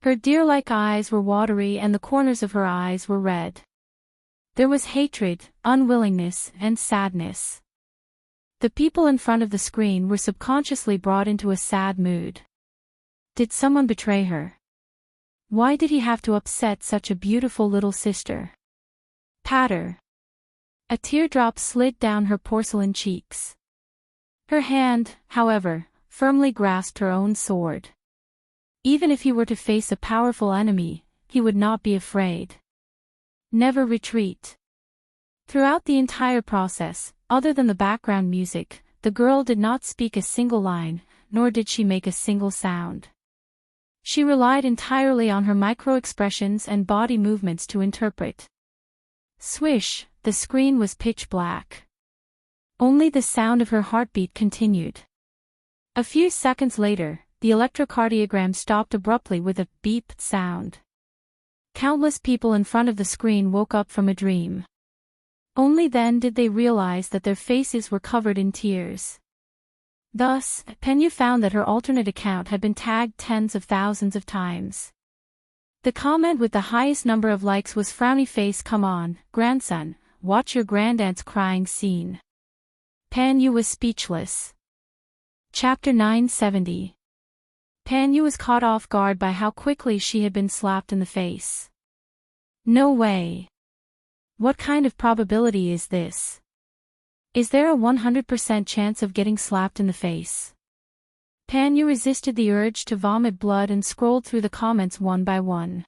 Her deer-like eyes were watery and the corners of her eyes were red. There was hatred, unwillingness, and sadness. The people in front of the screen were subconsciously brought into a sad mood. Did someone betray her? Why did he have to upset such a beautiful little sister? Patter. A teardrop slid down her porcelain cheeks. Her hand, however, firmly grasped her own sword. Even if he were to face a powerful enemy, he would not be afraid. Never retreat. Throughout the entire process, other than the background music, the girl did not speak a single line, nor did she make a single sound. She relied entirely on her micro-expressions and body movements to interpret. Swish, the screen was pitch black. Only the sound of her heartbeat continued. A few seconds later, the electrocardiogram stopped abruptly with a beep sound. Countless people in front of the screen woke up from a dream. Only then did they realize that their faces were covered in tears. Thus, Penyu found that her alternate account had been tagged tens of thousands of times. The comment with the highest number of likes was "Frowny face, come on, grandson, watch your grandaunt's crying scene." Penyu was speechless. Chapter 970. Penyu was caught off guard by how quickly she had been slapped in the face. No way. What kind of probability is this? Is there a 100% chance of getting slapped in the face? Penyu resisted the urge to vomit blood and scrolled through the comments one by one.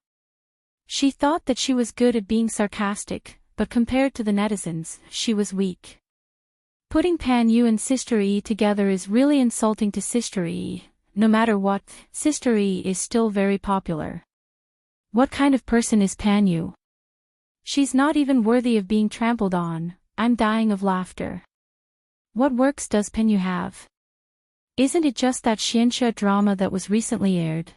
She thought that she was good at being sarcastic, but compared to the netizens, she was weak. Putting Penyu and Sister E together is really insulting to Sister E. No matter what, Sister E is still very popular. What kind of person is Penyu? She's not even worthy of being trampled on. I'm dying of laughter. What works does Penyu have? Isn't it just that Xianxia drama that was recently aired?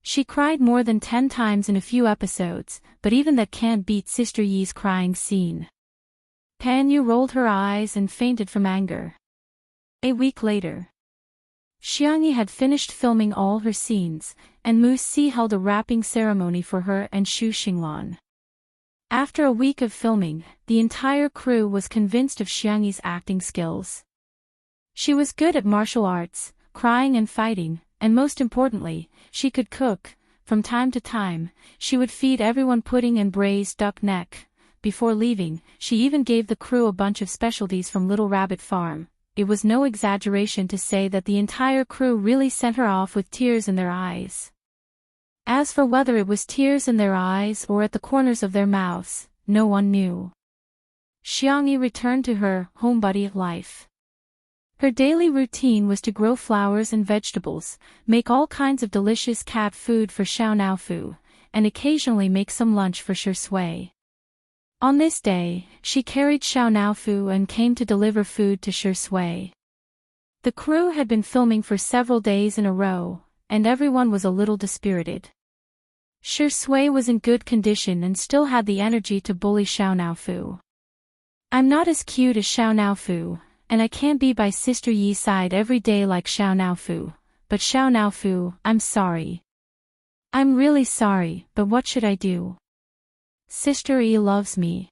She cried more than 10 times in a few episodes, but even that can't beat Sister Yi's crying scene. Penyu rolled her eyes and fainted from anger. A week later, Xiangyi had finished filming all her scenes, and Mu-Si held a wrapping ceremony for her and Xu Xinglan. After a week of filming, the entire crew was convinced of Xiangyi's acting skills. She was good at martial arts, crying and fighting, and most importantly, she could cook. From time to time, she would feed everyone pudding and braised duck neck. Before leaving, she even gave the crew a bunch of specialties from Little Rabbit Farm. It was no exaggeration to say that the entire crew really sent her off with tears in their eyes. As for whether it was tears in their eyes or at the corners of their mouths, no one knew. Xiangyi returned to her homebody life. Her daily routine was to grow flowers and vegetables, make all kinds of delicious cat food for Xiao Naofu, and occasionally make some lunch for Shi Sui. On this day, she carried Xiao Naofu and came to deliver food to Shi Sui. The crew had been filming for several days in a row, and everyone was a little dispirited. Shi Sui was in good condition and still had the energy to bully Xiao Naofu. "I'm not as cute as Xiao Naofu, and I can't be by Sister Yi's side every day like Xiao Naofu, but Xiao Naofu, I'm sorry. I'm really sorry, but what should I do? Sister E loves me.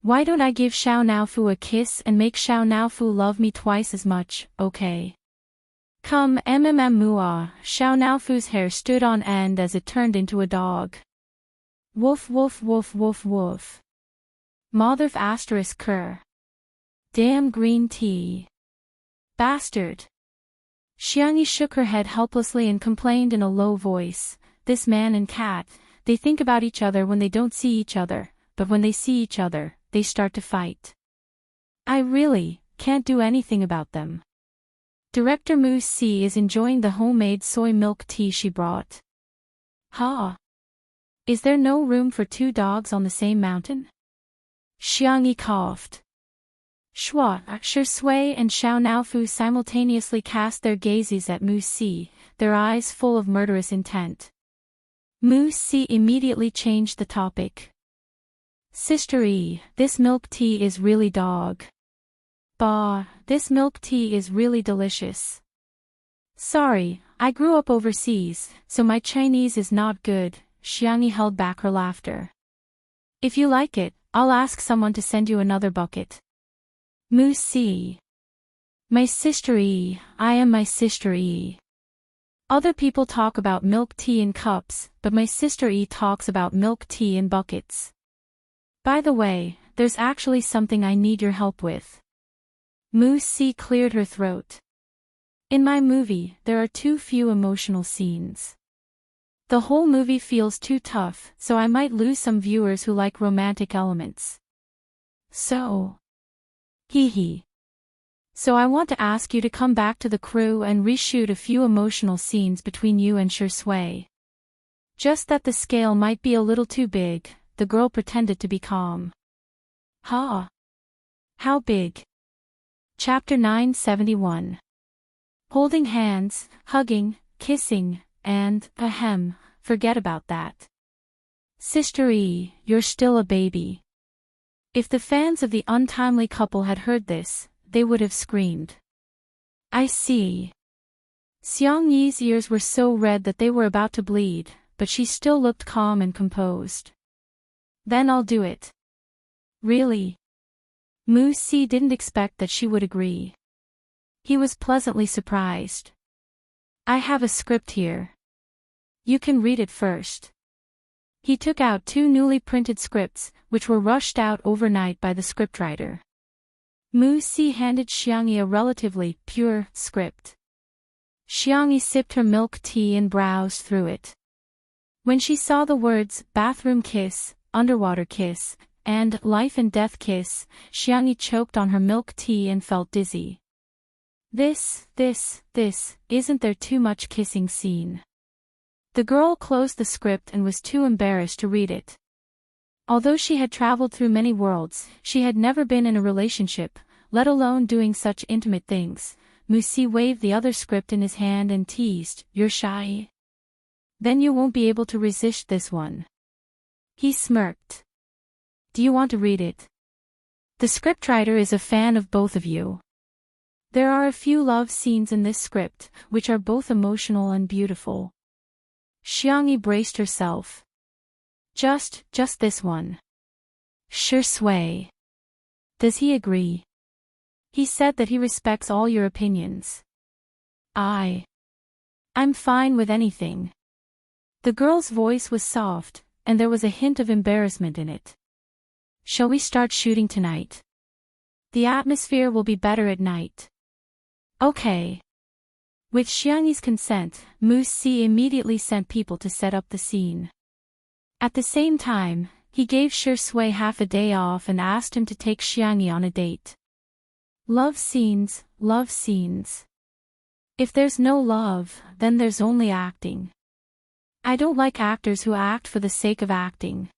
Why don't I give Xiao Naofu a kiss and make Xiao Naofu love me twice as much, okay? Come Mua, Xiao Naofu's hair stood on end as it turned into a dog. Woof woof woof woof woof. Motherf asterisk cur. Damn green tea. Bastard. Xiangyi shook her head helplessly and complained in a low voice, this man and cat, they think about each other when they don't see each other, but when they see each other, they start to fight. I really can't do anything about them. Director Mu Si is enjoying the homemade soy milk tea she brought. Ha! Is there no room for two dogs on the same mountain? Xiangyi coughed. Shua, Shui and Xiao Naofu simultaneously cast their gazes at Mu Si, their eyes full of murderous intent. Mu Si immediately changed the topic. Sister E, this milk tea is really dog. Bah, this milk tea is really delicious. Sorry, I grew up overseas, so my Chinese is not good, Xiangyi held back her laughter. If you like it, I'll ask someone to send you another bucket. Mu Si. My sister E, I am my sister E. Other people talk about milk tea in cups, but my sister E talks about milk tea in buckets. By the way, there's actually something I need your help with. Mu Si cleared her throat. In my movie, there are too few emotional scenes. The whole movie feels too tough, so I might lose some viewers who like romantic elements. So. Hee hee. So I want to ask you to come back to the crew and reshoot a few emotional scenes between you and Shui. Just that the scale might be a little too big, the girl pretended to be calm. Ha! How big? Chapter 971. Holding hands, hugging, kissing, and, ahem, forget about that. Sister E, you're still a baby. If the fans of the untimely couple had heard this, they would have screamed. I see. Xiang Yi's ears were so red that they were about to bleed, but she still looked calm and composed. Then I'll do it. Really? Mu Si didn't expect that she would agree. He was pleasantly surprised. I have a script here. You can read it first. He took out 2 newly printed scripts, which were rushed out overnight by the scriptwriter. Mu Si handed Xiangyi a relatively pure script. Xiangyi sipped her milk tea and browsed through it. When she saw the words bathroom kiss, underwater kiss, and life and death kiss, Xiangyi choked on her milk tea and felt dizzy. This, isn't there too much kissing scene? The girl closed the script and was too embarrassed to read it. Although she had traveled through many worlds, she had never been in a relationship, let alone doing such intimate things. Mu Si waved the other script in his hand and teased, "You're shy? Then you won't be able to resist this one." He smirked. Do you want to read it? The scriptwriter is a fan of both of you. There are a few love scenes in this script, which are both emotional and beautiful. Xiangyi braced herself. Just this one. Shui. Does he agree? He said that he respects all your opinions. I'm fine with anything. The girl's voice was soft, and there was a hint of embarrassment in it. Shall we start shooting tonight? The atmosphere will be better at night. Okay. With Xiangyi's consent, Mu Si immediately sent people to set up the scene. At the same time, he gave Shui half a day off and asked him to take Xiangyi on a date. Love scenes. If there's no love, then there's only acting. I don't like actors who act for the sake of acting.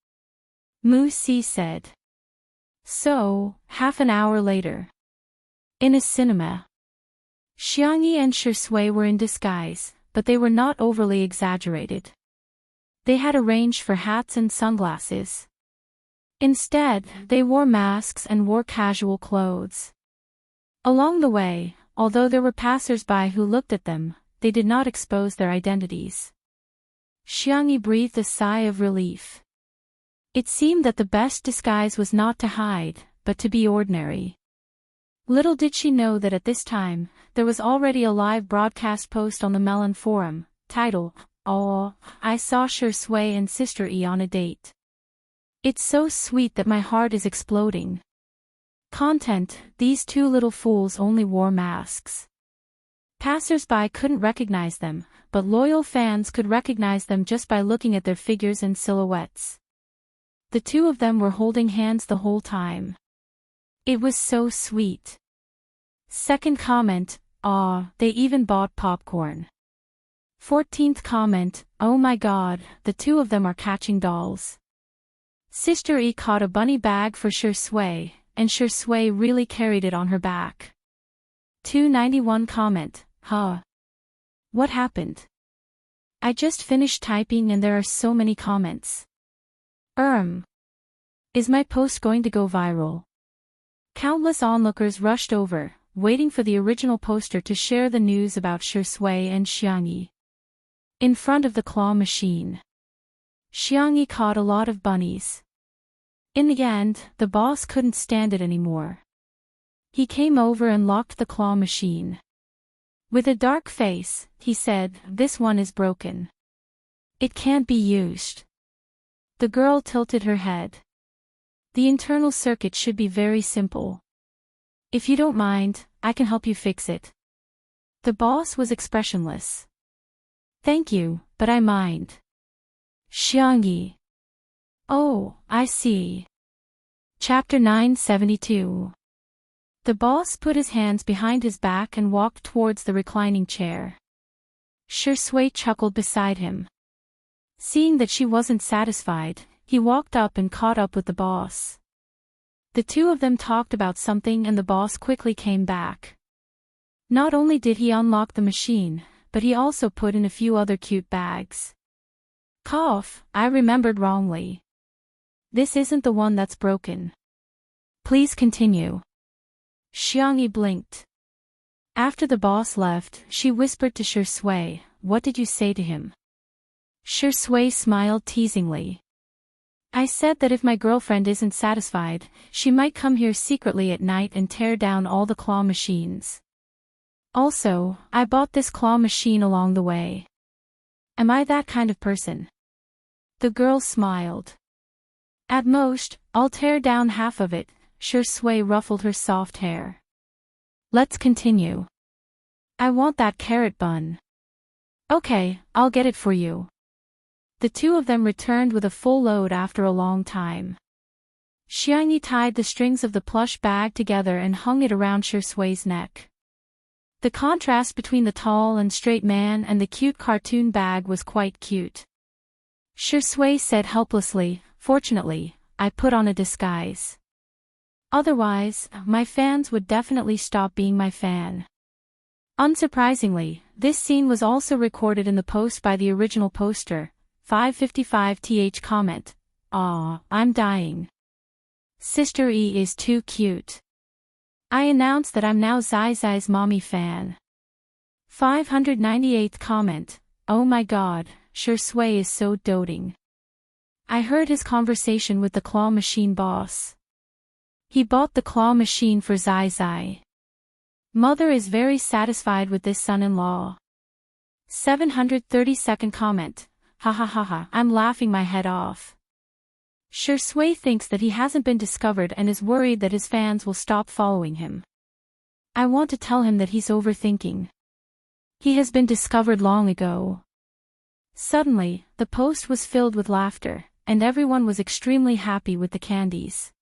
Mu Si said. So, half an hour later. In a cinema. Xiangyi and Shui were in disguise, but they were not overly exaggerated. They had arranged for hats and sunglasses. Instead, they wore masks and wore casual clothes. Along the way, although there were passers-by who looked at them, they did not expose their identities. Xiangyi breathed a sigh of relief. It seemed that the best disguise was not to hide, but to be ordinary. Little did she know that at this time, there was already a live broadcast post on the Melon forum, titled, "Oh, I saw Sher Sui and Sister E on a date. It's so sweet that my heart is exploding." Content: these two little fools only wore masks. Passers-by couldn't recognize them, but loyal fans could recognize them just by looking at their figures and silhouettes. The two of them were holding hands the whole time. It was so sweet. Second comment: "Aw, they even bought popcorn." 14th comment: "Oh my god, the two of them are catching dolls." Sister E caught a bunny bag for Sher Sui, and Sher Sui really carried it on her back. 291 comment: "Huh. What happened? I just finished typing and there are so many comments. Is my post going to go viral?" Countless onlookers rushed over, waiting for the original poster to share the news about Sher Sui and Xiangyi. In front of the claw machine, Xiangyi caught a lot of bunnies. In the end, the boss couldn't stand it anymore. He came over and locked the claw machine. With a dark face, he said, "This one is broken. It can't be used." The girl tilted her head. "The internal circuit should be very simple. If you don't mind, I can help you fix it." The boss was expressionless. "Thank you, but I mind." Xiangyi. "Oh, I see." Chapter 972. The boss put his hands behind his back and walked towards the reclining chair. Sher Sui chuckled beside him. Seeing that she wasn't satisfied, he walked up and caught up with the boss. The two of them talked about something and the boss quickly came back. Not only did he unlock the machine, but he also put in a few other cute bags. Cough, I remembered wrongly. This isn't the one that's broken. Please continue. Xiangyi blinked. After the boss left, she whispered to Sher Sui, "What did you say to him?" Sher Sui smiled teasingly. "I said that if my girlfriend isn't satisfied, she might come here secretly at night and tear down all the claw machines. Also, I bought this claw machine along the way. Am I that kind of person?" The girl smiled. "At most, I'll tear down half of it." Sher Sui ruffled her soft hair. "Let's continue. I want that carrot bun." "Okay, I'll get it for you." The two of them returned with a full load after a long time. Xiangyi tied the strings of the plush bag together and hung it around Sher Sui's neck. The contrast between the tall and straight man and the cute cartoon bag was quite cute. Sher Sui said helplessly, "Fortunately, I put on a disguise. Otherwise, my fans would definitely stop being my fan." Unsurprisingly, this scene was also recorded in the post by the original poster. 555th comment: "Aw, I'm dying. Sister E is too cute. I announce that I'm now Zai Zai's mommy fan." 598th comment: "Oh my god, Sher Sui is so doting. I heard his conversation with the claw machine boss. He bought the claw machine for Zai Zai. Mother is very satisfied with this son-in-law." 732nd comment: "Ha ha ha ha, I'm laughing my head off. Sher Sui thinks that he hasn't been discovered and is worried that his fans will stop following him. I want to tell him that he's overthinking. He has been discovered long ago." Suddenly, the post was filled with laughter, and everyone was extremely happy with the candies.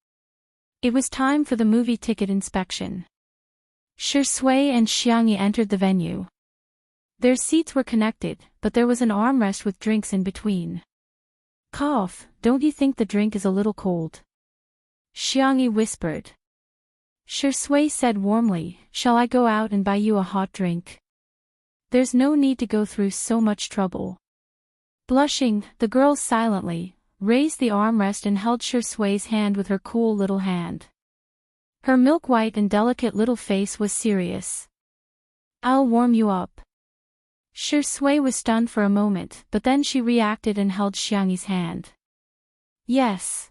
It was time for the movie ticket inspection. Sher Sui and Xiangyi entered the venue. Their seats were connected, but there was an armrest with drinks in between. "Cough, don't you think the drink is a little cold?" Xiangyi whispered. Sher Sui said warmly, "Shall I go out and buy you a hot drink? There's no need to go through so much trouble." Blushing, the girl silently raised the armrest and held Sher Sui's hand with her cool little hand. Her milk-white and delicate little face was serious. "I'll warm you up." Shi Sui was stunned for a moment, but then she reacted and held Xiangyi's hand. Yes.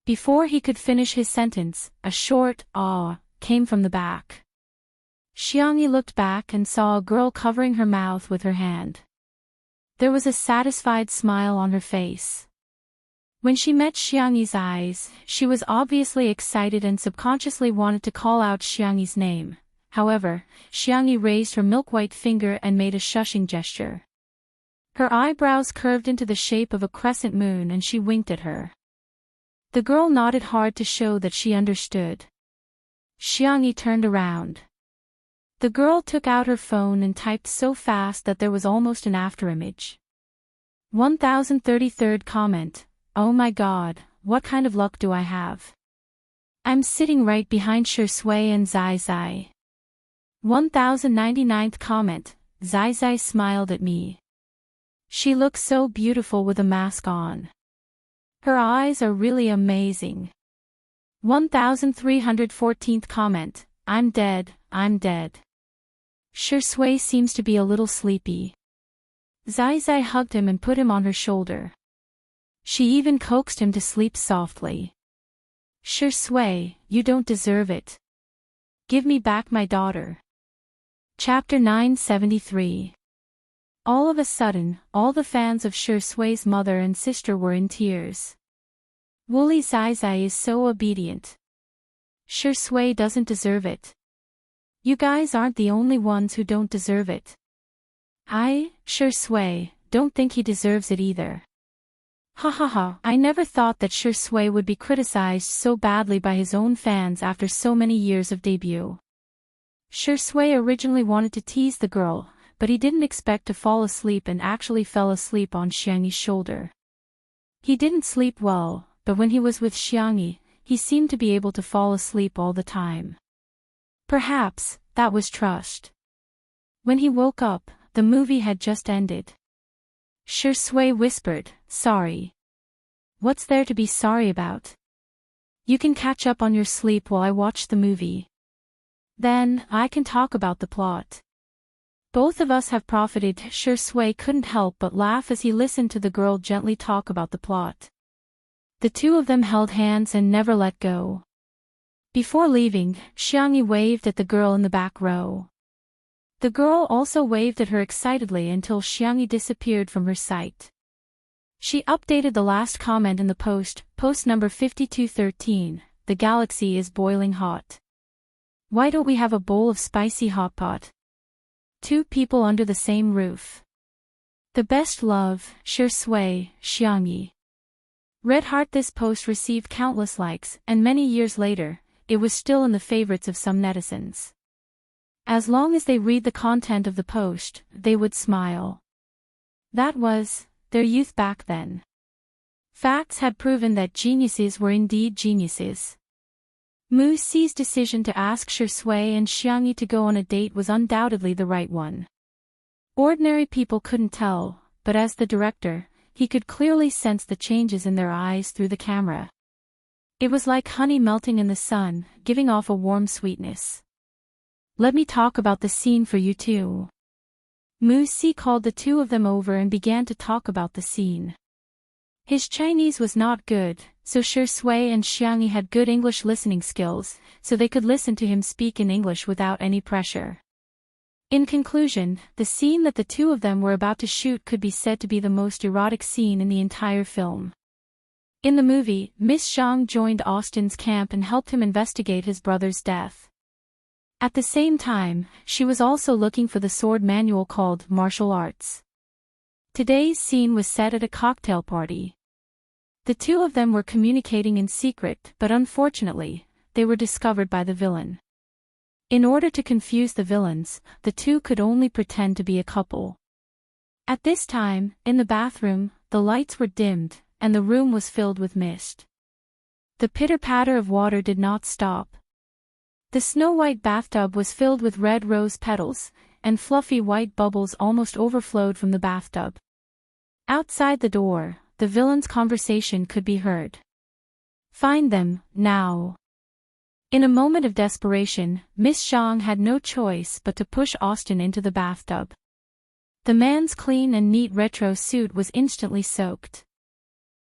Before he could finish his sentence, a short "ah" came from the back. Xiangyi looked back and saw a girl covering her mouth with her hand. There was a satisfied smile on her face. When she met Xiangyi's eyes, she was obviously excited and subconsciously wanted to call out Xiangyi's name. However, Xiangyi raised her milk-white finger and made a shushing gesture. Her eyebrows curved into the shape of a crescent moon and she winked at her. The girl nodded hard to show that she understood. Xiangyi turned around. The girl took out her phone and typed so fast that there was almost an afterimage. 1033rd comment. Oh my god, what kind of luck do I have? I'm sitting right behind Shi Sui and Zai Zai. 1099th comment. Zai Zai smiled at me. She looks so beautiful with a mask on. Her eyes are really amazing. 1314th comment. I'm dead, I'm dead. Shi Sui seems to be a little sleepy. Zai Zai hugged him and put him on her shoulder. She even coaxed him to sleep softly. Shi Sui, you don't deserve it. Give me back my daughter. Chapter 973. All of a sudden, all the fans of Shi Sui's mother and sister were in tears. Woolly Zai Zai is so obedient. Shi Sui doesn't deserve it. You guys aren't the only ones who don't deserve it. Shi Sui, don't think he deserves it either. Ha ha ha, I never thought that Shi Sui would be criticized so badly by his own fans after so many years of debut. Shi Sui originally wanted to tease the girl, but he didn't expect to fall asleep and actually fell asleep on Xiangyi's shoulder. He didn't sleep well, but when he was with Xiangyi, he seemed to be able to fall asleep all the time. Perhaps, that was trust. When he woke up, the movie had just ended. Shi Sui whispered, sorry. What's there to be sorry about? You can catch up on your sleep while I watch the movie. Then, I can talk about the plot. Both of us have profited. Shi Sui couldn't help but laugh as he listened to the girl gently talk about the plot. The two of them held hands and never let go. Before leaving, Xiangyi waved at the girl in the back row. The girl also waved at her excitedly until Xiangyi disappeared from her sight. She updated the last comment in the post number 5213, the galaxy is boiling hot. Why don't we have a bowl of spicy hot pot? Two people under the same roof. The best love, Shi Sui, Xiangyi. Red heart. This post received countless likes, and many years later, it was still in the favorites of some netizens. As long as they read the content of the post, they would smile. That was their youth back then. Facts had proven that geniuses were indeed geniuses. Mu Si's decision to ask Shi Sui and Xiangyi to go on a date was undoubtedly the right one. Ordinary people couldn't tell, but as the director, he could clearly sense the changes in their eyes through the camera. It was like honey melting in the sun, giving off a warm sweetness. Let me talk about the scene for you too. Mu Si called the two of them over and began to talk about the scene. His Chinese was not good, so Shi Sui and Xiangyi had good English listening skills, so they could listen to him speak in English without any pressure. In conclusion, the scene that the two of them were about to shoot could be said to be the most erotic scene in the entire film. In the movie, Miss Zhang joined Austin's camp and helped him investigate his brother's death. At the same time, she was also looking for the sword manual called Martial Arts. Today's scene was set at a cocktail party. The two of them were communicating in secret, but unfortunately, they were discovered by the villain. In order to confuse the villains, the two could only pretend to be a couple. At this time, in the bathroom, the lights were dimmed, and the room was filled with mist. The pitter-patter of water did not stop. The snow-white bathtub was filled with red rose petals, and fluffy white bubbles almost overflowed from the bathtub. Outside the door, the villain's conversation could be heard. Find them, now. In a moment of desperation, Miss Zhang had no choice but to push Austin into the bathtub. The man's clean and neat retro suit was instantly soaked.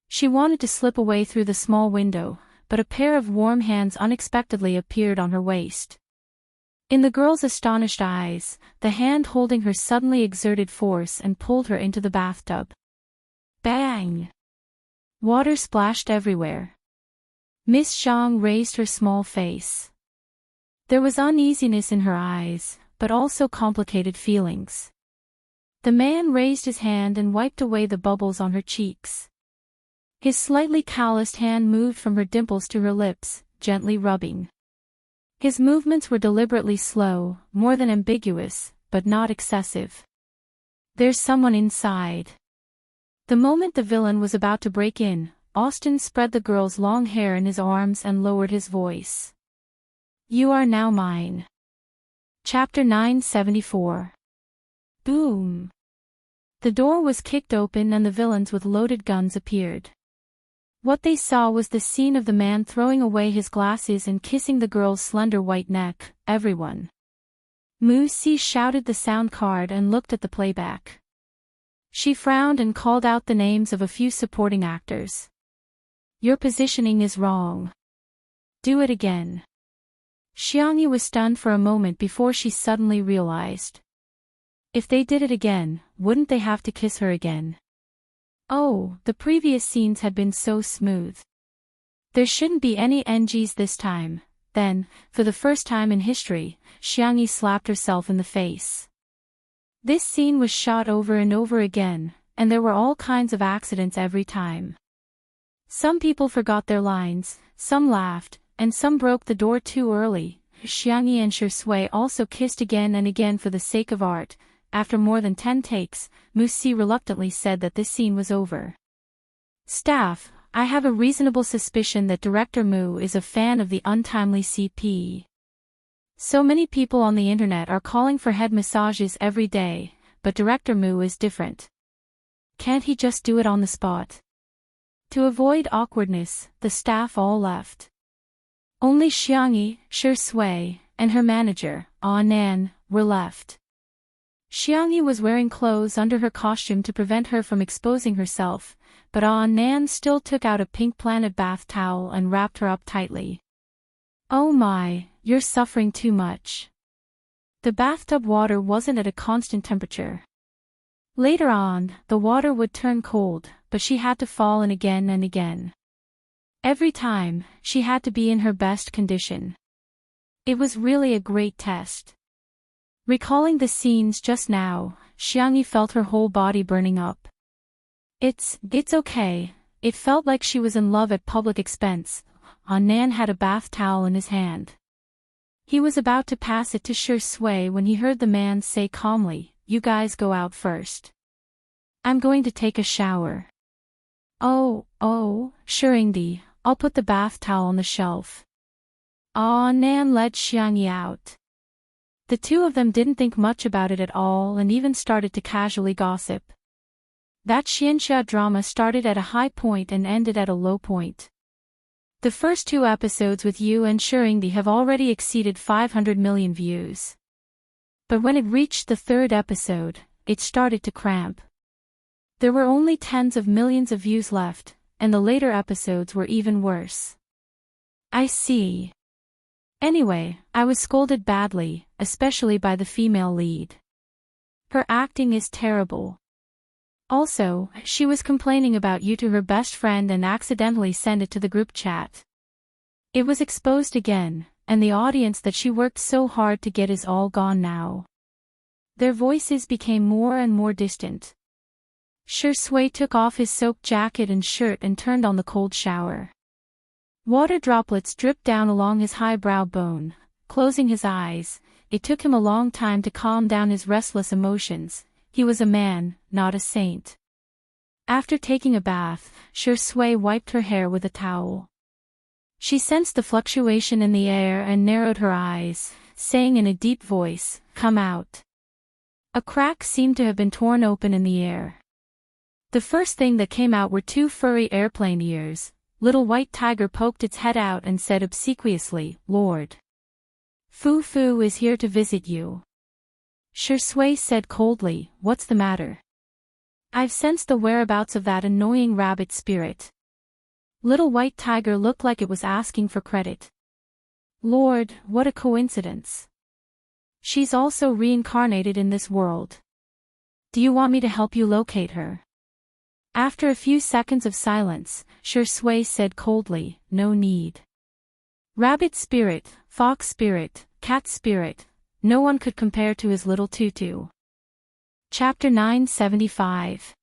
She wanted to slip away through the small window, but a pair of warm hands unexpectedly appeared on her waist. In the girl's astonished eyes, the hand holding her suddenly exerted force and pulled her into the bathtub. Bang! Water splashed everywhere. Miss Zhang raised her small face. There was uneasiness in her eyes, but also complicated feelings. The man raised his hand and wiped away the bubbles on her cheeks. His slightly calloused hand moved from her dimples to her lips, gently rubbing. His movements were deliberately slow, more than ambiguous, but not excessive. There's someone inside. The moment the villain was about to break in, Austin spread the girl's long hair in his arms and lowered his voice. You are now mine. Chapter 974. Boom. The door was kicked open and the villains with loaded guns appeared. What they saw was the scene of the man throwing away his glasses and kissing the girl's slender white neck. Everyone. Mu Si shouted the sound card and looked at the playback. She frowned and called out the names of a few supporting actors. Your positioning is wrong. Do it again. Xiangyi was stunned for a moment before she suddenly realized. If they did it again, wouldn't they have to kiss her again? Oh, the previous scenes had been so smooth. There shouldn't be any NGs this time. Then, for the first time in history, Xiangyi slapped herself in the face. This scene was shot over and over again, and there were all kinds of accidents every time. Some people forgot their lines, some laughed, and some broke the door too early. Xiangyi and Shui also kissed again and again for the sake of art. After more than 10 takes, Mu Si reluctantly said that this scene was over. Staff, I have a reasonable suspicion that Director Mu is a fan of the untimely CP. So many people on the internet are calling for head massages every day, but Director Mu is different. Can't he just do it on the spot? To avoid awkwardness, the staff all left. Only Xiangyi, Shui, and her manager, Nan, were left. Xiangyi was wearing clothes under her costume to prevent her from exposing herself, but Nan still took out a pink planet bath towel and wrapped her up tightly. Oh my, you're suffering too much. The bathtub water wasn't at a constant temperature. Later on, the water would turn cold, but she had to fall in again and again. Every time, she had to be in her best condition. It was really a great test. Recalling the scenes just now, Xiangyi felt her whole body burning up. It's okay. It felt like she was in love at public expense. Nan had a bath towel in his hand. He was about to pass it to Shui when he heard the man say calmly, You guys go out first. I'm going to take a shower. Oh, Shurindi, I'll put the bath towel on the shelf. Nan led Xiangyi out. The two of them didn't think much about it at all and even started to casually gossip. That Xianxia drama started at a high point and ended at a low point. The first 2 episodes with Yu and Shurindi have already exceeded 500 million views. But when it reached the 3rd episode, it started to cramp. There were only tens of millions of views left, and the later episodes were even worse. I see. Anyway, I was scolded badly, especially by the female lead. Her acting is terrible. Also, she was complaining about you to her best friend and accidentally sent it to the group chat. It was exposed again, and the audience that she worked so hard to get is all gone now. Their voices became more and more distant. Shui took off his soaked jacket and shirt and turned on the cold shower. Water droplets dripped down along his high brow bone. Closing his eyes, it took him a long time to calm down his restless emotions. He was a man, not a saint. After taking a bath, Shui wiped her hair with a towel. She sensed the fluctuation in the air and narrowed her eyes, saying in a deep voice, Come out. A crack seemed to have been torn open in the air. The first thing that came out were 2 furry airplane ears. Little White Tiger poked its head out and said obsequiously, Lord. Fu is here to visit you. Shui said coldly, "What's the matter?" "I've sensed the whereabouts of that annoying rabbit spirit." Little White Tiger looked like it was asking for credit. "Lord, what a coincidence. She's also reincarnated in this world. Do you want me to help you locate her?" After a few seconds of silence, Shui said coldly, "No need. Rabbit spirit, fox spirit, cat spirit, no one could compare to his little tutu." Chapter 975.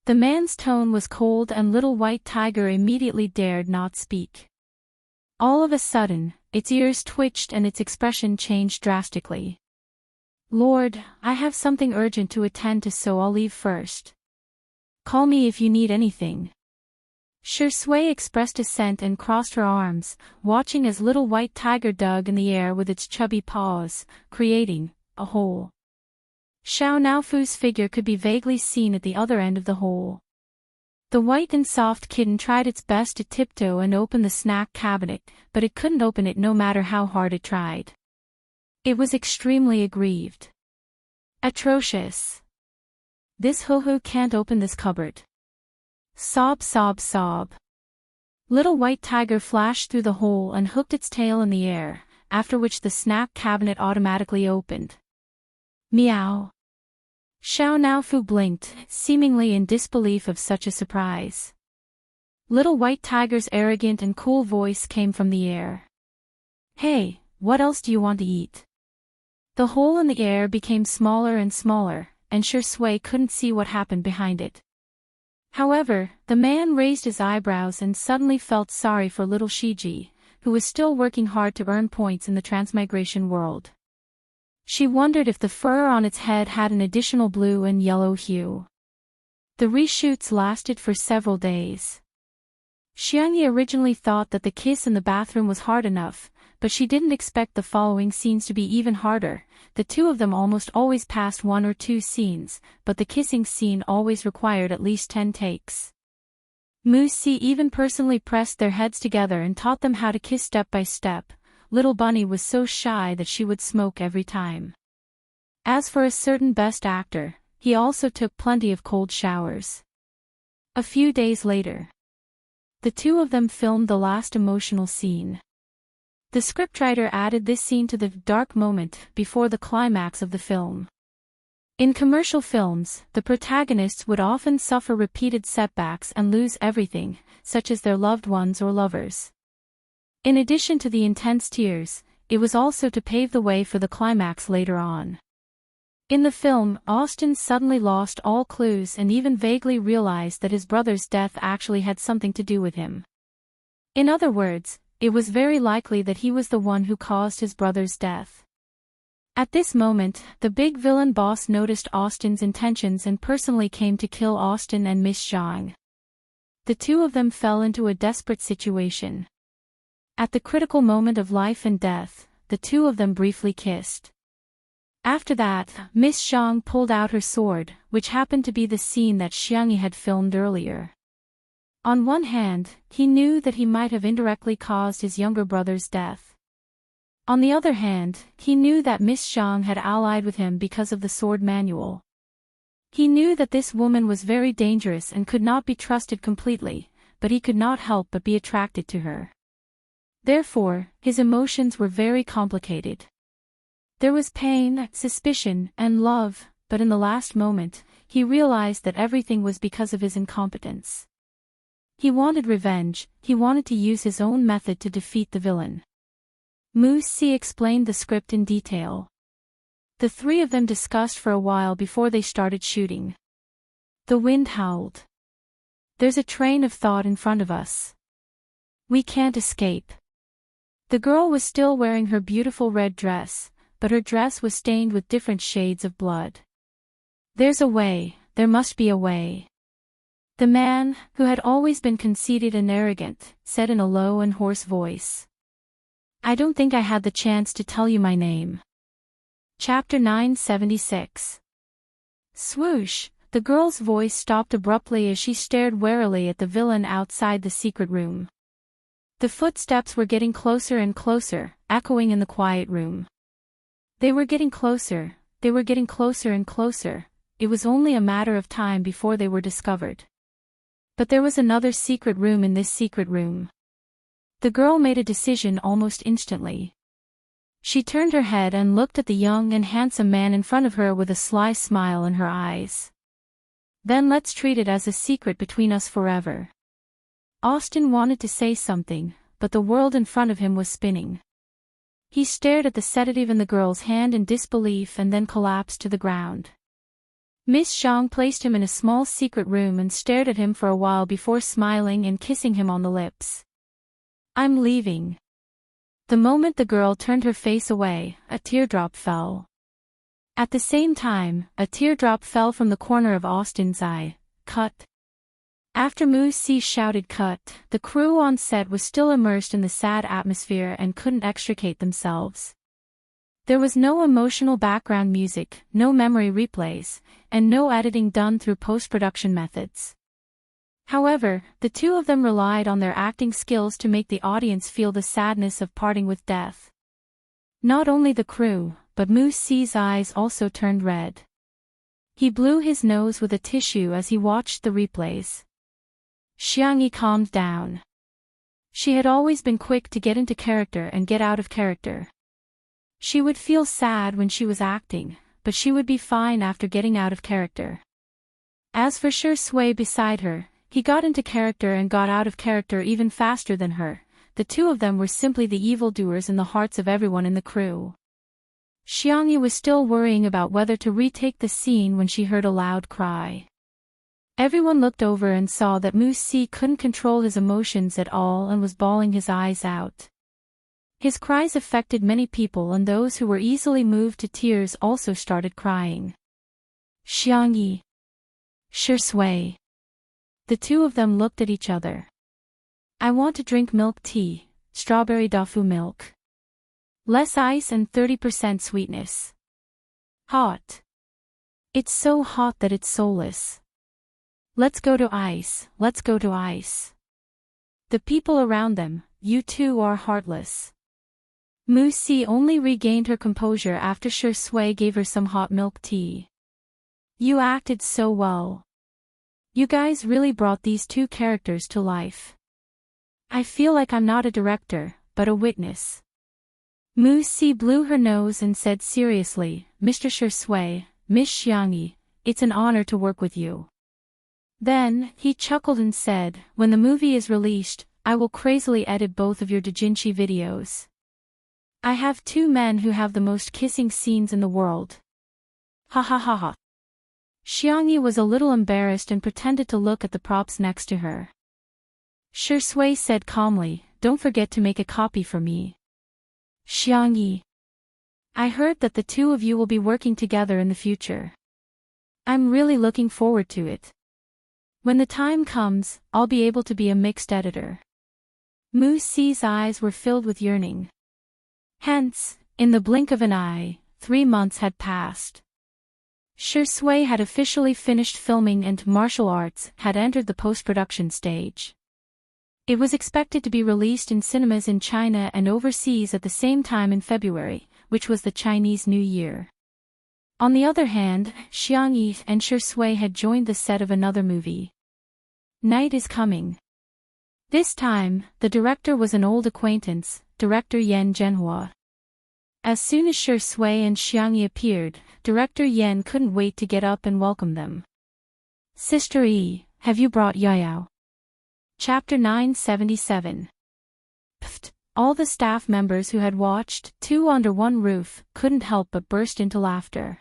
The man's tone was cold and Little White Tiger immediately dared not speak. All of a sudden, its ears twitched and its expression changed drastically. "Lord, I have something urgent to attend to, so I'll leave first. Call me if you need anything." Shui expressed assent and crossed her arms, watching as Little White Tiger dug in the air with its chubby paws, creating a hole. Xiao Naofu's figure could be vaguely seen at the other end of the hole. The white and soft kitten tried its best to tiptoe and open the snack cabinet, but it couldn't open it no matter how hard it tried. It was extremely aggrieved. "Atrocious. This hoo-hoo can't open this cupboard." Sob, sob, sob. Little White Tiger flashed through the hole and hooked its tail in the air, after which the snack cabinet automatically opened. Meow. Xiao Naofu blinked, seemingly in disbelief of such a surprise. Little White Tiger's arrogant and cool voice came from the air. "Hey, what else do you want to eat?" The hole in the air became smaller and smaller, and Shui couldn't see what happened behind it. However, the man raised his eyebrows and suddenly felt sorry for little Shiji, who was still working hard to earn points in the transmigration world. She wondered if the fur on its head had an additional blue and yellow hue. The reshoots lasted for several days. Xiangyi originally thought that the kiss in the bathroom was hard enough, but she didn't expect the following scenes to be even harder. The two of them almost always passed 1 or 2 scenes, but the kissing scene always required at least 10 takes. Musi even personally pressed their heads together and taught them how to kiss step by step. Little Bunny was so shy that she would smoke every time. As for a certain best actor, he also took plenty of cold showers. A few days later, the two of them filmed the last emotional scene. The scriptwriter added this scene to the dark moment before the climax of the film. In commercial films, the protagonists would often suffer repeated setbacks and lose everything, such as their loved ones or lovers. In addition to the intense tears, it was also to pave the way for the climax later on. In the film, Austin suddenly lost all clues and even vaguely realized that his brother's death actually had something to do with him. In other words, it was very likely that he was the one who caused his brother's death. At this moment, the big villain boss noticed Austin's intentions and personally came to kill Austin and Miss Zhang. The two of them fell into a desperate situation. At the critical moment of life and death, the two of them briefly kissed. After that, Miss Zhang pulled out her sword, which happened to be the scene that Xiangyi had filmed earlier. On one hand, he knew that he might have indirectly caused his younger brother's death. On the other hand, he knew that Miss Zhang had allied with him because of the sword manual. He knew that this woman was very dangerous and could not be trusted completely, but he could not help but be attracted to her. Therefore, his emotions were very complicated. There was pain, suspicion, and love, but in the last moment, he realized that everything was because of his incompetence. He wanted revenge, he wanted to use his own method to defeat the villain. Musi explained the script in detail. The three of them discussed for a while before they started shooting. The wind howled. "There's a train of thought in front of us. We can't escape." The girl was still wearing her beautiful red dress, but her dress was stained with different shades of blood. "There's a way, there must be a way." The man, who had always been conceited and arrogant, said in a low and hoarse voice. "I don't think I had the chance to tell you my name." Chapter 976. Swoosh, the girl's voice stopped abruptly as she stared warily at the villain outside the secret room. The footsteps were getting closer and closer, echoing in the quiet room. They were getting closer, they were getting closer and closer. It was only a matter of time before they were discovered. But there was another secret room in this secret room. The girl made a decision almost instantly. She turned her head and looked at the young and handsome man in front of her with a sly smile in her eyes. Then let's treat it as a secret between us forever. Austin wanted to say something, but the world in front of him was spinning. He stared at the sedative in the girl's hand in disbelief and then collapsed to the ground. Miss Zhang placed him in a small secret room and stared at him for a while before smiling and kissing him on the lips. I'm leaving. The moment the girl turned her face away, a teardrop fell. At the same time, a teardrop fell from the corner of Austin's eye. Cut. After Mu Si shouted cut, the crew on set was still immersed in the sad atmosphere and couldn't extricate themselves. There was no emotional background music, no memory replays, and no editing done through post-production methods. However, the two of them relied on their acting skills to make the audience feel the sadness of parting with death. Not only the crew, but Mu Si's eyes also turned red. He blew his nose with a tissue as he watched the replays. Xiangyi calmed down. She had always been quick to get into character and get out of character. She would feel sad when she was acting, but she would be fine after getting out of character. As for Shi Sui beside her, he got into character and got out of character even faster than her. The two of them were simply the evildoers in the hearts of everyone in the crew. Xiangyi was still worrying about whether to retake the scene when she heard a loud cry. Everyone looked over and saw that Mu Si couldn't control his emotions at all and was bawling his eyes out. His cries affected many people, and those who were easily moved to tears also started crying. Xiangyi. Shi Sui. The two of them looked at each other. I want to drink milk tea, strawberry tofu milk. Less ice and 30% sweetness. Hot. It's so hot that it's soulless. Let's go to ice, let's go to ice. The people around them, you two are heartless. Mu Si only regained her composure after Shi Sui gave her some hot milk tea. You acted so well. You guys really brought these two characters to life. I feel like I'm not a director, but a witness. Mu Si blew her nose and said seriously, Mr. Shi Sui, Miss Xiangyi, it's an honor to work with you. Then, he chuckled and said, when the movie is released, I will crazily edit both of your doujinshi videos. I have two men who have the most kissing scenes in the world. Ha ha ha ha. Xiangyi was a little embarrassed and pretended to look at the props next to her. Shi Sui said calmly, don't forget to make a copy for me. Xiangyi. I heard that the two of you will be working together in the future. I'm really looking forward to it. When the time comes, I'll be able to be a mixed editor. Mu Si's eyes were filled with yearning. Hence, in the blink of an eye, 3 months had passed. Shi Sui had officially finished filming and martial arts had entered the post-production stage. It was expected to be released in cinemas in China and overseas at the same time in February, which was the Chinese New Year. On the other hand, Xiangyi and Shi Sui had joined the set of another movie. Night is Coming. This time, the director was an old acquaintance, director Yan Zhenhua. As soon as Shi Sui and Xiangyi appeared, director Yan couldn't wait to get up and welcome them. Sister Yi, have you brought Yayao? Chapter 977. Pfft, all the staff members who had watched Two Under One Roof couldn't help but burst into laughter.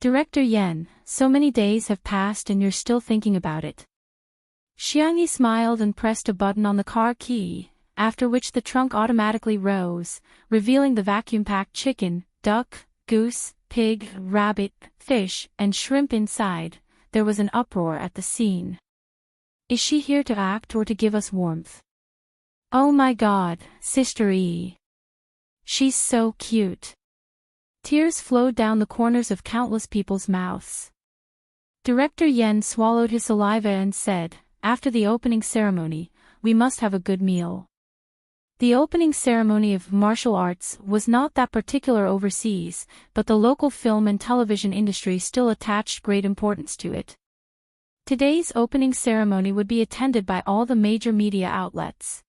Director Yan, so many days have passed and you're still thinking about it. Xiangyi smiled and pressed a button on the car key, after which the trunk automatically rose, revealing the vacuum-packed chicken, duck, goose, pig, rabbit, fish, and shrimp inside. There was an uproar at the scene. Is she here to act or to give us warmth? Oh my God, Sister Yi. She's so cute. Tears flowed down the corners of countless people's mouths. Director Yan swallowed his saliva and said, after the opening ceremony, we must have a good meal. The opening ceremony of martial arts was not that particular overseas, but the local film and television industry still attached great importance to it. Today's opening ceremony would be attended by all the major media outlets.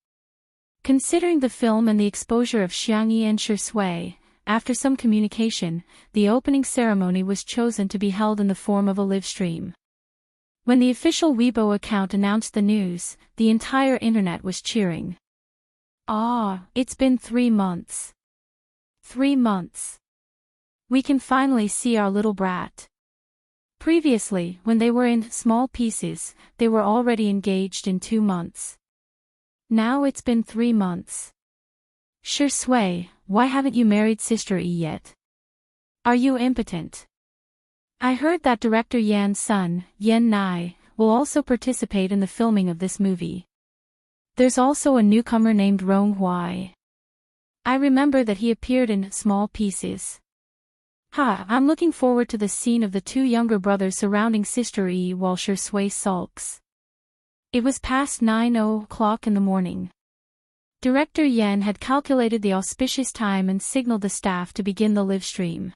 Considering the film and the exposure of Xiangyi and Shui, after some communication, the opening ceremony was chosen to be held in the form of a live stream. When the official Weibo account announced the news, the entire internet was cheering. Ah, it's been 3 months. 3 months. We can finally see our little brat. Previously, when they were in small pieces, they were already engaged in 2 months. Now it's been 3 months. Shui, why haven't you married Sister E yet? Are you impotent? I heard that director Yan's son, Yan Nai, will also participate in the filming of this movie. There's also a newcomer named Rong Hui. I remember that he appeared in small pieces. I'm looking forward to the scene of the 2 younger brothers surrounding Sister E while Shui sulks. It was past 9 o'clock in the morning. Director Yan had calculated the auspicious time and signaled the staff to begin the live stream.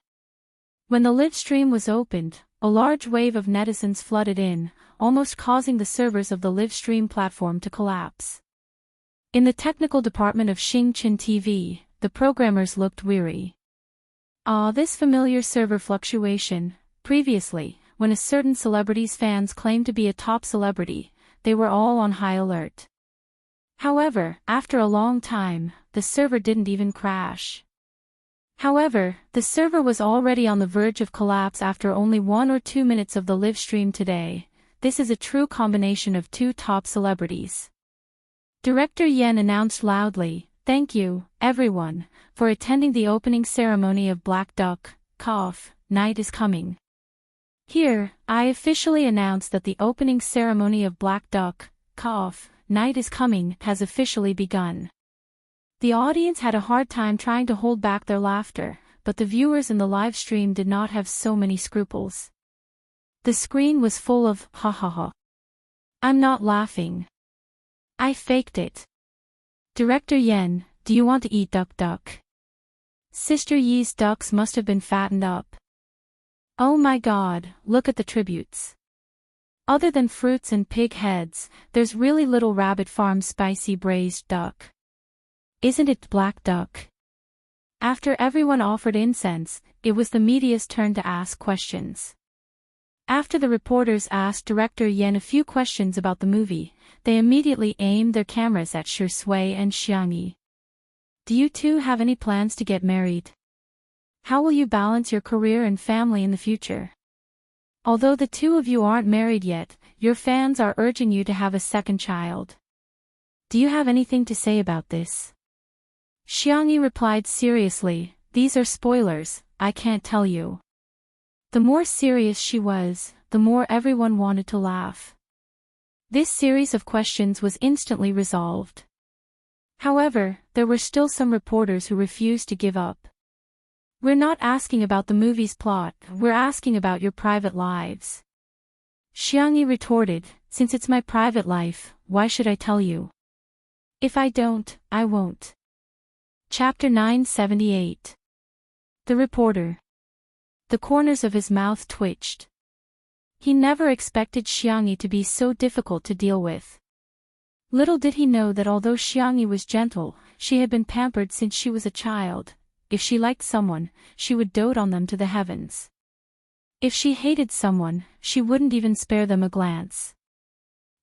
When the live stream was opened, a large wave of netizens flooded in, almost causing the servers of the live stream platform to collapse. In the technical department of Xingchen TV, the programmers looked weary. This familiar server fluctuation. Previously, when a certain celebrity's fans claimed to be a top celebrity, they were all on high alert. However, after a long time, the server didn't even crash. However, the server was already on the verge of collapse after only 1 or 2 minutes of the live stream today. This is a true combination of 2 top celebrities. Director Yan announced loudly, "Thank you, everyone, for attending the opening ceremony of Black Duck, Night is coming." Here, I officially announce that the opening ceremony of Black Duck, Night is coming has officially begun. The audience had a hard time trying to hold back their laughter, but the viewers in the live stream did not have so many scruples. The screen was full of ha ha ha. I'm not laughing. I faked it. Director Yan, do you want to eat duck? Sister Yi's ducks must have been fattened up. Oh my god, look at the tributes. Other than fruits and pig heads, there's really little rabbit farm spicy braised duck. Isn't it Black Duck? After everyone offered incense, it was the media's turn to ask questions. After the reporters asked Director Yan a few questions about the movie, they immediately aimed their cameras at Shui and Xiangyi. Do you two have any plans to get married? How will you balance your career and family in the future? Although the 2 of you aren't married yet, your fans are urging you to have a second child. Do you have anything to say about this? Xiangyi replied seriously, "These are spoilers, I can't tell you." The more serious she was, the more everyone wanted to laugh. This series of questions was instantly resolved. However, there were still some reporters who refused to give up. "We're not asking about the movie's plot, we're asking about your private lives." Xiangyi retorted, "Since it's my private life, why should I tell you? If I don't, I won't." Chapter 978. The reporter. The corners of his mouth twitched. He never expected Xiangyi to be so difficult to deal with. Little did he know that although Xiangyi was gentle, she had been pampered since she was a child. If she liked someone, she would dote on them to the heavens. If she hated someone, she wouldn't even spare them a glance.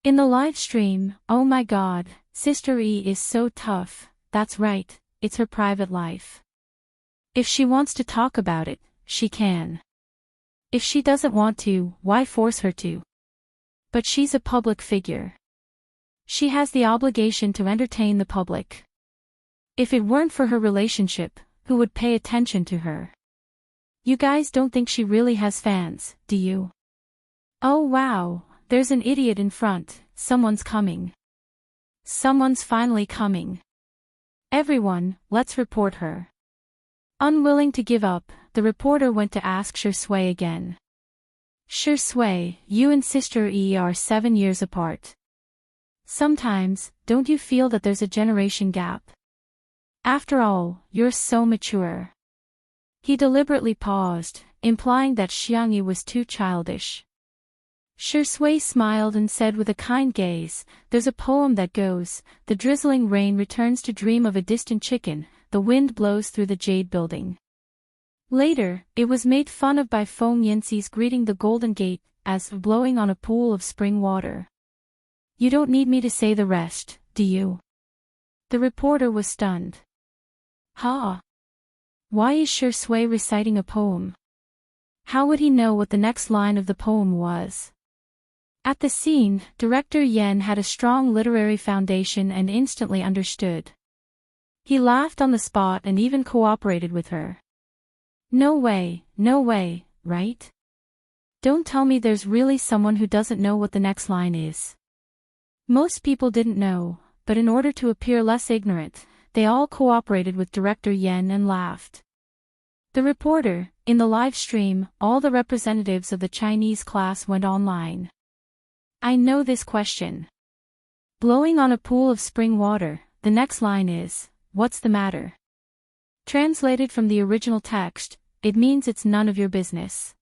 In the live stream, oh my god, Sister E is so tough. That's right, it's her private life. If she wants to talk about it, she can. If she doesn't want to, why force her to? But she's a public figure. She has the obligation to entertain the public. If it weren't for her relationship, who would pay attention to her? You guys don't think she really has fans, do you? Oh wow, there's an idiot in front, someone's coming. Someone's finally coming. Everyone, let's report her. Unwilling to give up, the reporter went to ask Shui again. Shui, you and Sister E are 7 years apart. Sometimes, don't you feel that there's a generation gap? After all, you're so mature. He deliberately paused, implying that Xiangyi was too childish. Shui smiled and said with a kind gaze, "There's a poem that goes, the drizzling rain returns to dream of a distant chicken, the wind blows through the jade building." Later, it was made fun of by Feng Yanxi's greeting the Golden Gate, as blowing on a pool of spring water. You don't need me to say the rest, do you? The reporter was stunned. Ha! Why is Shui reciting a poem? How would he know what the next line of the poem was? At the scene, director Yen had a strong literary foundation and instantly understood. He laughed on the spot and even cooperated with her. No way, right? Don't tell me there's really someone who doesn't know what the next line is. Most people didn't know, but in order to appear less ignorant, they all cooperated with director Yen and laughed. The reporter, in the live stream, all the representatives of the Chinese class went online. I know this question. Blowing on a pool of spring water, the next line is, what's the matter? Translated from the original text, it means it's none of your business.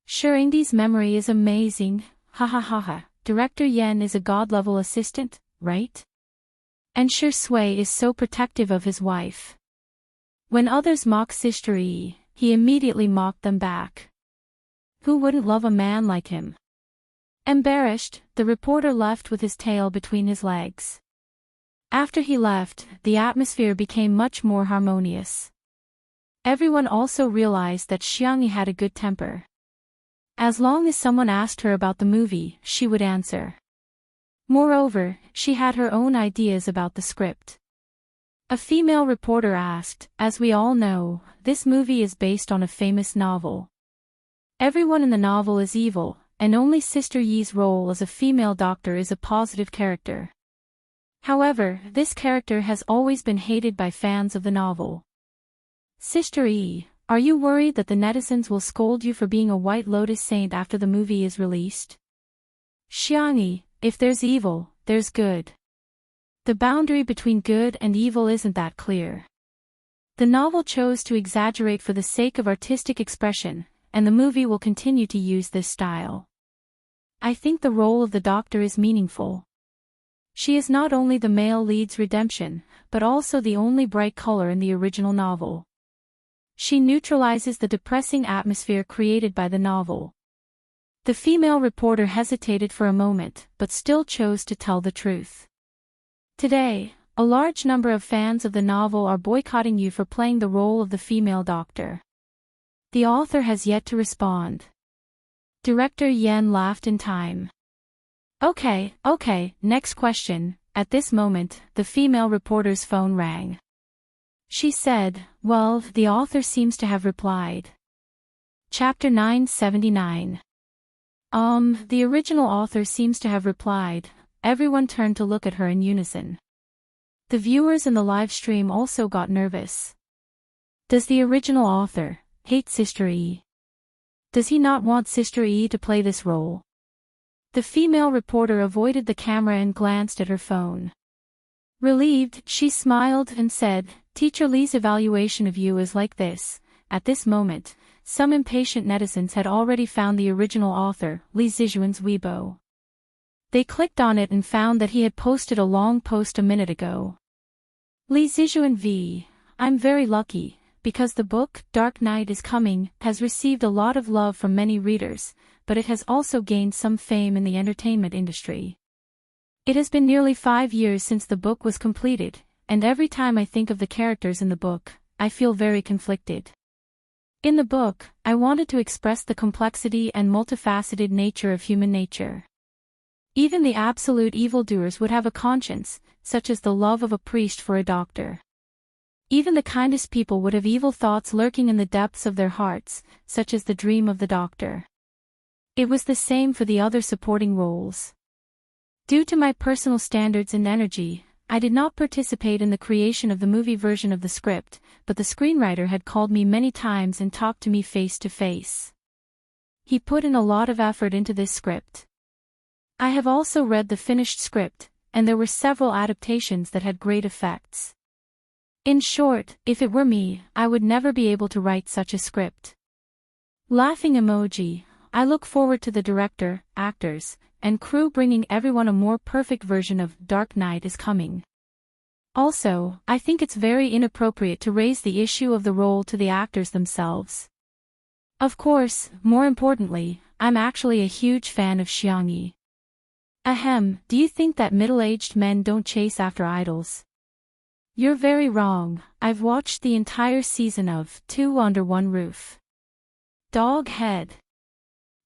Shuri's memory is amazing, ha ha ha ha. Director Yen is a god-level assistant, right? And Shui is so protective of his wife. When others mock Sister Yi, he immediately mocked them back. Who wouldn't love a man like him? Embarrassed, the reporter left with his tail between his legs. After he left, the atmosphere became much more harmonious. Everyone also realized that Xiangyi had a good temper. As long as someone asked her about the movie, she would answer. Moreover, she had her own ideas about the script. A female reporter asked, as we all know, this movie is based on a famous novel. Everyone in the novel is evil, and only Sister Yi's role as a female doctor is a positive character. However, this character has always been hated by fans of the novel. Sister Yi, are you worried that the netizens will scold you for being a White Lotus saint after the movie is released? Xiangyi, if there's evil, there's good. The boundary between good and evil isn't that clear. The novel chose to exaggerate for the sake of artistic expression, and the movie will continue to use this style. I think the role of the doctor is meaningful. She is not only the male lead's redemption, but also the only bright color in the original novel. She neutralizes the depressing atmosphere created by the novel. The female reporter hesitated for a moment, but still chose to tell the truth. Today, a large number of fans of the novel are boycotting you for playing the role of the female doctor. The author has yet to respond. Director Yen laughed in time. Okay, next question. At this moment, the female reporter's phone rang. She said, well, the author seems to have replied. Chapter 979. The original author seems to have replied. Everyone turned to look at her in unison. The viewers in the live stream also got nervous. Does the original author hate Sister Yi? Does he not want Sister Yi to play this role? The female reporter avoided the camera and glanced at her phone. Relieved, she smiled and said, Teacher Li's evaluation of you is like this. At this moment, some impatient netizens had already found the original author, Li Zixuan's Weibo. They clicked on it and found that he had posted a long post a minute ago. Li Zixuan v. I'm very lucky, because the book, Dark Knight is Coming, has received a lot of love from many readers, but it has also gained some fame in the entertainment industry. It has been nearly 5 years since the book was completed, and every time I think of the characters in the book, I feel very conflicted. In the book, I wanted to express the complexity and multifaceted nature of human nature. Even the absolute evildoers would have a conscience, such as the love of a priest for a doctor. Even the kindest people would have evil thoughts lurking in the depths of their hearts, such as the dream of the doctor. It was the same for the other supporting roles. Due to my personal standards and energy, I did not participate in the creation of the movie version of the script, but the screenwriter had called me many times and talked to me face to face. He put in a lot of effort into this script. I have also read the finished script, and there were several adaptations that had great effects. In short, if it were me, I would never be able to write such a script. Laughing emoji. I look forward to the director, actors, and crew bringing everyone a more perfect version of Dark Knight is Coming. Also, I think it's very inappropriate to raise the issue of the role to the actors themselves. Of course, more importantly, I'm actually a huge fan of Xiangyi. Ahem, do you think that middle-aged men don't chase after idols? You're very wrong. I've watched the entire season of Two Under One Roof. Dog head.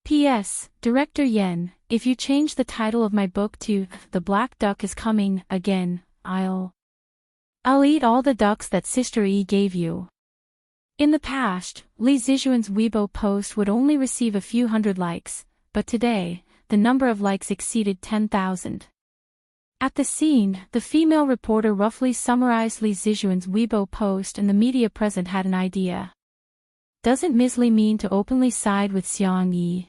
P.S. Director Yen, if you change the title of my book to The Black Duck is Coming Again, I'll eat all the ducks that Sister E gave you. In the past, Li Zijuan's Weibo post would only receive a few hundred likes, but today, the number of likes exceeded 10,000. At the scene, the female reporter roughly summarized Li Zijuan's Weibo post and the media present had an idea. Doesn't Ms. Li mean to openly side with Xiang Yi?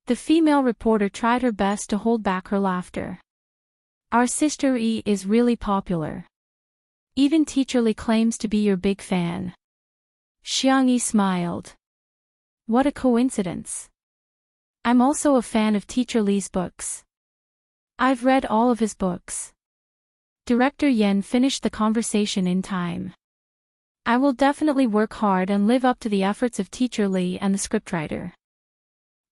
The female reporter tried her best to hold back her laughter. Our Sister E is really popular. Even Teacher Li claims to be your big fan. Xiang Yi smiled. What a coincidence. I'm also a fan of Teacher Li's books. I've read all of his books. Director Yen finished the conversation in time. I will definitely work hard and live up to the efforts of Teacher Li and the scriptwriter.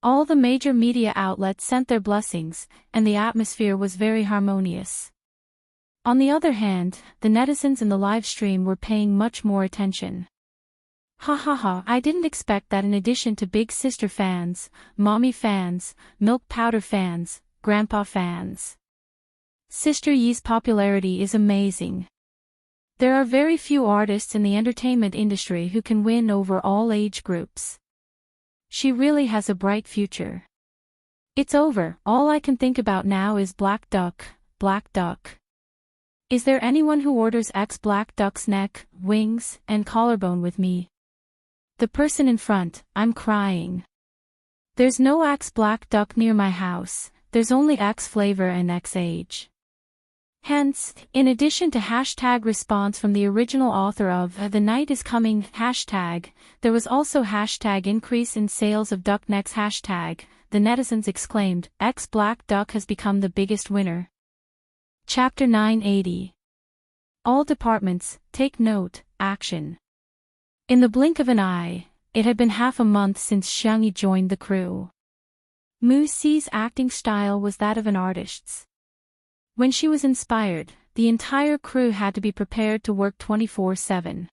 All the major media outlets sent their blessings, and the atmosphere was very harmonious. On the other hand, the netizens in the live stream were paying much more attention. Ha ha ha, I didn't expect that in addition to Big Sister fans, Mommy fans, Milk Powder fans, Grandpa fans. Sister Yi's popularity is amazing. There are very few artists in the entertainment industry who can win over all age groups. She really has a bright future. It's over, all I can think about now is Black Duck, Black Duck. Is there anyone who orders X Black Duck's neck, wings, and collarbone with me? The person in front, I'm crying. There's no X Black Duck near my house, there's only X flavor and X age. Hence, in addition to hashtag response from the original author of The Night is Coming hashtag, there was also hashtag increase in sales of duck necks hashtag, the netizens exclaimed, X Black Duck has become the biggest winner. Chapter 980. All departments, take note, action. In the blink of an eye, it had been half a month since Xiangyi joined the crew. Mu Si's acting style was that of an artist's. When she was inspired, the entire crew had to be prepared to work 24/7.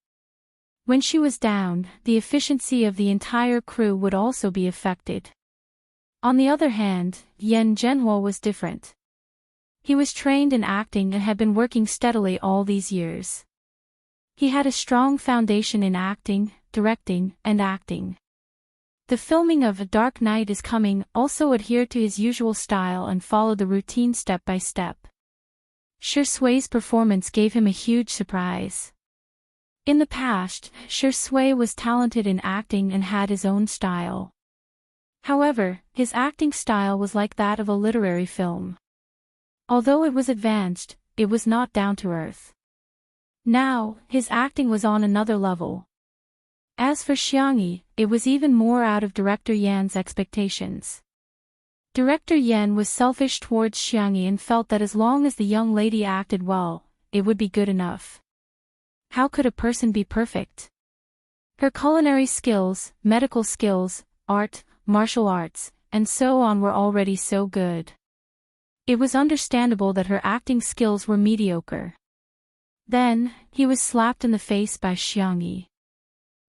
When she was down, the efficiency of the entire crew would also be affected. On the other hand, Yen Zhenhuo was different. He was trained in acting and had been working steadily all these years. He had a strong foundation in acting, directing, and acting. The filming of A Dark Knight is Coming also adhered to his usual style and followed the routine step by step. Shi Sui's performance gave him a huge surprise. In the past, Shi Sui was talented in acting and had his own style. However, his acting style was like that of a literary film. Although it was advanced, it was not down to earth. Now, his acting was on another level. As for Xiangyi, it was even more out of Director Yan's expectations. Director Yan was selfish towards Xiangyi and felt that as long as the young lady acted well, it would be good enough. How could a person be perfect? Her culinary skills, medical skills, art, martial arts, and so on were already so good. It was understandable that her acting skills were mediocre. Then, he was slapped in the face by Xiangyi.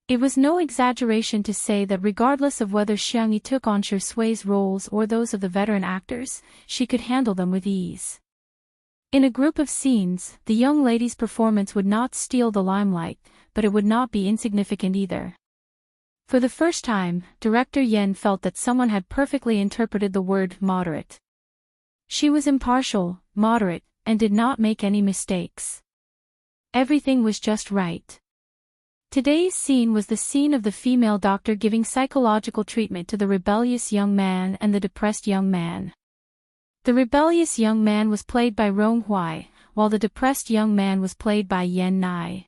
It was no exaggeration to say that regardless of whether Xiangyi took on Shi Sui's roles or those of the veteran actors, she could handle them with ease. In a group of scenes, the young lady's performance would not steal the limelight, but it would not be insignificant either. For the first time, Director Yen felt that someone had perfectly interpreted the word moderate. She was impartial, moderate, and did not make any mistakes. Everything was just right. Today's scene was the scene of the female doctor giving psychological treatment to the rebellious young man and the depressed young man. The rebellious young man was played by Rong Hui, while the depressed young man was played by Yen Nai.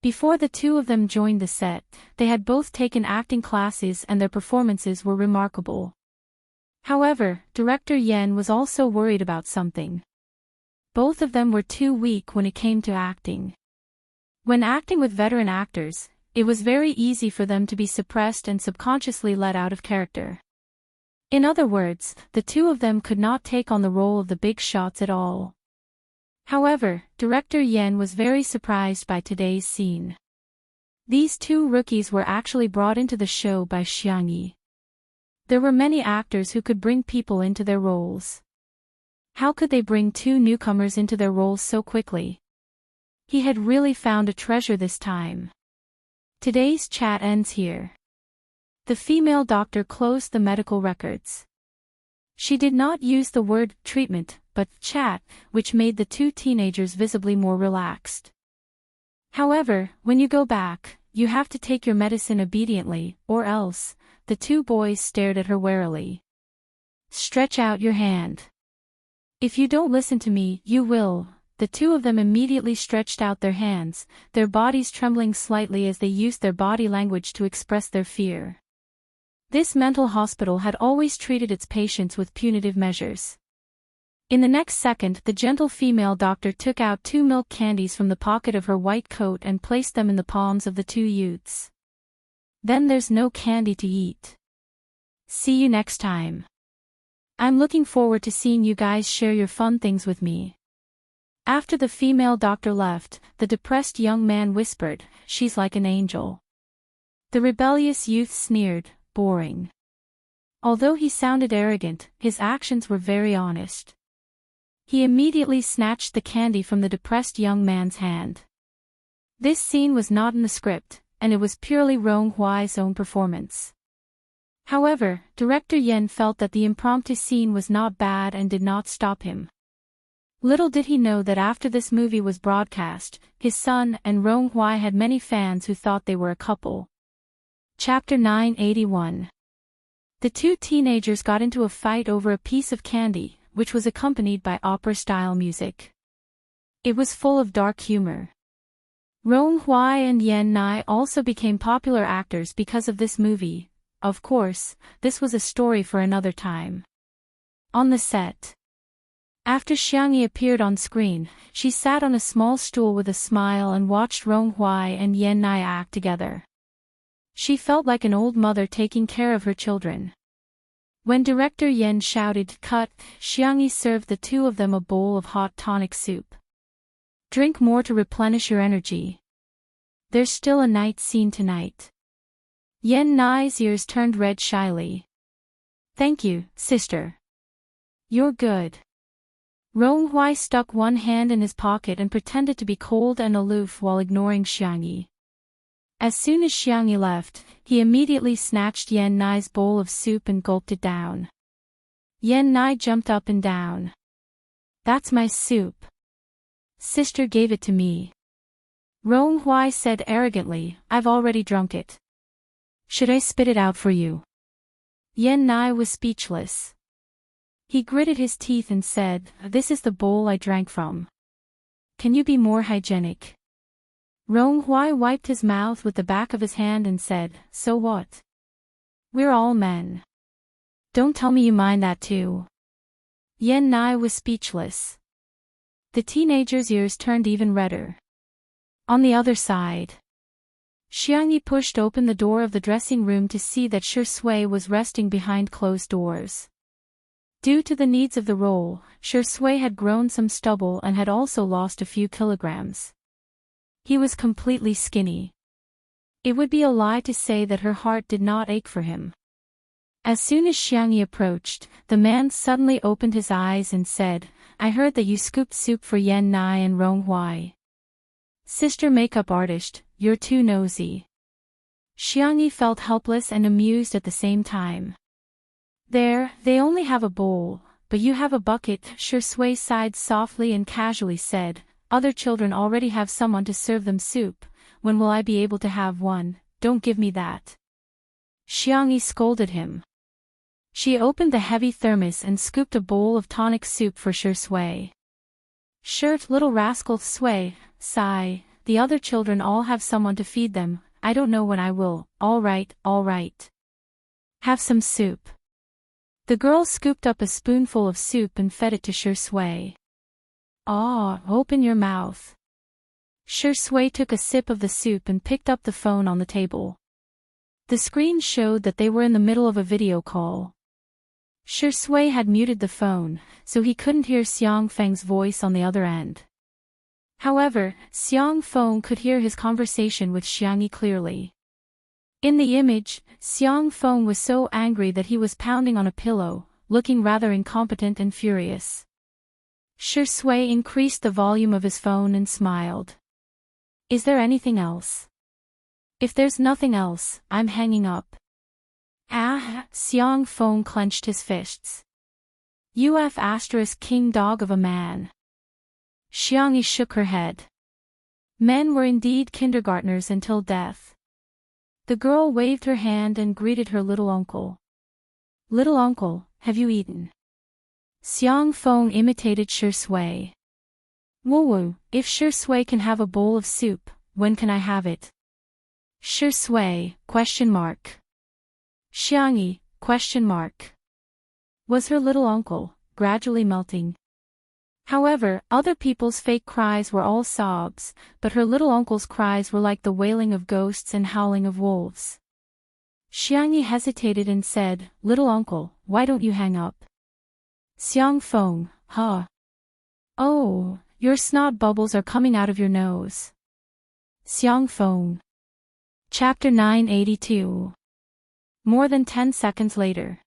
Before the two of them joined the set, they had both taken acting classes and their performances were remarkable. However, director Yen was also worried about something. Both of them were too weak when it came to acting. When acting with veteran actors, it was very easy for them to be suppressed and subconsciously let out of character. In other words, the two of them could not take on the role of the big shots at all. However, director Yen was very surprised by today's scene. These two rookies were actually brought into the show by Xiangyi. There were many actors who could bring people into their roles. How could they bring two newcomers into their roles so quickly? He had really found a treasure this time. Today's chat ends here. The female doctor closed the medical records. She did not use the word treatment, but chat, which made the two teenagers visibly more relaxed. However, when you go back, you have to take your medicine obediently, or else. The two boys stared at her warily. Stretch out your hand. If you don't listen to me, you will. The two of them immediately stretched out their hands, their bodies trembling slightly as they used their body language to express their fear. This mental hospital had always treated its patients with punitive measures. In the next second, the gentle female doctor took out 2 milk candies from the pocket of her white coat and placed them in the palms of the two youths. Then there's no candy to eat. See you next time. I'm looking forward to seeing you guys share your fun things with me. After the female doctor left, the depressed young man whispered, "She's like an angel." The rebellious youth sneered, "Boring." Although he sounded arrogant, his actions were very honest. He immediately snatched the candy from the depressed young man's hand. This scene was not in the script, and it was purely Rong Huai's own performance. However, director Yen felt that the impromptu scene was not bad and did not stop him. Little did he know that after this movie was broadcast, his son and Rong Huai had many fans who thought they were a couple. Chapter 981. The two teenagers got into a fight over a piece of candy, which was accompanied by opera-style music. It was full of dark humor. Rong Huai and Yen Nai also became popular actors because of this movie. Of course, this was a story for another time. On the set. After Xiangyi appeared on screen, she sat on a small stool with a smile and watched Rong Huai and Yen Nai act together. She felt like an old mother taking care of her children. When director Yen shouted, "Cut," Xiangyi served the two of them a bowl of hot tonic soup. Drink more to replenish your energy. There's still a night scene tonight. Yen Nai's ears turned red shyly. Thank you, sister. You're good. Rong Huai stuck one hand in his pocket and pretended to be cold and aloof while ignoring Xiangyi. As soon as Xiangyi left, he immediately snatched Yen Nai's bowl of soup and gulped it down. Yen Nai jumped up and down. That's my soup. Sister gave it to me. Rong Huai said arrogantly, I've already drunk it. Should I spit it out for you? Yen Nai was speechless. He gritted his teeth and said, This is the bowl I drank from. Can you be more hygienic? Rong Huai wiped his mouth with the back of his hand and said, So what? We're all men. Don't tell me you mind that too. Yen Nai was speechless. The teenager's ears turned even redder. On the other side. Xiangyi pushed open the door of the dressing room to see that Shi Sui was resting behind closed doors. Due to the needs of the role, Shi Sui had grown some stubble and had also lost a few kilograms. He was completely skinny. It would be a lie to say that her heart did not ache for him. As soon as Xiangyi approached, the man suddenly opened his eyes and said, I heard that you scooped soup for Yen Nai and Rong Huai. Sister makeup artist, you're too nosy. Xiangyi felt helpless and amused at the same time. There, they only have a bowl, but you have a bucket, Shi Sui sighed softly and casually said, Other children already have someone to serve them soup, when will I be able to have one? Don't give me that. Xiangyi scolded him. She opened the heavy thermos and scooped a bowl of tonic soup for Shi Sui. Shirt little rascal Sui, sigh, the other children all have someone to feed them, I don't know when I will, all right. Have some soup. The girl scooped up a spoonful of soup and fed it to Shui. Ah, open your mouth. Shui took a sip of the soup and picked up the phone on the table. The screen showed that they were in the middle of a video call. Shui had muted the phone, so he couldn't hear Xiang Feng's voice on the other end. However, Xiang Feng could hear his conversation with Xiangyi clearly. In the image, Xiang Feng was so angry that he was pounding on a pillow, looking rather incompetent and furious. Shui increased the volume of his phone and smiled. Is there anything else? If there's nothing else, I'm hanging up. Ah, Xiang Feng clenched his fists. King dog of a man. Xiangyi shook her head. Men were indeed kindergartners until death. The girl waved her hand and greeted her little uncle. Little uncle, have you eaten? Xiang Feng imitated Shui. Woo, if Shui can have a bowl of soup, when can I have it? Shui, ? Xiangyi, ? Was her little uncle, gradually melting. However, other people's fake cries were all sobs, but her little uncle's cries were like the wailing of ghosts and howling of wolves. Xiangyi hesitated and said, Little uncle, why don't you hang up? Xiang Feng, huh? Oh, your snot bubbles are coming out of your nose. Xiang Feng. Chapter 982. More than 10 seconds later.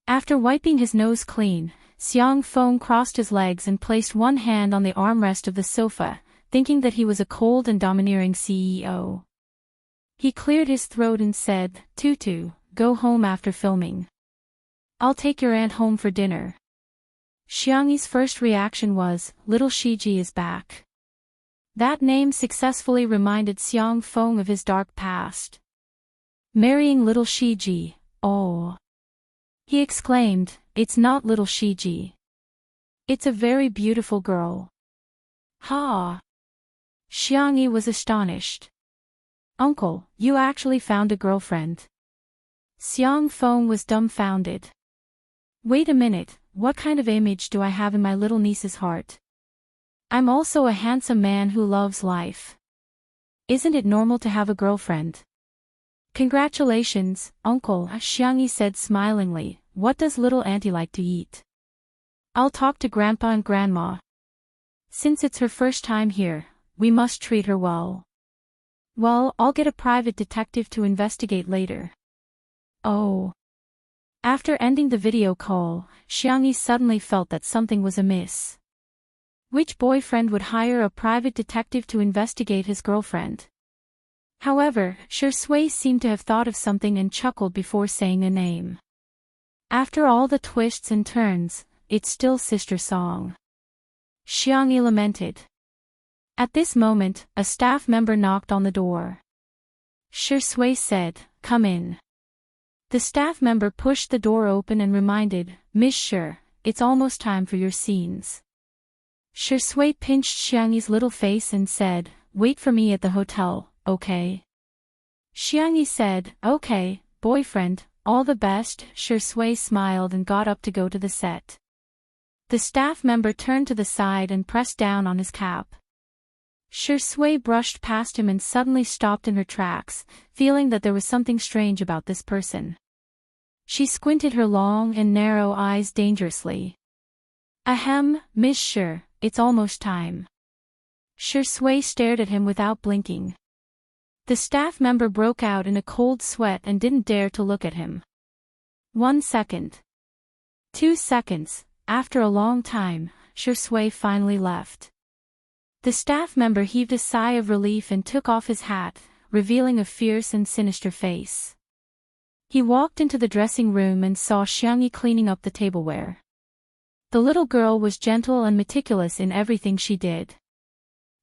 After wiping his nose clean, Xiang Feng crossed his legs and placed one hand on the armrest of the sofa, thinking that he was a cold and domineering CEO. He cleared his throat and said, Tutu, go home after filming. I'll take your aunt home for dinner. Xiangyi's first reaction was, Little Shiji is back. That name successfully reminded Xiang Feng of his dark past. Marrying Little Shiji, oh. He exclaimed, It's not Little Shiji. It's a very beautiful girl. Ha! Xiangyi was astonished. Uncle, you actually found a girlfriend. Xiang Feng was dumbfounded. Wait a minute, what kind of image do I have in my little niece's heart? I'm also a handsome man who loves life. Isn't it normal to have a girlfriend? Congratulations, uncle, Xiangyi said smilingly. What does little auntie like to eat? I'll talk to grandpa and grandma. Since it's her first time here, we must treat her well. Well, I'll get a private detective to investigate later. Oh. After ending the video call, Xiangyi suddenly felt that something was amiss. Which boyfriend would hire a private detective to investigate his girlfriend? However, Shui seemed to have thought of something and chuckled before saying a name. After all the twists and turns, it's still Sister Song. Xiangyi lamented. At this moment, a staff member knocked on the door. Shui said, Come in. The staff member pushed the door open and reminded, Miss Shi, it's almost time for your scenes. Shui pinched Xiangyi's little face and said, Wait for me at the hotel, okay? Xiangyi said, Okay, boyfriend, all the best. Shui smiled and got up to go to the set. The staff member turned to the side and pressed down on his cap. Shui brushed past him and suddenly stopped in her tracks, feeling that there was something strange about this person. She squinted her long and narrow eyes dangerously. Ahem, Miss Shi, it's almost time. Shui stared at him without blinking. The staff member broke out in a cold sweat and didn't dare to look at him. 1 second. 2 seconds, after a long time, Shui finally left. The staff member heaved a sigh of relief and took off his hat, revealing a fierce and sinister face. He walked into the dressing room and saw Xiangyi cleaning up the tableware. The little girl was gentle and meticulous in everything she did.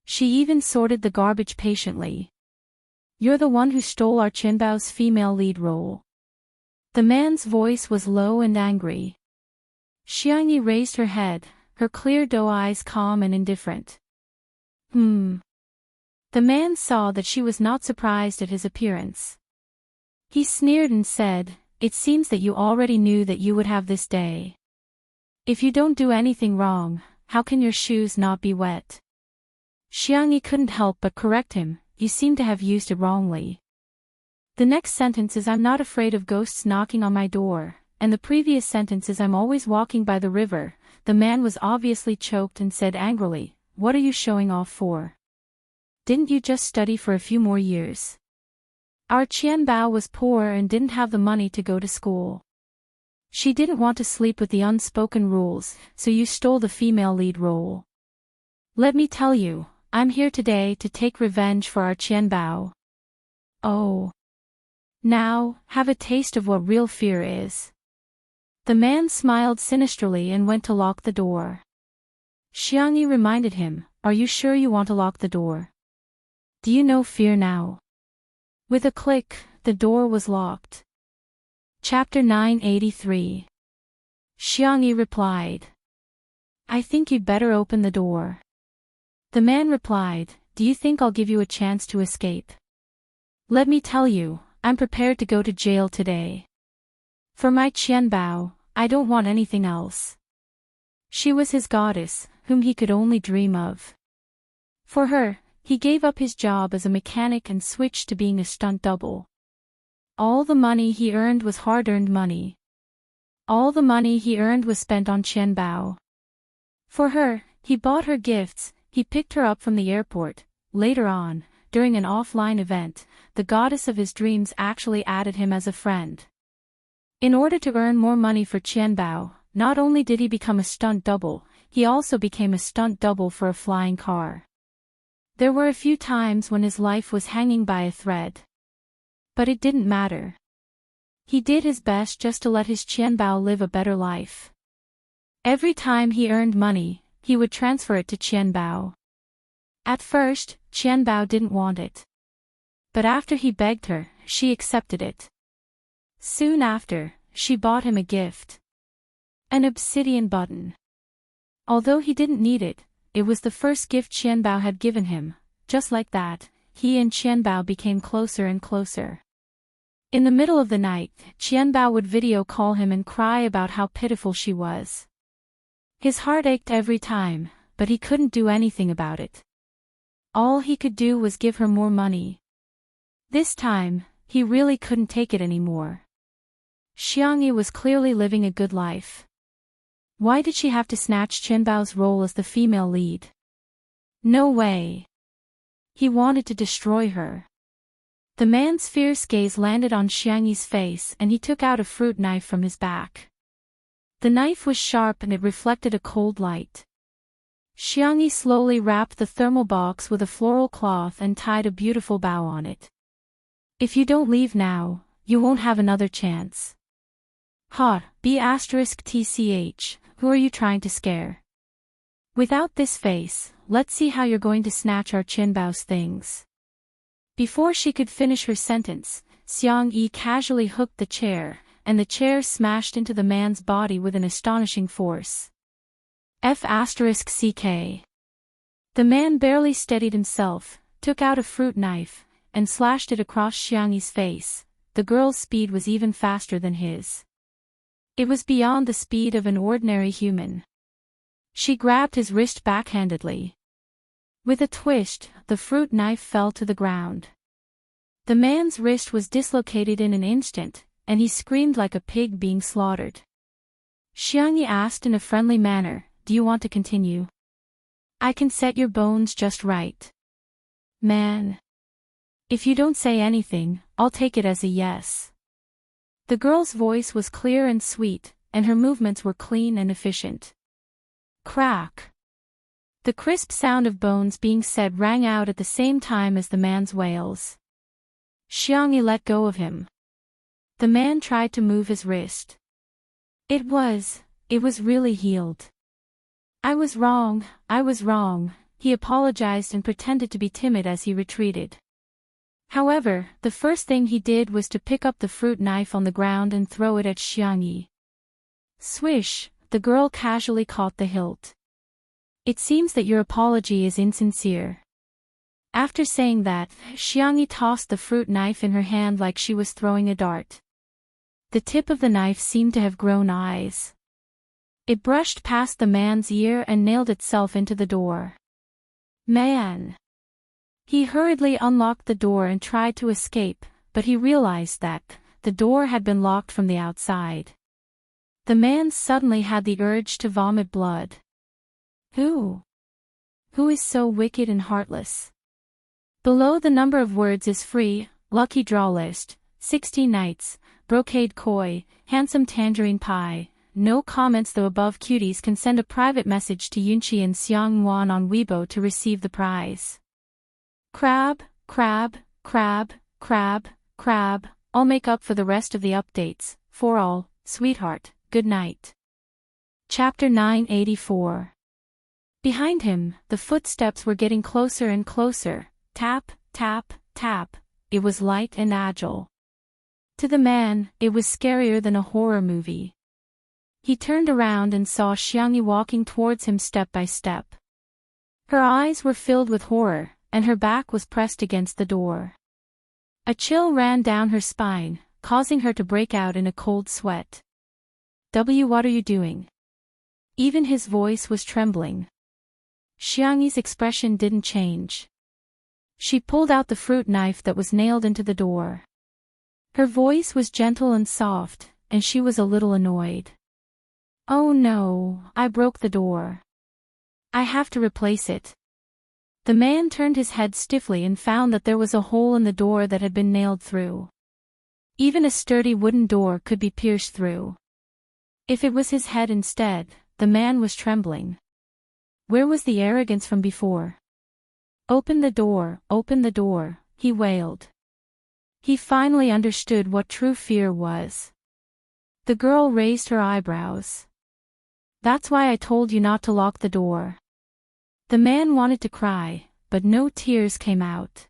She even sorted the garbage patiently. You're the one who stole our Qinbao's female lead role. The man's voice was low and angry. Xiangyi raised her head, her clear doe eyes calm and indifferent. The man saw that she was not surprised at his appearance. He sneered and said, "It seems that you already knew that you would have this day. If you don't do anything wrong, how can your shoes not be wet?" Xiangyi couldn't help but correct him, "You seem to have used it wrongly. The next sentence is I'm not afraid of ghosts knocking on my door, and the previous sentence is I'm always walking by the river." The man was obviously choked and said angrily, "What are you showing off for? Didn't you just study for a few more years? Our Qianbao was poor and didn't have the money to go to school. She didn't want to sleep with the unspoken rules, so you stole the female lead role. Let me tell you, I'm here today to take revenge for our Qianbao. Oh. Now, have a taste of what real fear is." The man smiled sinisterly and went to lock the door. Xiangyi reminded him, "Are you sure you want to lock the door? Do you know fear now?" With a click, the door was locked. Chapter 983. Xiangyi replied, "I think you'd better open the door." The man replied, "Do you think I'll give you a chance to escape? Let me tell you, I'm prepared to go to jail today. For my Qianbao, I don't want anything else. She was his goddess, whom he could only dream of. For her, he gave up his job as a mechanic and switched to being a stunt double. All the money he earned was hard-earned money. All the money he earned was spent on Qianbao. For her, he bought her gifts, he picked her up from the airport. Later on, during an offline event, the goddess of his dreams actually added him as a friend. In order to earn more money for Qianbao, not only did he become a stunt double, he also became a stunt double for a flying car. There were a few times when his life was hanging by a thread. But it didn't matter. He did his best just to let his Qianbao live a better life. Every time he earned money, he would transfer it to Qianbao. At first, Qianbao didn't want it. But after he begged her, she accepted it. Soon after, she bought him a gift. An obsidian button. Although he didn't need it, it was the first gift Qianbao had given him. Just like that, he and Qianbao became closer and closer. In the middle of the night, Qianbao would video call him and cry about how pitiful she was. His heart ached every time, but he couldn't do anything about it. All he could do was give her more money. This time, he really couldn't take it anymore. Xiangyi was clearly living a good life. Why did she have to snatch Qianbao's role as the female lead? No way. He wanted to destroy her. The man's fierce gaze landed on Xiangyi's face and he took out a fruit knife from his back. The knife was sharp and it reflected a cold light. Xiangyi slowly wrapped the thermal box with a floral cloth and tied a beautiful bow on it. "If you don't leave now, you won't have another chance." "Ha, B*TCH, who are you trying to scare? Without this face, let's see how you're going to snatch our Qianbao's things." Before she could finish her sentence, Xiangyi casually hooked the chair, and the chair smashed into the man's body with an astonishing force. F*CK. The man barely steadied himself, took out a fruit knife, and slashed it across Xiangyi's face. The girl's speed was even faster than his. It was beyond the speed of an ordinary human. She grabbed his wrist backhandedly. With a twist, the fruit knife fell to the ground. The man's wrist was dislocated in an instant, and he screamed like a pig being slaughtered. Xiangyi asked in a friendly manner, "Do you want to continue? I can set your bones just right. Man. If you don't say anything, I'll take it as a yes." The girl's voice was clear and sweet, and her movements were clean and efficient. Crack. The crisp sound of bones being set rang out at the same time as the man's wails. Xiangyi let go of him. The man tried to move his wrist. It was really healed. I was wrong, he apologized and pretended to be timid as he retreated. However, the first thing he did was to pick up the fruit knife on the ground and throw it at Xiangyi. Swish, the girl casually caught the hilt. "It seems that your apology is insincere." After saying that, Xiangyi tossed the fruit knife in her hand like she was throwing a dart. The tip of the knife seemed to have grown eyes. It brushed past the man's ear and nailed itself into the door. Man! He hurriedly unlocked the door and tried to escape, but he realized that the door had been locked from the outside. The man suddenly had the urge to vomit blood. Who is so wicked and heartless? Below the number of words is free, lucky draw list, 16 knights, brocade koi, handsome tangerine pie. No comments. Though above cuties can send a private message to Yunqi and Xiangwan on Weibo to receive the prize. Crab, crab, crab, crab, crab, I'll make up for the rest of the updates, for all, sweetheart, good night. Chapter 984. Behind him, the footsteps were getting closer and closer, tap, tap, tap. It was light and agile. To the man, it was scarier than a horror movie. He turned around and saw Xiangyi walking towards him step by step. Her eyes were filled with horror, and her back was pressed against the door. A chill ran down her spine, causing her to break out in a cold sweat. What are you doing? Even his voice was trembling. Xiangyi's expression didn't change. She pulled out the fruit knife that was nailed into the door. Her voice was gentle and soft, and she was a little annoyed. Oh no, I broke the door. I have to replace it. The man turned his head stiffly and found that there was a hole in the door that had been nailed through. Even a sturdy wooden door could be pierced through. If it was his head instead, the man was trembling. Where was the arrogance from before? Open the door, he wailed. He finally understood what true fear was. The girl raised her eyebrows. That's why I told you not to lock the door. The man wanted to cry, but no tears came out.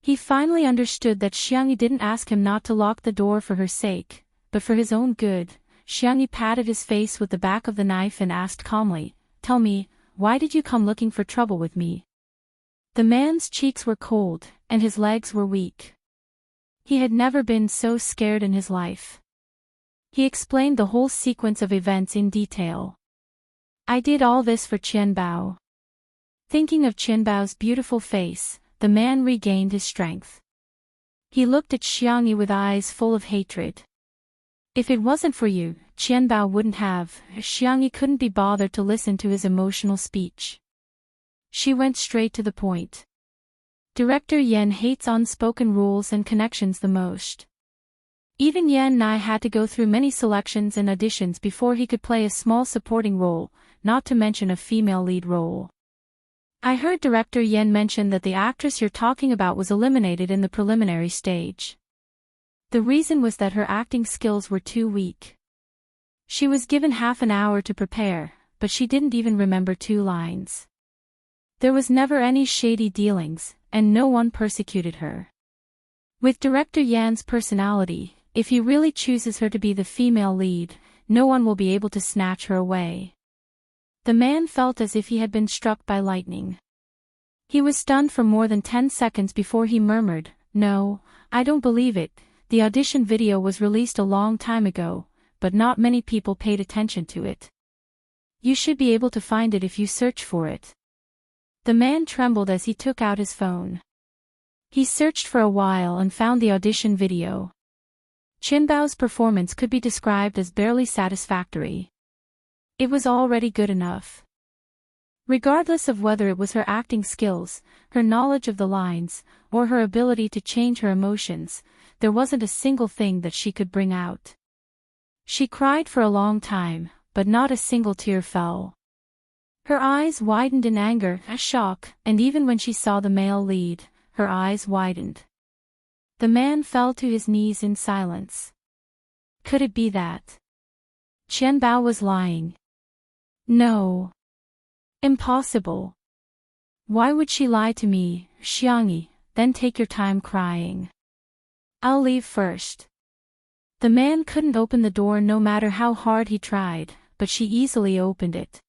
He finally understood that Xiangyi didn't ask him not to lock the door for her sake, but for his own good. Xiangyi patted his face with the back of the knife and asked calmly, "Tell me, why did you come looking for trouble with me?" The man's cheeks were cold, and his legs were weak. He had never been so scared in his life. He explained the whole sequence of events in detail. I did all this for Qianbao. Thinking of Qianbao's beautiful face, the man regained his strength. He looked at Xiangyi with eyes full of hatred. If it wasn't for you, Qianbao wouldn't have. Xiangyi couldn't be bothered to listen to his emotional speech. She went straight to the point. Director Yan hates unspoken rules and connections the most. Even Yan and I had to go through many selections and auditions before he could play a small supporting role, not to mention a female lead role. I heard Director Yan mention that the actress you're talking about was eliminated in the preliminary stage. The reason was that her acting skills were too weak. She was given half an hour to prepare, but she didn't even remember 2 lines. There was never any shady dealings, and no one persecuted her. With Director Yan's personality, if he really chooses her to be the female lead, no one will be able to snatch her away. The man felt as if he had been struck by lightning. He was stunned for more than 10 seconds before he murmured, "No, I don't believe it. The audition video was released a long time ago, but not many people paid attention to it. You should be able to find it if you search for it." The man trembled as he took out his phone. He searched for a while and found the audition video. Qinbao's performance could be described as barely satisfactory. It was already good enough. Regardless of whether it was her acting skills, her knowledge of the lines, or her ability to change her emotions, there wasn't a single thing that she could bring out. She cried for a long time, but not a single tear fell. Her eyes widened in anger, shock, and even when she saw the male lead, her eyes widened. The man fell to his knees in silence. Could it be that Qianbao was lying? No. Impossible. Why would she lie to me, Xiangyi? Then take your time crying. I'll leave first. The man couldn't open the door no matter how hard he tried, but she easily opened it.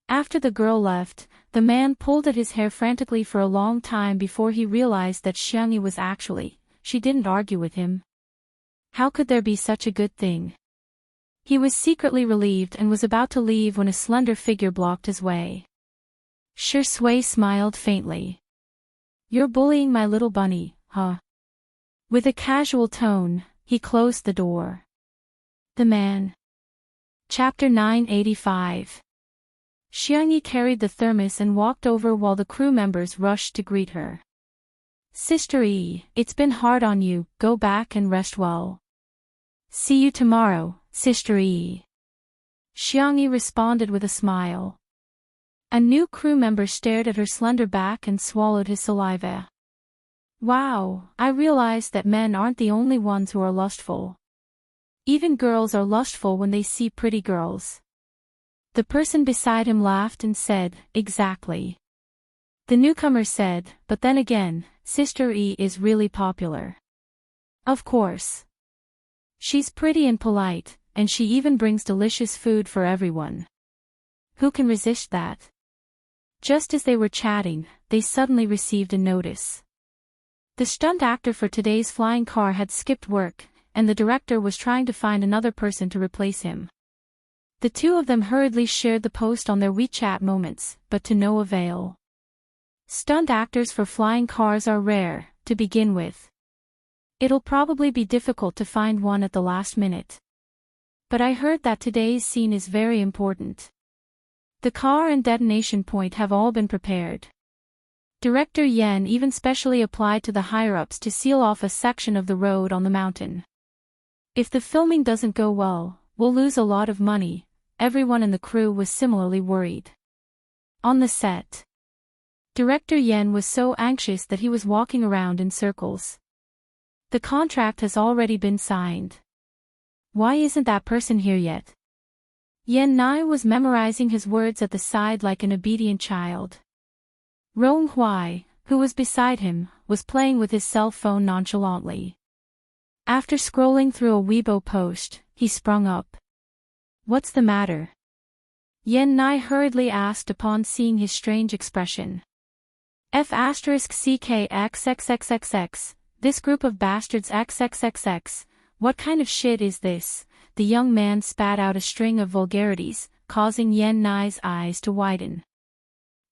After the girl left, The man pulled at his hair frantically for a long time before he realized that Xiangyi was actually. She didn't argue with him. How could there be such a good thing? He was secretly relieved and was about to leave when a slender figure blocked his way. Shi Sui smiled faintly. You're bullying my little bunny, huh? With a casual tone, he closed the door. The man. Chapter 985. Xiangyi carried the thermos and walked over while the crew members rushed to greet her. Sister Yi, it's been hard on you, go back and rest well. See you tomorrow, Sister Yi. Xiangyi responded with a smile. A new crew member stared at her slender back and swallowed his saliva. Wow, I realized that men aren't the only ones who are lustful. Even girls are lustful when they see pretty girls. The person beside him laughed and said, exactly. The newcomer said, but then again, Sister E is really popular. Of course. She's pretty and polite, and she even brings delicious food for everyone. Who can resist that? Just as they were chatting, they suddenly received a notice. The stunt actor for today's flying car had skipped work, and the director was trying to find another person to replace him. The two of them hurriedly shared the post on their WeChat moments, but to no avail. Stunt actors for flying cars are rare, to begin with. It'll probably be difficult to find one at the last minute. But I heard that today's scene is very important. The car and detonation point have all been prepared. Director Yen even specially applied to the higher-ups to seal off a section of the road on the mountain. If the filming doesn't go well, we'll lose a lot of money. Everyone in the crew was similarly worried. On the set, Director Yen was so anxious that he was walking around in circles. The contract has already been signed. Why isn't that person here yet? Yen Nai was memorizing his words at the side like an obedient child. Rong Huai, who was beside him, was playing with his cell phone nonchalantly. After scrolling through a Weibo post, he sprung up. What's the matter? Yen Nai hurriedly asked upon seeing his strange expression. F***CKXXXXX, this group of bastards XXXX, what kind of shit is this? The young man spat out a string of vulgarities, causing Yen Nai's eyes to widen.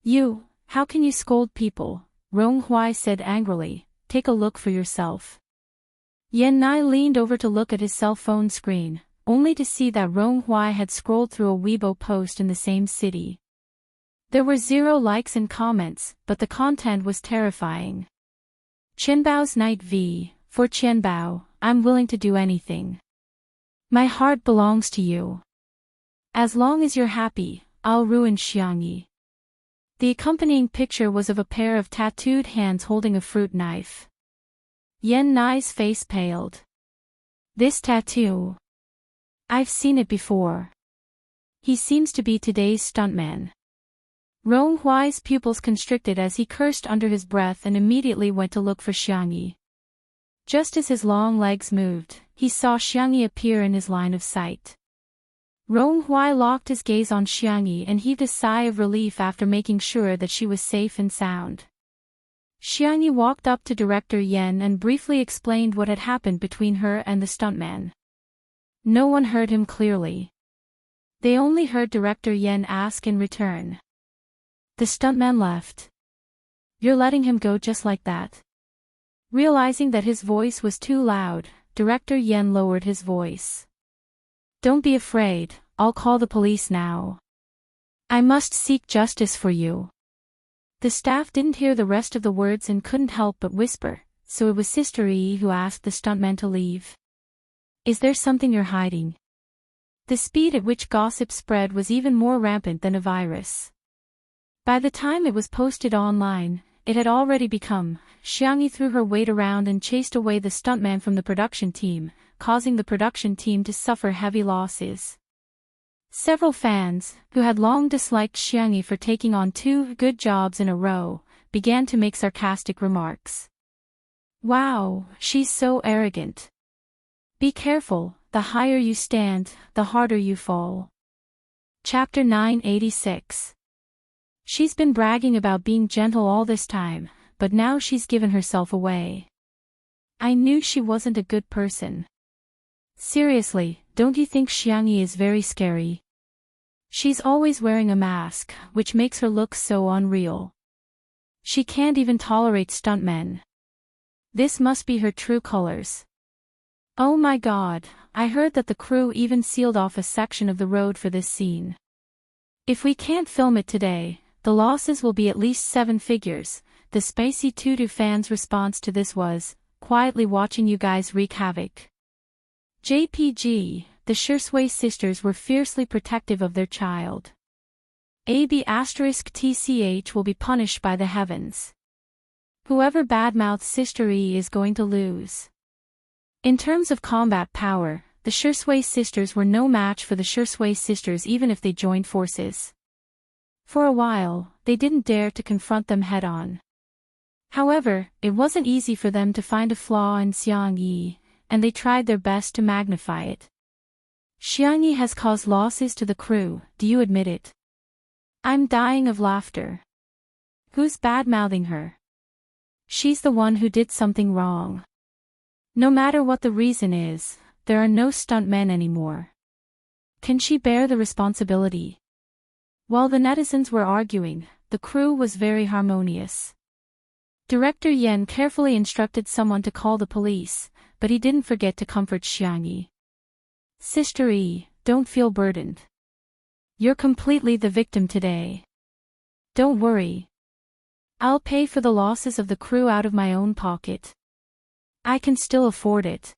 You, how can you scold people? Rong Huai said angrily, take a look for yourself. Yen Nai leaned over to look at his cell phone screen, only to see that Rong Huai had scrolled through a Weibo post in the same city. There were 0 likes and comments, but the content was terrifying. Qianbao's Night V, for Qianbao, I'm willing to do anything. My heart belongs to you. As long as you're happy, I'll ruin Xiangyi. The accompanying picture was of a pair of tattooed hands holding a fruit knife. Yen Nai's face paled. This tattoo. I've seen it before. He seems to be today's stuntman. Rong Huai's pupils constricted as he cursed under his breath and immediately went to look for Xiangyi. Just as his long legs moved, he saw Xiangyi appear in his line of sight. Rong Huai locked his gaze on Xiangyi and heaved a sigh of relief after making sure that she was safe and sound. Xiangyi walked up to Director Yen and briefly explained what had happened between her and the stuntman. No one heard him clearly. They only heard Director Yen ask in return. The stuntman left. You're letting him go just like that? Realizing that his voice was too loud, Director Yen lowered his voice. Don't be afraid, I'll call the police now. I must seek justice for you. The staff didn't hear the rest of the words and couldn't help but whisper, so it was Sister Yi who asked the stuntman to leave. Is there something you're hiding? The speed at which gossip spread was even more rampant than a virus. By the time it was posted online, it had already become. Xiangyi threw her weight around and chased away the stuntman from the production team, causing the production team to suffer heavy losses. Several fans, who had long disliked Xiangyi for taking on 2 good jobs in a row, began to make sarcastic remarks. Wow, she's so arrogant. Be careful, the higher you stand, the harder you fall. Chapter 986. She's been bragging about being gentle all this time, but now she's given herself away. I knew she wasn't a good person. Seriously, don't you think Xiangyi is very scary? She's always wearing a mask, which makes her look so unreal. She can't even tolerate stuntmen. This must be her true colors. Oh my god, I heard that the crew even sealed off a section of the road for this scene. If we can't film it today, the losses will be at least 7 figures. The Spicy Tutu fans' response to this was, quietly watching you guys wreak havoc. JPG, the Shursui sisters were fiercely protective of their child. AB*TCH will be punished by the heavens. Whoever badmouths Sister E is going to lose. In terms of combat power, the Shursui sisters were no match for the Shursui sisters even if they joined forces. For a while, they didn't dare to confront them head-on. However, it wasn't easy for them to find a flaw in Xiangyi, and they tried their best to magnify it. Xiangyi has caused losses to the crew, do you admit it? I'm dying of laughter. Who's bad-mouthing her? She's the one who did something wrong. No matter what the reason is, there are no stuntmen anymore. Can she bear the responsibility? While the netizens were arguing, the crew was very harmonious. Director Yen carefully instructed someone to call the police, but he didn't forget to comfort Xiangyi. Sister E, don't feel burdened. You're completely the victim today. Don't worry. I'll pay for the losses of the crew out of my own pocket. I can still afford it.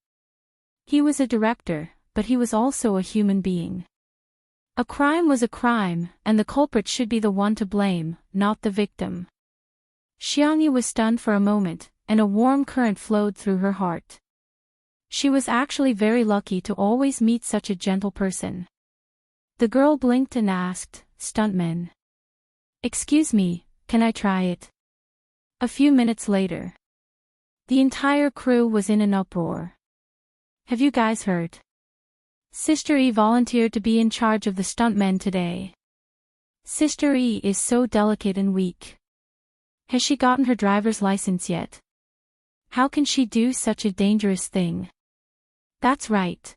He was a director, but he was also a human being. A crime was a crime, and the culprit should be the one to blame, not the victim. Xiangyi was stunned for a moment, and a warm current flowed through her heart. She was actually very lucky to always meet such a gentle person. The girl blinked and asked, "Stuntman. Excuse me, can I try it?" A few minutes later. The entire crew was in an uproar. Have you guys heard? Sister E volunteered to be in charge of the stuntmen today. Sister E is so delicate and weak. Has she gotten her driver's license yet? How can she do such a dangerous thing? That's right.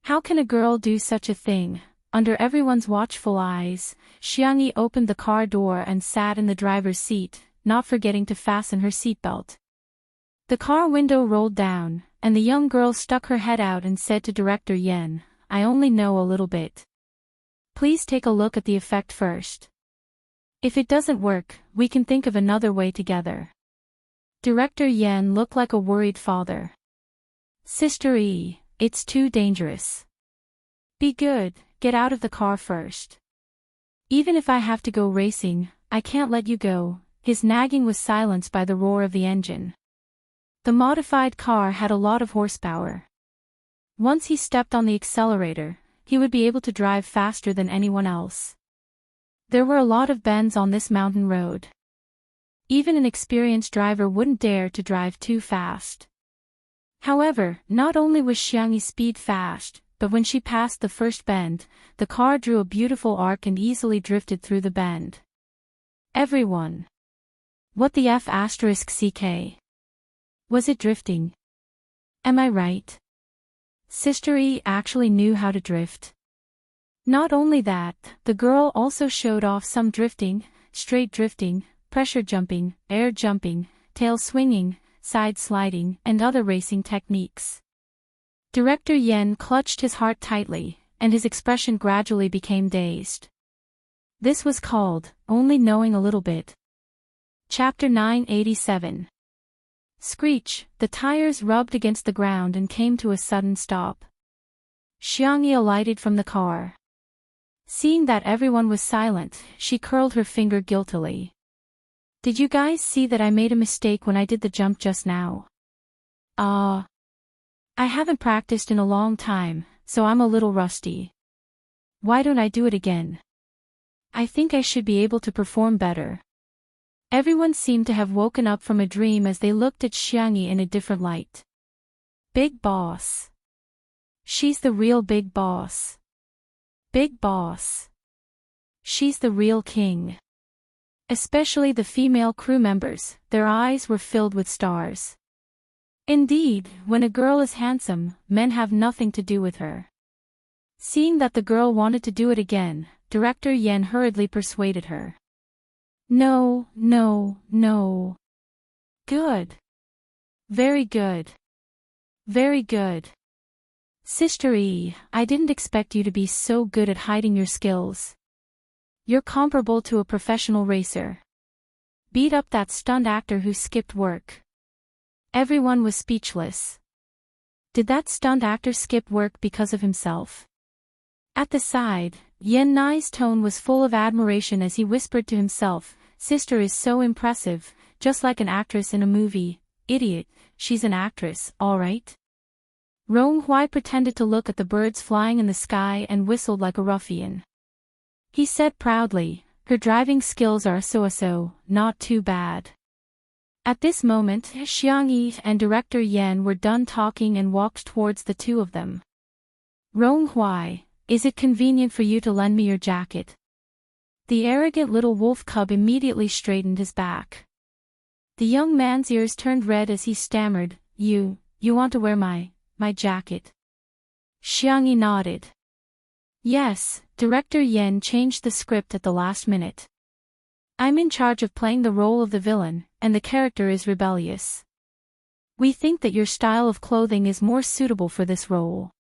How can a girl do such a thing? Under everyone's watchful eyes, Xiangyi opened the car door and sat in the driver's seat, not forgetting to fasten her seatbelt. The car window rolled down, and the young girl stuck her head out and said to Director Yen, "I only know a little bit. Please take a look at the effect first. If it doesn't work, we can think of another way together." Director Yen looked like a worried father. Sister E, it's too dangerous. Be good, get out of the car first. Even if I have to go racing, I can't let you go. His nagging was silenced by the roar of the engine. The modified car had a lot of horsepower. Once he stepped on the accelerator, he would be able to drive faster than anyone else. There were a lot of bends on this mountain road. Even an experienced driver wouldn't dare to drive too fast. However, not only was Xiangyi's speed fast, but when she passed the first bend, the car drew a beautiful arc and easily drifted through the bend. Everyone. What the F***CK? Was it drifting? Am I right? Sister E actually knew how to drift. Not only that, the girl also showed off some drifting, straight drifting, pressure jumping, air jumping, tail swinging, side sliding, and other racing techniques. Director Yen clutched his heart tightly, and his expression gradually became dazed. This was called, only knowing a little bit. Chapter 987. Screech, the tires rubbed against the ground and came to a sudden stop. Xiangyi alighted from the car. Seeing that everyone was silent, she curled her finger guiltily. Did you guys see that I made a mistake when I did the jump just now? I haven't practiced in a long time, so I'm a little rusty. Why don't I do it again? I think I should be able to perform better. Everyone seemed to have woken up from a dream as they looked at Xiangyi in a different light. Big boss. She's the real big boss. Big boss. She's the real king. Especially the female crew members, their eyes were filled with stars. Indeed, when a girl is handsome, men have nothing to do with her. Seeing that the girl wanted to do it again, Director Yen hurriedly persuaded her. No, no, no. Good. Very good. Very good. Sister E, I didn't expect you to be so good at hiding your skills. You're comparable to a professional racer. Beat up that stunt actor who skipped work. Everyone was speechless. Did that stunt actor skip work because of himself? At the side, Yen Nai's tone was full of admiration as he whispered to himself, Sister is so impressive, just like an actress in a movie. Idiot, she's an actress, alright? Rong Hui pretended to look at the birds flying in the sky and whistled like a ruffian. He said proudly, her driving skills are so-so, not too bad. At this moment, Xiang Yi and Director Yen were done talking and walked towards the two of them. Rong Hui, is it convenient for you to lend me your jacket? The arrogant little wolf cub immediately straightened his back. The young man's ears turned red as he stammered, You want to wear my jacket? Xiang Yi nodded. Yes, Director Yen changed the script at the last minute. I'm in charge of playing the role of the villain, and the character is rebellious. We think that your style of clothing is more suitable for this role.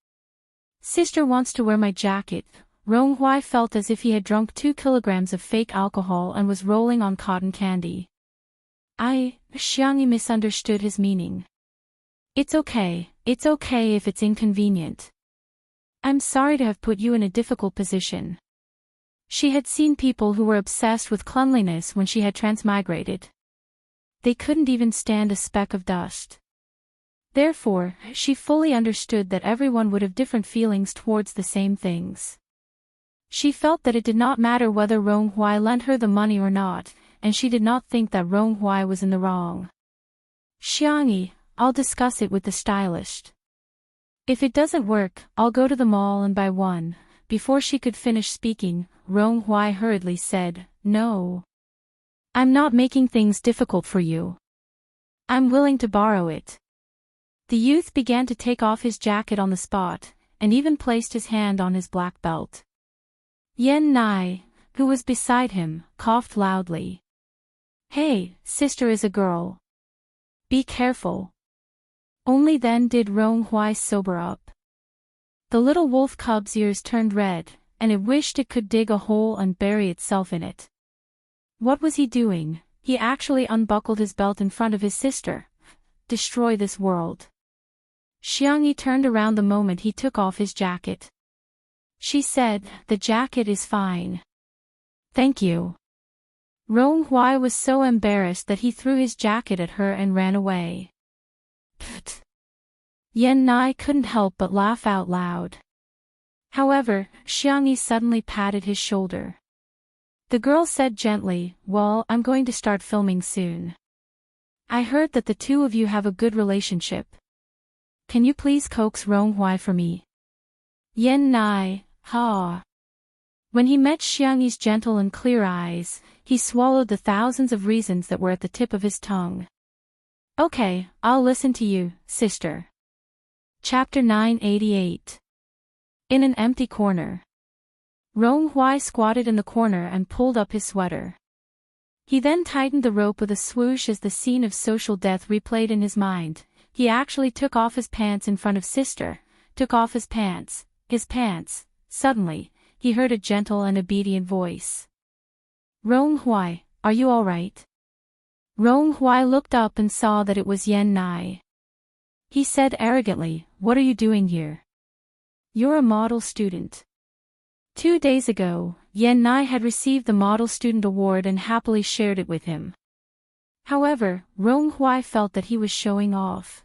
Sister wants to wear my jacket. Rong Hui felt as if he had drunk 2 kilograms of fake alcohol and was rolling on cotton candy. Xiang Yi misunderstood his meaning. It's okay if it's inconvenient. I'm sorry to have put you in a difficult position. She had seen people who were obsessed with cleanliness when she had transmigrated. They couldn't even stand a speck of dust. Therefore, she fully understood that everyone would have different feelings towards the same things. She felt that it did not matter whether Rong Hui lent her the money or not, and she did not think that Rong Hui was in the wrong. Xiang Yi, I'll discuss it with the stylist. If it doesn't work, I'll go to the mall and buy one. Before she could finish speaking, Rong Hui hurriedly said, No. I'm not making things difficult for you. I'm willing to borrow it. The youth began to take off his jacket on the spot, and even placed his hand on his black belt. Yen Nai, who was beside him, coughed loudly. Hey, sister is a girl. Be careful. Only then did Rong Hui sober up. The little wolf cub's ears turned red, and it wished it could dig a hole and bury itself in it. What was he doing? He actually unbuckled his belt in front of his sister. Destroy this world. Xiang Yi turned around the moment he took off his jacket. She said, The jacket is fine. Thank you. Rong Hui was so embarrassed that he threw his jacket at her and ran away. Pfft. Yen Nai couldn't help but laugh out loud. However, Xiang Yi suddenly patted his shoulder. The girl said gently, Well, I'm going to start filming soon. I heard that the two of you have a good relationship. Can you please coax Rong Hui for me? Yen Nai, ha. When he met Xiang Yi's gentle and clear eyes, he swallowed the thousands of reasons that were at the tip of his tongue. Okay, I'll listen to you, sister. Chapter 988. In an empty corner. Rong Hui squatted in the corner and pulled up his sweater. He then tightened the rope with a swoosh as the scene of social death replayed in his mind. He actually took off his pants in front of sister, took off his pants. Suddenly, he heard a gentle and obedient voice. Rong Hui, are you all right? Rong Hui looked up and saw that it was Yen Nai. He said arrogantly, What are you doing here? You're a model student. 2 days ago, Yen Nai had received the Model Student Award and happily shared it with him. However, Rong Hui felt that he was showing off.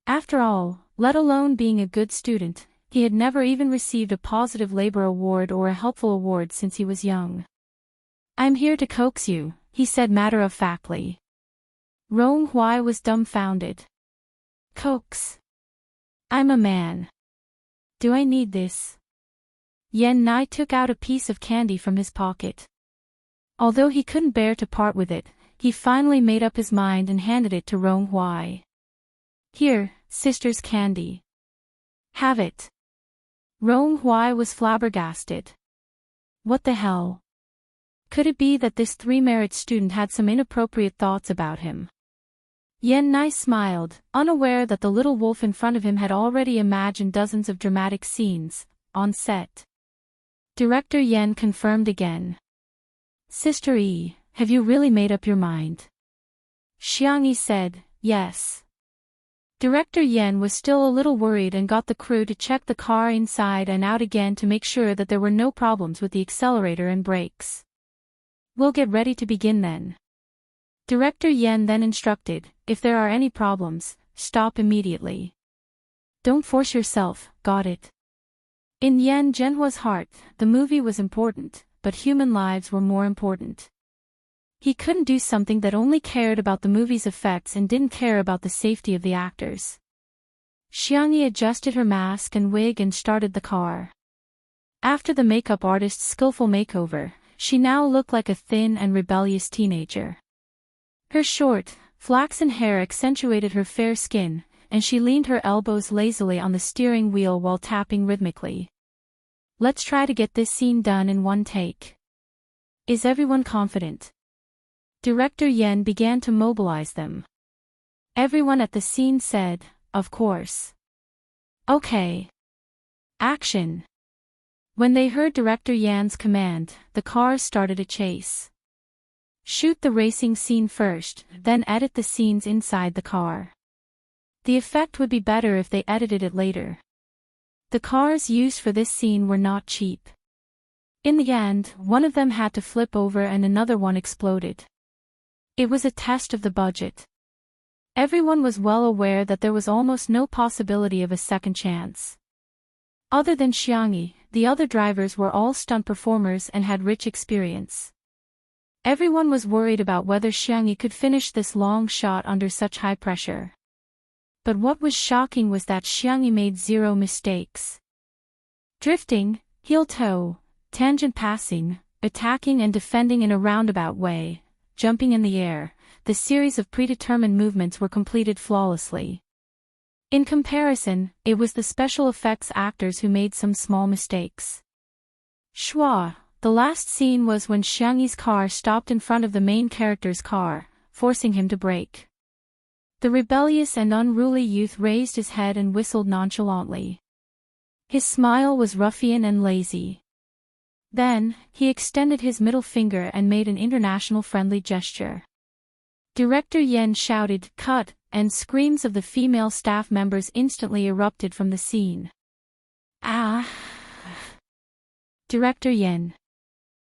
After all, let alone being a good student, he had never even received a positive labor award or a helpful award since he was young. I'm here to coax you, he said matter-of-factly. Rong Hui was dumbfounded. Coax? I'm a man. Do I need this? Yen Nai took out a piece of candy from his pocket. Although he couldn't bear to part with it, he finally made up his mind and handed it to Rong Hui. "Here, sister's candy. Have it." Rong Hui was flabbergasted. What the hell? Could it be that this three-merit student had some inappropriate thoughts about him? Yen Nai smiled, unaware that the little wolf in front of him had already imagined dozens of dramatic scenes, on set. Director Yen confirmed again. "Sister Yi, have you really made up your mind?" Xiang Yi said, "Yes." Director Yen was still a little worried and got the crew to check the car inside and out again to make sure that there were no problems with the accelerator and brakes. "We'll get ready to begin then." Director Yen then instructed, "If there are any problems, stop immediately. Don't force yourself, got it?" In Yen Zhenhua's heart, the movie was important, but human lives were more important. He couldn't do something that only cared about the movie's effects and didn't care about the safety of the actors. Xiang Yi adjusted her mask and wig and started the car. After the makeup artist's skillful makeover, she now looked like a thin and rebellious teenager. Her short, flaxen hair accentuated her fair skin, and she leaned her elbows lazily on the steering wheel while tapping rhythmically. "Let's try to get this scene done in one take. Is everyone confident?" Director Yen began to mobilize them. Everyone at the scene said, "Of course." "Okay. Action." When they heard Director Yan's command, the cars started a chase. Shoot the racing scene first, then edit the scenes inside the car. The effect would be better if they edited it later. The cars used for this scene were not cheap. In the end, one of them had to flip over and another one exploded. It was a test of the budget. Everyone was well aware that there was almost no possibility of a second chance. Other than Xiang Yi, the other drivers were all stunt performers and had rich experience. Everyone was worried about whether Xiang Yi could finish this long shot under such high pressure. But what was shocking was that Xiang Yi made zero mistakes. Drifting, heel toe, tangent passing, attacking and defending in a roundabout way, jumping in the air, the series of predetermined movements were completed flawlessly. In comparison, it was the special effects actors who made some small mistakes. Schwa, the last scene was when Xiang Yi's car stopped in front of the main character's car, forcing him to brake. The rebellious and unruly youth raised his head and whistled nonchalantly. His smile was ruffian and lazy. Then, he extended his middle finger and made an international friendly gesture. Director Yen shouted, "Cut," and screams of the female staff members instantly erupted from the scene. "Ah!" Director Yen.